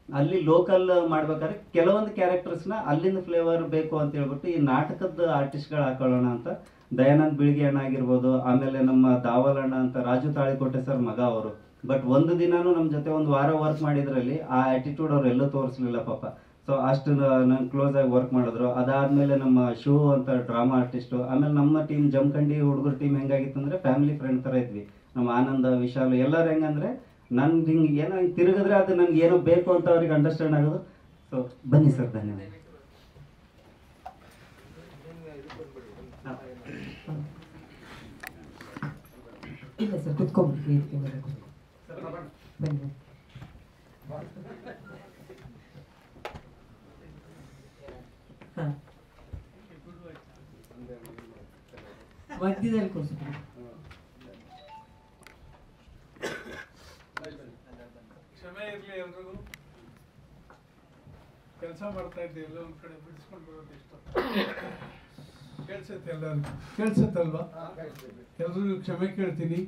ಅಲ್ಲಿ ಲೋಕಲ್ ಮಾಡ್ಬೇಕಾದ್ರೆ ಕೆಲವೊಂದು ಕ್ಯಾರೆಕ್ಟರ್ಸ್ನ ಅಲ್ಲಿಂದ ಫ್ಲೇವರ್ ಬೇಕು ಅಂತ ಹೇಳ್ಬಿಟ್ಟು ಈ ನಾಟಕದ ಆರ್ಟಿಸ್ಟ್ಗಳು ಹಾಕೊಳ್ಳೋಣ ಅಂತ ದಯಾನಂದ್ ಬಿಳಿಗಿ ಅಣ್ಣ ಆಗಿರ್ಬೋದು, ಆಮೇಲೆ ನಮ್ಮ ದಾವಲ್ ಅಣ್ಣ ಅಂತ ರಾಜು ತಾಳಿಕೋಟೆ ಸರ್ ಮಗ ಅವರು. ಬಟ್ ಒಂದು ದಿನಾನು ನಮ್ಮ ಜೊತೆ 1 ವಾರ ವರ್ಕ್ ಮಾಡಿದ್ರಲ್ಲಿ ಆ ಆ್ಯಟಿಟ್ಯೂಡ್ ಅವ್ರು ಎಲ್ಲೂ ತೋರಿಸ್ಲಿಲ್ಲ ಪಾಪ. ಸೊ ಅಷ್ಟು ನಾನು ಕ್ಲೋಸ್ ಆಗಿ ವರ್ಕ್ ಮಾಡಿದ್ರು. ಅದಾದಮೇಲೆ ನಮ್ಮ ಶೋ ಅಂತ ಡ್ರಾಮಾ ಆರ್ಟಿಸ್ಟು, ಆಮೇಲೆ ನಮ್ಮ ಟೀಮ್ ಜಮಖಂಡಿ ಹುಡುಗರ ಟೀಮ್ ಹೆಂಗಾಗಿತ್ತು ಅಂದರೆ ಫ್ಯಾಮಿಲಿ ಫ್ರೆಂಡ್ ಥರ ಇದ್ವಿ. ನಮ್ಮ ಆನಂದ, ವಿಶಾಲ್ ಎಲ್ಲರೂ ಹೆಂಗಂದರೆ ನನ್ಗೆ ಹಿಂಗೆ ಏನೋ ಹಿಂಗೆ ತಿರುಗಿದ್ರೆ ಅದು ನನಗೆ ಏನೋ ಬೇಕು ಅಂತ ಅವ್ರಿಗೆ ಅಂಡರ್ಸ್ಟ್ಯಾಂಡ್ ಆಗೋದು. ಸೊ ಬನ್ನಿ ಸರ್, ಧನ್ಯವಾದ. ಇಲ್ಲ ಸರ್, ಕುತ್ಕೊಂಡ್ಬಿಡಿ. ಬನ್ನಿ. ಹಾಂ, ಮಧ್ಯದಲ್ಲಿ ಕೂರಿಸ್ಬಿಡಿ. ಕ್ಷಮೆ ಇರಲಿ ಎಲ್ರಿಗೂ. ಕೆಲಸ ಮಾಡ್ತಾ ಇದ್ದೀವಿ, ಎಲ್ಲ ಒಂದು ಕಡೆ ಬಿಡಿಸ್ಕೊಂಡು ಬರೋದು ಇಷ್ಟ. ಕೇಳಿಸುತ್ತೆ ಎಲ್ಲರಿಗೂ? ಕೇಳಿಸುತ್ತಲ್ವಾ? ಎಲ್ರಿಗೂ ಕ್ಷಮೆ ಕೇಳ್ತೀನಿ,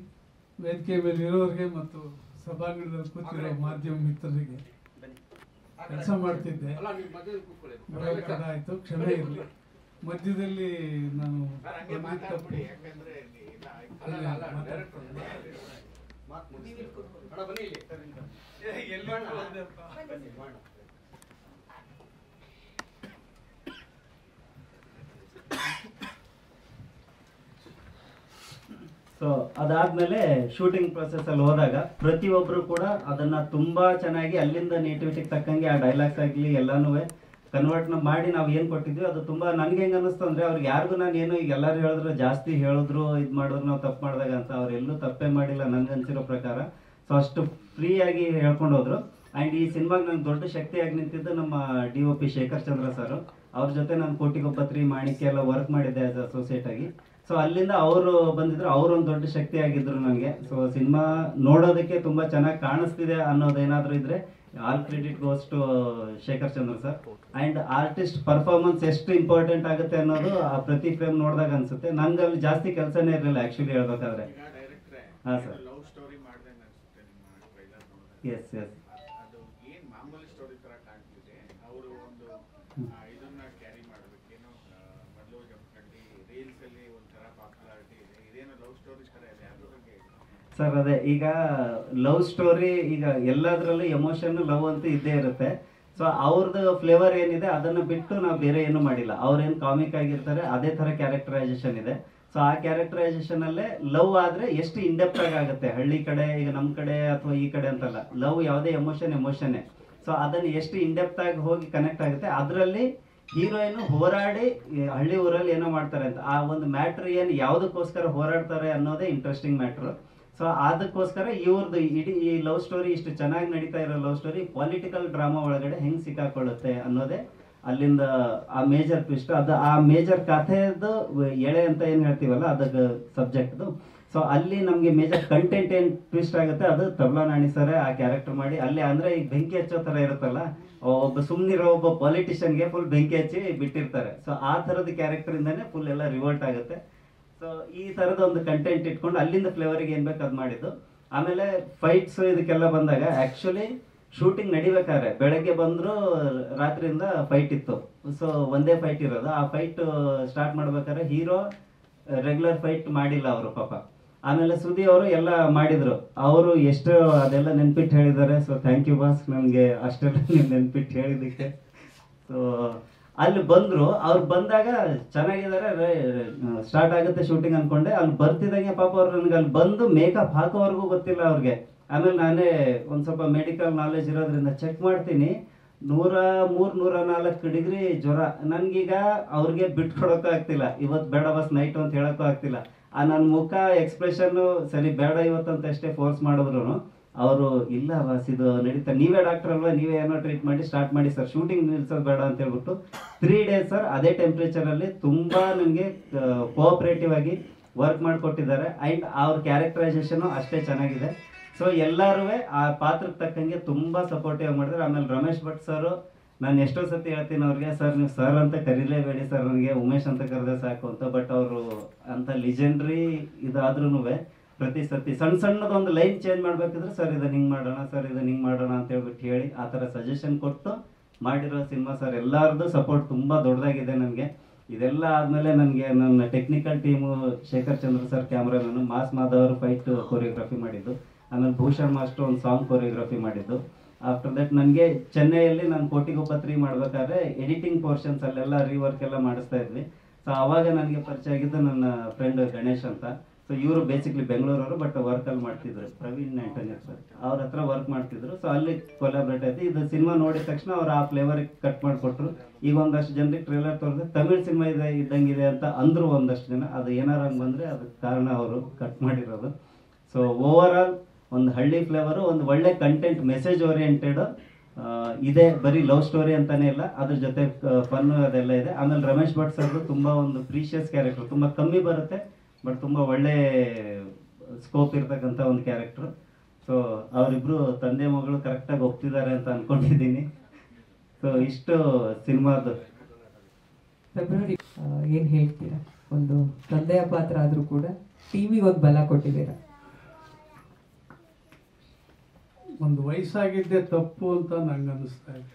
ವೇದಿಕೆ ಮೇಲೆ ಇರೋರಿಗೆ ಮತ್ತು ಸಭಾಂಗಣದಲ್ಲಿ ಕೂತಿರೋ ಮಾಧ್ಯಮ ಮಿತ್ರರಿಗೆ ಕೆಲಸ ಮಾಡ್ತಿದ್ದೆ. ಬರೋ ತಡ ಆಯಿತು, ಕ್ಷಮೆ ಇರಲಿ. ಮಧ್ಯದಲ್ಲಿ ನಾನು ಸೊ ಅದಾದ್ಮೇಲೆ ಶೂಟಿಂಗ್ ಪ್ರೊಸೆಸ್ ಅಲ್ಲಿ ಹೋದಾಗ ಪ್ರತಿಯೊಬ್ರು ಕೂಡ ಅದನ್ನ ತುಂಬಾ ಚೆನ್ನಾಗಿ ಅಲ್ಲಿಂದ ನೇಟಿವಿಟಿಗೆ ತಕ್ಕಂಗೆ ಆ ಡೈಲಾಗ್ಸ್ ಆಗಲಿ ಎಲ್ಲಾನು ಕನ್ವರ್ಟ್ ಮಾಡಿ ನಾವು ಏನ್ ಕೊಟ್ಟಿದ್ವಿ ಅದು ತುಂಬಾ ನನ್ಗೆ ಹೆಂಗ್ ಅನ್ನಿಸ್ತು ಅಂದ್ರೆ ಅವ್ರಿಗೆ ಯಾರಿಗೂ ನಾನು ಏನು ಈಗ ಎಲ್ಲರೂ ಹೇಳಿದ್ರು ಜಾಸ್ತಿ ಹೇಳಿದ್ರು ಇದ್ ಮಾಡಿದ್ರು ನಾವು ತಪ್ಪು ಮಾಡಿದಾಗ ಅಂತ ಅವ್ರೆಲ್ಲೂ ತಪ್ಪೇ ಮಾಡಿಲ್ಲ ನನ್ಗೆ ಅನ್ಸಿರೋ ಪ್ರಕಾರ. ಸೊ ಅಷ್ಟು ಫ್ರೀ ಆಗಿ ಹೇಳ್ಕೊಂಡು ಹೋದ್ರು. ಅಂಡ್ ಈ ಸಿನಿಮಾಗೆ ನಂಗೆ ದೊಡ್ಡ ಶಕ್ತಿಯಾಗಿ ನಿಂತಿದ್ದು ನಮ್ಮ DOP ಶೇಖರ್ ಚಂದ್ರ ಸರ್. ಅವ್ರ ಜೊತೆ ನಾನು ಕೋಟಿಗೊಬ್ಬತ್ರಿ ಮಾಣಿಕ್ಯ ಎಲ್ಲ ವರ್ಕ್ ಮಾಡಿದ್ದೆ ಆಸ್ ಅಸೋಸಿಯೇಟ್ ಆಗಿ. ಸೊ ಅಲ್ಲಿಂದ ಅವರು ಬಂದಿದ್ರು, ಅವರೊಂದು ದೊಡ್ಡ ಶಕ್ತಿ ಆಗಿದ್ರು ನನಗೆ. ಸೊ ಸಿನಿಮಾ ನೋಡೋದಕ್ಕೆ ತುಂಬಾ ಚೆನ್ನಾಗಿ ಕಾಣಿಸ್ತಿದೆ ಅನ್ನೋದೇನಾದ್ರೂ ಇದ್ರೆ all credit goes to Shekhar Chandra sir. And artist performance ಎಷ್ಟು ಇಂಪಾರ್ಟೆಂಟ್ ಆಗುತ್ತೆ ಅನ್ನೋದು ಆ ಪ್ರತಿ ಫ್ರೇಮ್ ನೋಡಿದಾಗ ಅನ್ಸುತ್ತೆ. ನನ್ಗೆ ಅಲ್ಲಿ ಜಾಸ್ತಿ ಕೆಲಸನೇ ಇರಲಿಲ್ಲ ಆಕ್ಚುಲಿ ಹೇಳ್ಬೇಕಾದ್ರೆ. ಹಾ ಸರ್. S S. ಸರ್ ಅದೇ ಈಗ ಲವ್ ಸ್ಟೋರಿ, ಈಗ ಎಲ್ಲದರಲ್ಲೂ ಎಮೋಷನ್ ಲವ್ ಅಂತ ಇದ್ದೇ ಇರುತ್ತೆ. ಸೊ ಅವ್ರದ್ದು ಫ್ಲೇವರ್ ಏನಿದೆ ಅದನ್ನ ಬಿಟ್ಟು ನಾವು ಬೇರೆ ಏನು ಮಾಡಿಲ್ಲ. ಅವ್ರೇನು ಕಾಮಿಕ್ ಆಗಿರ್ತಾರೆ ಅದೇ ತರ ಕ್ಯಾರೆಕ್ಟರೈಸೇಷನ್ ಇದೆ. ಸೊ ಆ ಕ್ಯಾರೆಕ್ಟರೈಸೇಷನ್ ಅಲ್ಲೇ ಲವ್ ಆದ್ರೆ ಎಷ್ಟು ಇಂಡೆಪ್ಟ್ ಆಗುತ್ತೆ. ಹಳ್ಳಿ ಕಡೆ ಈಗ ನಮ್ ಕಡೆ ಅಥವಾ ಈ ಕಡೆ ಅಂತಲ್ಲ, ಲವ್ ಯಾವುದೇ ಎಮೋಷನ್ನೇ. ಸೊ ಅದನ್ನ ಎಷ್ಟು ಇಂಡೆಪ್ಟ್ ಆಗಿ ಹೋಗಿ ಕನೆಕ್ಟ್ ಆಗುತ್ತೆ. ಅದರಲ್ಲಿ ಹೀರೋಯಿನ್ ಹೋರಾಡಿ ಹಳ್ಳಿ ಊರಲ್ಲಿ ಏನೋ ಮಾಡ್ತಾರೆ ಅಂತ ಆ ಒಂದು ಮ್ಯಾಟ್ರ್ ಏನು ಯಾವುದಕ್ಕೋಸ್ಕರ ಹೋರಾಡ್ತಾರೆ ಅನ್ನೋದೇ ಇಂಟ್ರೆಸ್ಟಿಂಗ್ ಮ್ಯಾಟ್ರ್. ಸೊ ಅದಕ್ಕೋಸ್ಕರ ಇವ್ರದ್ದು ಇಡೀ ಈ ಲವ್ ಸ್ಟೋರಿ, ಇಷ್ಟು ಚೆನ್ನಾಗಿ ನಡೀತಾ ಇರೋ ಲವ್ ಸ್ಟೋರಿ ಪೊಲಿಟಿಕಲ್ ಡ್ರಾಮಾ ಒಳಗಡೆ ಹೆಂಗ್ ಸಿಕ್ಕಾಕೊಳ್ಳುತ್ತೆ ಅನ್ನೋದೇ ಅಲ್ಲಿಂದ ಆ ಮೇಜರ್ ಟ್ವಿಸ್ಟ್. ಅದು ಆ ಮೇಜರ್ ಕಥೆದು ಎಳೆ ಅಂತ ಏನ್ ಹೇಳ್ತೀವಲ್ಲ ಅದಕ್ಕೆ ಸಬ್ಜೆಕ್ಟ್ದು. ಸೊ ಅಲ್ಲಿ ನಮ್ಗೆ ಮೇಜರ್ ಕಂಟೆಂಟ್ ಏನ್ ಟ್ವಿಸ್ಟ್ ಆಗುತ್ತೆ ಅದು ತಬ್ಲಾ ನಾಣಿ ಸರ್ ಆ ಕ್ಯಾರೆಕ್ಟರ್ ಮಾಡಿ ಅಲ್ಲಿ ಅಂದ್ರೆ ಈಗ ಬೆಂಕಿ ಹಚ್ಚೋ ತರ ಇರುತ್ತಲ್ಲ, ಒಬ್ಬ ಸುಮ್ನಿರೋ ಒಬ್ಬ ಪಾಲಿಟಿಷಿಯನ್ಗೆ ಫುಲ್ ಬೆಂಕಿ ಹಚ್ಚಿ ಬಿಟ್ಟಿರ್ತಾರೆ. ಸೊ ಆ ತರದ ಕ್ಯಾರೆಕ್ಟರ್ ಇಂದಾನೆ ಫುಲ್ ಎಲ್ಲ ರಿವೋಲ್ಟ್ ಆಗುತ್ತೆ. ಸೊ ಈ ತರದ ಒಂದು ಕಂಟೆಂಟ್ ಇಟ್ಕೊಂಡು ಅಲ್ಲಿಂದ ಫ್ಲೇವರ್ಗೆ ಏನ್ ಬೇಕು ಅದ್ ಮಾಡಿದ್ದು. ಆಮೇಲೆ ಫೈಟ್ಸ್ ಇದಕ್ಕೆಲ್ಲ ಬಂದಾಗ ಆಕ್ಚುಲಿ ಶೂಟಿಂಗ್ ನಡಿಬೇಕಾದ್ರೆ ಬೆಳಗ್ಗೆ ಬಂದ್ರು ರಾತ್ರಿಯಿಂದ ಫೈಟ್ ಇತ್ತು. ಸೊ ಒಂದೇ ಫೈಟ್ ಇರೋದು. ಆ ಫೈಟ್ ಸ್ಟಾರ್ಟ್ ಮಾಡ್ಬೇಕಾದ್ರೆ ಹೀರೋ ರೆಗ್ಯುಲರ್ ಫೈಟ್ ಮಾಡಿಲ್ಲ ಅವರು ಪಾಪ. ಆಮೇಲೆ ಸುದಿ ಅವರು ಎಲ್ಲ ಮಾಡಿದ್ರು. ಅವರು ಎಷ್ಟು ಅದೆಲ್ಲ ನೆನ್ಪಿಟ್ಟು ಹೇಳಿದ್ದಾರೆ. ಸೊ ಥ್ಯಾಂಕ್ ಯು ಬಾಸ್, ನನ್ಗೆ ಅಷ್ಟೆಲ್ಲ ನೀವು ನೆನ್ಪಿಟ್ಟು ಹೇಳಿದ್ದಕ್ಕೆ. ಸೊ ಅಲ್ಲಿ ಬಂದ್ರು, ಅವ್ರು ಬಂದಾಗ ಚೆನ್ನಾಗಿದ್ದಾರೆ, ಸ್ಟಾರ್ಟ್ ಆಗುತ್ತೆ ಶೂಟಿಂಗ್ ಅನ್ಕೊಂಡೆ. ಅಲ್ಲಿ ಬರ್ತಿದಂಗೆ ಪಾಪ ಅವ್ರು ನನ್ಗೆ ಅಲ್ಲಿ ಬಂದು ಮೇಕಪ್ ಹಾಕೋವರೆಗೂ ಗೊತ್ತಿಲ್ಲ ಅವ್ರಿಗೆ. ಆಮೇಲೆ ನಾನೇ ಒಂದ್ ಸ್ವಲ್ಪ ಮೆಡಿಕಲ್ ನಾಲೆಜ್ ಇರೋದ್ರಿಂದ ಚೆಕ್ ಮಾಡ್ತೀನಿ, 103-104 ಡಿಗ್ರಿ ಜ್ವರ. ನನ್ಗೀಗ ಅವ್ರಿಗೆ ಬಿಟ್ಕೊಡೋಕ್ಕೂ ಆಗ್ತಿಲ್ಲ, ಇವತ್ತು ಬೇಡ ಬಸ್ ನೈಟ್ ಅಂತ ಹೇಳಕ್ಕೂ ಆಗ್ತಿಲ್ಲ. ಆ ನನ್ನ ಮುಖ ಎಕ್ಸ್ಪ್ರೆಷನ್ ಸರಿ ಬೇಡ ಇವತ್ತಂತ ಎಷ್ಟೇ ಫೋರ್ಸ್ ಮಾಡಿದ್ರು ಅವರು ಇಲ್ಲ ಬಸ್ ಇದು ನಡೀತಾ, ನೀವೇ ಡಾಕ್ಟರ್ ಅಲ್ವಾ, ನೀವೇ ಏನೋ ಟ್ರೀಟ್ ಮಾಡಿ ಸ್ಟಾರ್ಟ್ ಮಾಡಿ ಸರ್, ಶೂಟಿಂಗ್ ನಿಲ್ಸೋದು ಬೇಡ ಅಂತ ಹೇಳ್ಬಿಟ್ಟು 3 days ಸರ್ ಅದೇ ಟೆಂಪ್ರೇಚರ್ ಅಲ್ಲಿ ತುಂಬಾ ನನಗೆ ಕೋಆಪರೇಟಿವ್ ಆಗಿ ವರ್ಕ್ ಮಾಡಿಕೊಟ್ಟಿದ್ದಾರೆ. ಅಂಡ್ ಅವ್ರ ಕ್ಯಾರೆಕ್ಟರೈಸೇಷನ್ ಅಷ್ಟೇ ಚೆನ್ನಾಗಿದೆ. ಸೊ ಎಲ್ಲರೂ ಆ ಪಾತ್ರಕ್ಕೆ ತಕ್ಕಂಗೆ ತುಂಬಾ ಸಪೋರ್ಟಿವ್ ಮಾಡಿದ್ರೆ. ಆಮೇಲೆ ರಮೇಶ್ ಭಟ್ ಸರ್, ನಾನು ಎಷ್ಟೋ ಸತಿ ಹೇಳ್ತೀನಿ ಅವ್ರಿಗೆ, ಸರ್ ನೀವು ಸರ್ ಅಂತ ಕರೀಲೇಬೇಡಿ ಸರ್, ನನಗೆ ಉಮೇಶ್ ಅಂತ ಕರೆದ್ರೆ ಸಾಕು ಅಂತ. ಬಟ್ ಅವರು ಅಂತ ಲಿಜೆಂಡ್ರಿ ಇದಾದ್ರೂ ಪ್ರತಿ ಸತಿ ಸಣ್ಣ ಸಣ್ಣದೊಂದು ಲೈನ್ ಚೇಂಜ್ ಮಾಡ್ಬೇಕಿದ್ರೆ ಸರ್ ಇದನ್ನ ಹಿಂಗ್ ಮಾಡೋಣ, ಸರ್ ಇದನ್ನ ಹಿಂಗ್ ಮಾಡೋಣ ಅಂತ ಹೇಳ್ಬಿಟ್ಟು ಹೇಳಿ ಆ ತರ ಸಜೆಷನ್ ಕೊಟ್ಟು ಮಾಡಿರೋ ಸಿನಿಮಾ ಸರ್. ಎಲ್ಲರದ್ದು ಸಪೋರ್ಟ್ ತುಂಬಾ ದೊಡ್ಡದಾಗಿದೆ ನನಗೆ. ಇದೆಲ್ಲ ಆದ್ಮೇಲೆ ನನಗೆ ನನ್ನ technical team Shekhar Chandra sir cameraman, mass Madhav ಅವರು ಫೈಟ್ ಕೊರಿಯೋಗ್ರಫಿ ಮಾಡಿದ್ದು, ಆಮೇಲೆ ಭೂಷಣ್ ಮಾಸ್ಟರ್ ಒಂದು ಸಾಂಗ್ ಕೊರಿಯೋಗ್ರಫಿ ಮಾಡಿದ್ದು. ಆಫ್ಟರ್ ದಟ್ ನನಗೆ ಚೆನ್ನೈಯಲ್ಲಿ ನಾನು ಕೋಟಿಗೊಬ್ಬತ್ರಿ ಮಾಡ್ಬೇಕಾದ್ರೆ ಎಡಿಟಿಂಗ್ ಪೋರ್ಷನ್ಸ್ ಅಲ್ಲೆಲ್ಲ ರೀವರ್ಕ್ ಎಲ್ಲ ಮಾಡಿಸ್ತಾ ಇದ್ವಿ. ಸೊ ಅವಾಗ ನನಗೆ ಪರಿಚಯ ಆಗಿದ್ದು ನನ್ನ ಫ್ರೆಂಡ್ ಗಣೇಶ್ ಅಂತ. ಸೊ ಇವರು ಬೇಸಿಕ್ಲಿ ಬೆಂಗಳೂರವರು, ಬಟ್ ವರ್ಕ್ ಅಲ್ಲಿ ಮಾಡ್ತಿದ್ರು, ಪ್ರವೀಣ್ ಆಂಟೋನಿಯರ್ ಸರ್ ಅವ್ರ ಹತ್ರ ವರ್ಕ್ ಮಾಡ್ತಿದ್ರು. ಸೊ ಅಲ್ಲಿ ಕೊಲಾಬ್ರೇಟ್ ಆಯ್ತು. ಇದು ಸಿನಿಮಾ ನೋಡಿದ ತಕ್ಷಣ ಅವ್ರು ಆ ಫ್ಲೇವರ್ ಕಟ್ ಮಾಡಿಕೊಟ್ರು. ಈಗ ಒಂದಷ್ಟು ಜನರಿಗೆ ಟ್ರೇಲರ್ ತೋರಿದ್ರೆ ತಮಿಳ್ ಸಿನಿಮಾ ಇದೆ ಇದ್ದಂಗಿದೆ ಅಂತ ಅಂದ್ರು ಒಂದಷ್ಟು ಜನ. ಅದು ಏನಾರ ಹಂಗೆ ಬಂದ್ರೆ ಅದಕ್ಕೆ ಕಾರಣ ಅವರು ಕಟ್ ಮಾಡಿರೋದು. ಸೊ ಓವರ್ ಆಲ್ ಒಂದು ಹಳ್ಳಿ ಫ್ಲೇವರು, ಒಂದು ಒಳ್ಳೆ ಕಂಟೆಂಟ್, ಮೆಸೇಜ್ ಓರಿಯೆಂಟೆಡ್ ಇದೆ. ಬರೀ ಲವ್ ಸ್ಟೋರಿ ಅಂತಾನೆ ಇಲ್ಲ, ಅದ್ರ ಜೊತೆ ಫನ್ ಅದೆಲ್ಲ ಇದೆ. ಆಮೇಲೆ ರಮೇಶ್ ಭಟ್ ಸರ್ ತುಂಬಾ ಒಂದು ಪ್ರೀಶಿಯಸ್ ಕ್ಯಾರೆಕ್ಟರ್, ತುಂಬಾ ಕಮ್ಮಿ ಬರುತ್ತೆ ಬಟ್ ತುಂಬಾ ಒಳ್ಳೆ ಸ್ಕೋಪ್ ಇರ್ತಕ್ಕಂಥ ಒಂದು ಕ್ಯಾರೆಕ್ಟರ್. ಸೊ ಅವರಿಬ್ರು ತಂದೆ ಮಗಳು ಕರೆಕ್ಟಾಗಿ ಒಪ್ತಿದ್ದಾರೆ ಅಂತ ಅನ್ಕೊಂಡಿದ್ದೀನಿ. ಸೊ ಇಷ್ಟು ಸಿನಿಮಾದು. ಫೆಬ್ರವರಿ ಏನ್ ಹೇಳ್ತೀರಾ? ಒಂದು ತಂದೆಯ ಪಾತ್ರ ಆದ್ರೂ ಕೂಡ ಟೀಮಿಗೆ ಒಂದು ಬಲ ಕೊಟ್ಟಿದ್ದೀರಾ. ಒಂದು ವಯಸ್ಸಾಗಿದ್ದೇ ತಪ್ಪು ಅಂತ ನಂಗೆ ಅನ್ನಿಸ್ತಾ ಇದೆ.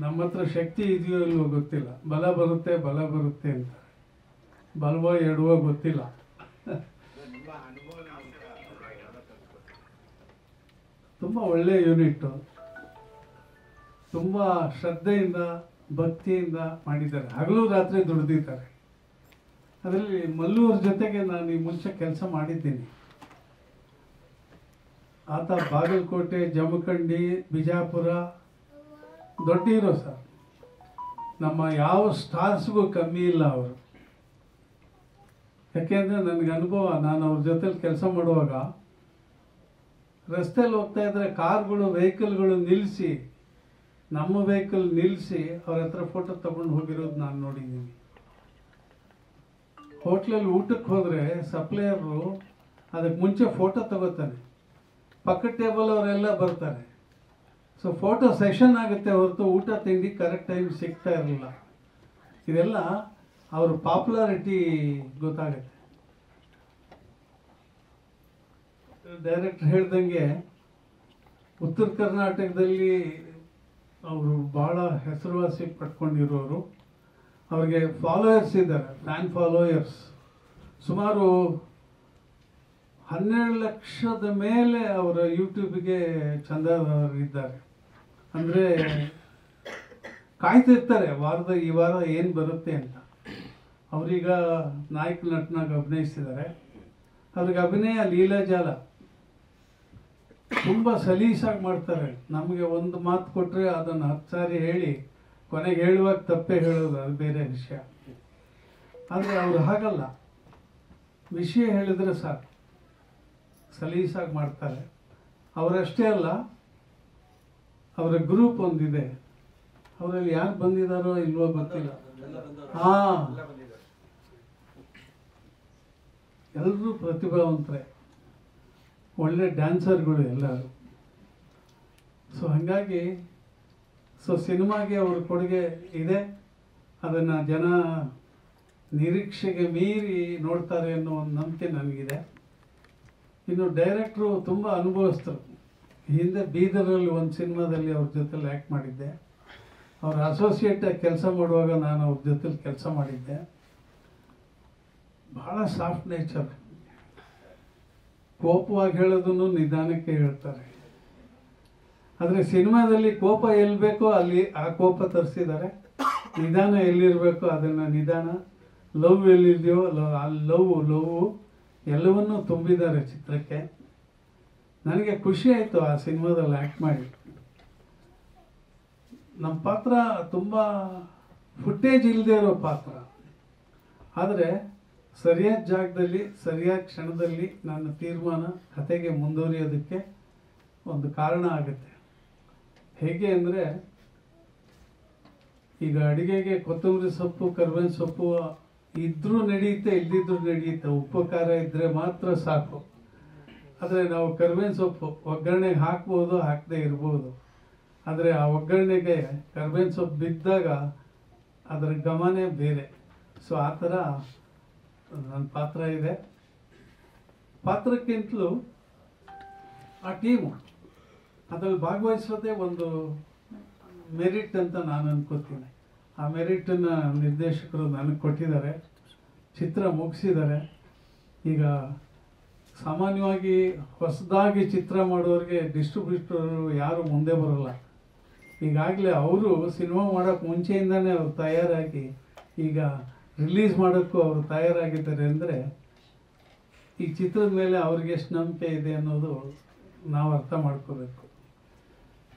ನಮ್ಮ ಹತ್ರ ಶಕ್ತಿ ಇದೆಯೋ ಇಲ್ವೋ ಗೊತ್ತಿಲ್ಲ, ಬಲ ಬರುತ್ತೆ ಅಂತ, ಬಲವೋ ಎಡವೋ ಗೊತ್ತಿಲ್ಲ. ತುಂಬ ಒಳ್ಳೆ ಯೂನಿಟ್ಟು, ತುಂಬ ಶ್ರದ್ಧೆಯಿಂದ ಭಕ್ತಿಯಿಂದ ಮಾಡಿದ್ದಾರೆ, ಹಗಲು ರಾತ್ರಿ ದುಡಿದಿದ್ದಾರೆ. ಅದರಲ್ಲಿ ಮಲ್ಲೂರ ಜೊತೆಗೆ ನಾನು ಈ ಮುಂಚೆ ಕೆಲಸ ಮಾಡಿದ್ದೀನಿ. ಆತ ಬಾಗಲಕೋಟೆ, ಜಮಖಂಡಿ, ಬಿಜಾಪುರ ದೊಡ್ಡ ಹೀರೋ ಸರ್. ನಮ್ಮ ಯಾವ ಸ್ಟಾರ್ಸ್ಗೂ ಕಮ್ಮಿ ಇಲ್ಲ ಅವರು. ಯಾಕೆಂದರೆ ನನಗೆ ಅನುಭವ, ನಾನು ಅವ್ರ ಜೊತೆಲಿ ಕೆಲಸ ಮಾಡುವಾಗ ರಸ್ತೆಯಲ್ಲಿ ಹೋಗ್ತಾ ಇದ್ರೆ ಕಾರ್ಗಳು, ವೆಹಿಕಲ್ಗಳು ನಿಲ್ಲಿಸಿ, ನಮ್ಮ ವೆಹಿಕಲ್ ನಿಲ್ಲಿಸಿ ಅವ್ರ ಹತ್ರ ಫೋಟೋ ತಗೊಂಡು ಹೋಗಿರೋದು ನಾನು ನೋಡಿದ್ದೀನಿ. ಹೋಟ್ಲಲ್ಲಿ ಊಟಕ್ಕೆ ಹೋದರೆ ಸಪ್ಲೈಯರು ಅದಕ್ಕೆ ಮುಂಚೆ ಫೋಟೋ ತಗೋತಾನೆ, ಪಕ್ಕದ ಟೇಬಲ್ ಅವರೆಲ್ಲ ಬರ್ತಾರೆ. ಸೊ ಫೋಟೋ ಸೆಷನ್ ಆಗುತ್ತೆ ಹೊರತು ಊಟ ತಿಂಡಿ ಕರೆಕ್ಟ್ ಟೈಮ್ ಸಿಗ್ತಾ ಇರಲಿಲ್ಲ. ಇದೆಲ್ಲ ಅವ್ರ ಪಾಪ್ಯುಲಾರಿಟಿ ಗೊತ್ತಾಗುತ್ತೆ. ಡೈರೆಕ್ಟರ್ ಹೇಳ್ದಂಗೆ ಉತ್ತರ ಕರ್ನಾಟಕದಲ್ಲಿ ಅವರು ಭಾಳ ಹೆಸರುವಾಸಿ ಪಡ್ಕೊಂಡಿರೋರು. ಅವ್ರಿಗೆ ಫಾಲೋಯರ್ಸ್ ಇದ್ದಾರೆ, ಫ್ಯಾನ್ ಫಾಲೋಯರ್ಸ್ ಸುಮಾರು 12 ಲಕ್ಷದ ಮೇಲೆ ಅವರ ಯೂಟ್ಯೂಬ್ಗೆ ಚಂದಾದಾರರಿದ್ದಾರೆ. ಅಂದರೆ ಕಾಯ್ತಿರ್ತಾರೆ ಈ ವಾರ ಏನು ಬರುತ್ತೆ ಅಂತ. ಅವರೀಗ ನಾಯಕ ನಟನಾಗ ಅಭಿನಯಿಸಿದ್ದಾರೆ. ಅವ್ರಿಗೆ ಅಭಿನಯ ಲೀಲಾಜಾಲ, ತುಂಬ ಸಲೀಸಾಗಿ ಮಾಡ್ತಾರೆ. ನಮಗೆ ಒಂದು ಮಾತು ಕೊಟ್ಟರೆ ಅದನ್ನು 10 ಸಾರಿ ಹೇಳಿ ಕೊನೆಗೆ ಹೇಳುವಾಗ ತಪ್ಪೇ ಹೇಳೋದು, ಅದು ಬೇರೆ ವಿಷಯ. ಆದರೆ ಅವರು ಹಾಗಲ್ಲ, ವಿಷಯ ಹೇಳಿದ್ರೆ ಸಾಕು, ಸಲೀಸಾಗಿ ಮಾಡ್ತಾರೆ. ಅವರಷ್ಟೇ ಅಲ್ಲ, ಅವರ ಗ್ರೂಪ್ ಒಂದಿದೆ, ಅವರಲ್ಲಿ ಯಾರು ಬಂದಿದ್ದಾರೋ ಇಲ್ವೋ ಗೊತ್ತಿಲ್ಲ. ಎಲ್ಲರೂ ಪ್ರತಿಭಾವಂತರೇ, ಒಳ್ಳೆ ಡ್ಯಾನ್ಸರ್ಗಳು ಎಲ್ಲರೂ. ಸೊ ಹಾಗಾಗಿ ಸಿನಿಮಾಗೆ ಅವ್ರ ಕೊಡುಗೆ ಇದೆ. ಅದನ್ನು ಜನ ನಿರೀಕ್ಷೆಗೆ ಮೀರಿ ನೋಡ್ತಾರೆ ಅನ್ನೋ ಒಂದು ನಂಬಿಕೆ ನನಗಿದೆ. ಇನ್ನು ಡೈರೆಕ್ಟ್ರು ತುಂಬ ಅನುಭವಿಸ್ತರು. ಹಿಂದೆ ಬೀದರಲ್ಲಿ ಒಂದು ಸಿನಿಮಾದಲ್ಲಿ ಅವ್ರ ಜೊತೆಲಿ ಆ್ಯಕ್ಟ್ ಮಾಡಿದ್ದೆ. ಅವ್ರ ಅಸೋಸಿಯೇಟಾಗಿ ಕೆಲಸ ಮಾಡುವಾಗ ನಾನು ಅವ್ರ ಜೊತೆಲಿ ಕೆಲಸ ಮಾಡಿದ್ದೆ. ಬಹಳ ಸಾಫ್ಟ್ ನೇಚರ್, ಕೋಪವಾಗಿ ಹೇಳೋದನ್ನು ನಿಧಾನಕ್ಕೆ ಹೇಳ್ತಾರೆ. ಆದರೆ ಸಿನಿಮಾದಲ್ಲಿ ಕೋಪ ಎಲ್ಲಿ ಬೇಕೋ ಅಲ್ಲಿ ಆ ಕೋಪ ತರಿಸಿದ್ದಾರೆ, ನಿಧಾನ ಎಲ್ಲಿರಬೇಕೋ ಅದನ್ನು ನಿಧಾನ, ಲವ್ ಎಲ್ಲಿದೆಯೋ ಅಲ್ಲಿ ಲವ್ ಎಲ್ಲವನ್ನೂ ತುಂಬಿದ್ದಾರೆ ಚಿತ್ರಕ್ಕೆ. ನನಗೆ ಖುಷಿ ಆಯಿತು ಆ ಸಿನಿಮಾದಲ್ಲಿ ಆ್ಯಕ್ಟ್ ಮಾಡಿ. ನಮ್ಮ ಪಾತ್ರ ತುಂಬ ಫುಟೇಜ್ ಇಲ್ಲದೆ ಇರೋ ಪಾತ್ರ, ಆದರೆ ಸರಿಯಾದ ಜಾಗದಲ್ಲಿ ಸರಿಯಾದ ಕ್ಷಣದಲ್ಲಿ ನನ್ನ ತೀರ್ಮಾನ ಕತೆಗೆ ಮುಂದುವರಿಯೋದಕ್ಕೆ ಒಂದು ಕಾರಣ ಆಗುತ್ತೆ. ಹೇಗೆ ಅಂದರೆ, ಈಗ ಅಡುಗೆಗೆ ಕೊತ್ತಂಬರಿ ಸೊಪ್ಪು, ಕರ್ಬೇವಿನ ಸೊಪ್ಪು ಇದ್ರೂ ನಡೆಯುತ್ತೆ, ಇಲ್ದಿದ್ರೂ ನಡೆಯುತ್ತೆ. ಉಪ್ಪು ಖಾರ ಇದ್ದರೆ ಮಾತ್ರ ಸಾಕು. ಆದರೆ ನಾವು ಕರ್ಬೇವಿನ ಸೊಪ್ಪು ಒಗ್ಗರಣೆಗೆ ಹಾಕ್ಬೋದು, ಹಾಕದೇ ಇರ್ಬೋದು. ಆದರೆ ಆ ಒಗ್ಗರಣೆಗೆ ಕರ್ಬೇವಿನ ಸೊಪ್ಪು ಬಿದ್ದಾಗ ಅದರ ಗಮನೇ ಬೇರೆ. ಸೊ ಆ ಥರ ನನ್ನ ಪಾತ್ರ ಇದೆ. ಪಾತ್ರಕ್ಕಿಂತಲೂ ಆ ಟೀಮು ಅದರಲ್ಲಿ ಭಾಗವಹಿಸೋದೇ ಒಂದು ಮೆರಿಟ್ ಅಂತ ನಾನು ಅನ್ಕೋತೀನಿ. ಆ ಮೆರಿಟನ್ನು ನಿರ್ದೇಶಕರು ನನಗೆ ಕೊಟ್ಟಿದ್ದಾರೆ, ಚಿತ್ರ ಮುಗಿಸಿದ್ದಾರೆ. ಈಗ ಸಾಮಾನ್ಯವಾಗಿ ಹೊಸದಾಗಿ ಚಿತ್ರ ಮಾಡೋರಿಗೆ ಡಿಸ್ಟ್ರಿಬ್ಯೂಟರು ಯಾರು ಮುಂದೆ ಬರೋಲ್ಲ. ಈಗಾಗಲೇ ಅವರು ಸಿನಿಮಾ ಮಾಡೋಕ್ಕೆ ಮುಂಚೆಯಿಂದನೇ ಅವ್ರು ತಯಾರಾಗಿ ಈಗ ರಿಲೀಸ್ ಮಾಡೋಕ್ಕೂ ಅವರು ತಯಾರಾಗಿದ್ದಾರೆ. ಅಂದರೆ ಈ ಚಿತ್ರದ ಮೇಲೆ ಅವ್ರಿಗೆ ಎಷ್ಟು ನಂಬಿಕೆ ಇದೆ ಅನ್ನೋದು ನಾವು ಅರ್ಥ ಮಾಡ್ಕೋಬೇಕು.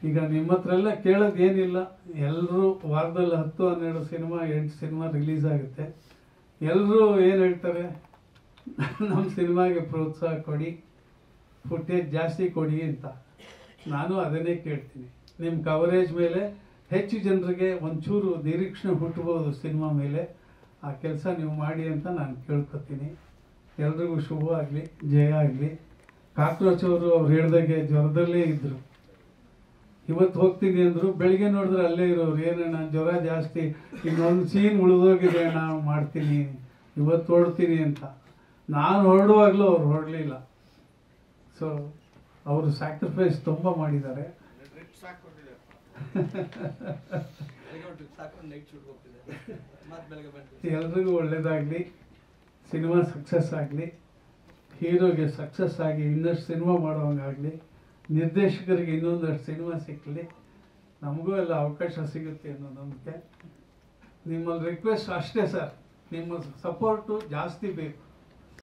ಈಗ ನಿಮ್ಮ ಹತ್ರ ಎಲ್ಲ ಕೇಳೋದು ಏನಿಲ್ಲ, ಎಲ್ಲರೂ ವಾರದಲ್ಲಿ 10-12 ಸಿನಿಮಾ 8 ಸಿನಿಮಾ ರಿಲೀಸ್ ಆಗುತ್ತೆ. ಎಲ್ಲರೂ ಏನು ಹೇಳ್ತಾರೆ, ನಮ್ಮ ಸಿನಿಮಾಗೆ ಪ್ರೋತ್ಸಾಹ ಕೊಡಿ, ಫುಟೇಜ್ ಜಾಸ್ತಿ ಕೊಡಿ ಅಂತ. ನಾನು ಅದನ್ನೇ ಕೇಳ್ತೀನಿ. ನಿಮ್ಮ ಕವರೇಜ್ ಮೇಲೆ ಹೆಚ್ಚು ಜನರಿಗೆ ಒಂಚೂರು ನಿರೀಕ್ಷಣೆ ಹುಟ್ಟಬಹುದು ಸಿನಿಮಾ ಮೇಲೆ. ಆ ಕೆಲಸ ನೀವು ಮಾಡಿ ಅಂತ ನಾನು ಕೇಳ್ಕೊತೀನಿ. ಎಲ್ರಿಗೂ ಶುಭವಾಗಲಿ, ಜಯ ಆಗಲಿ. ಕಾಕ್ರೋಚ್ ಅವರು ಅವ್ರು ಹೇಳ್ದಾಗೆ ಜ್ವರದಲ್ಲೇ ಇದ್ದರು. ಇವತ್ತು ಹೋಗ್ತೀನಿ ಅಂದರು, ಬೆಳಿಗ್ಗೆ ನೋಡಿದ್ರೆ ಅಲ್ಲೇ ಇರೋರು, ಏನಣ್ಣ ಜ್ವರ ಜಾಸ್ತಿ, ಇನ್ನೊಂದು ಸೀನ್ ಉಳಿದೋಗಿದೆ ಅಣ್ಣ, ಮಾಡ್ತೀನಿ ಇವತ್ತು ಹೊರಡ್ತೀನಿ ಅಂತ. ನಾನು ಹೊರಡುವಾಗಲೂ ಅವ್ರು ಹೊರಡಲಿಲ್ಲ. ಸೊ ಅವರು ಸ್ಯಾಕ್ರಿಫೈಸ್ ತುಂಬ ಮಾಡಿದ್ದಾರೆ. ಎಲ್ರಿಗೂ ಒಳ್ಳೇದಾಗಲಿ, ಸಿನಿಮಾ ಸಕ್ಸಸ್ ಆಗಲಿ, ಹೀರೋಗೆ ಸಕ್ಸಸ್ ಆಗಿ ಇನ್ನಷ್ಟು ಸಿನಿಮಾ ಮಾಡೋಂಗಾಗಲಿ, ನಿರ್ದೇಶಕರಿಗೆ ಇನ್ನೊಂದಷ್ಟು ಸಿನಿಮಾ ಸಿಕ್ಕಲಿ, ನಮಗೂ ಎಲ್ಲ ಅವಕಾಶ ಸಿಗುತ್ತೆ ಅನ್ನೋ ನಂಬಿಕೆ. ನಿಮ್ಮಲ್ಲಿ ರಿಕ್ವೆಸ್ಟ್ ಅಷ್ಟೇ ಸರ್, ನಿಮ್ಮ ಸಪೋರ್ಟು ಜಾಸ್ತಿ ಬೇಕು.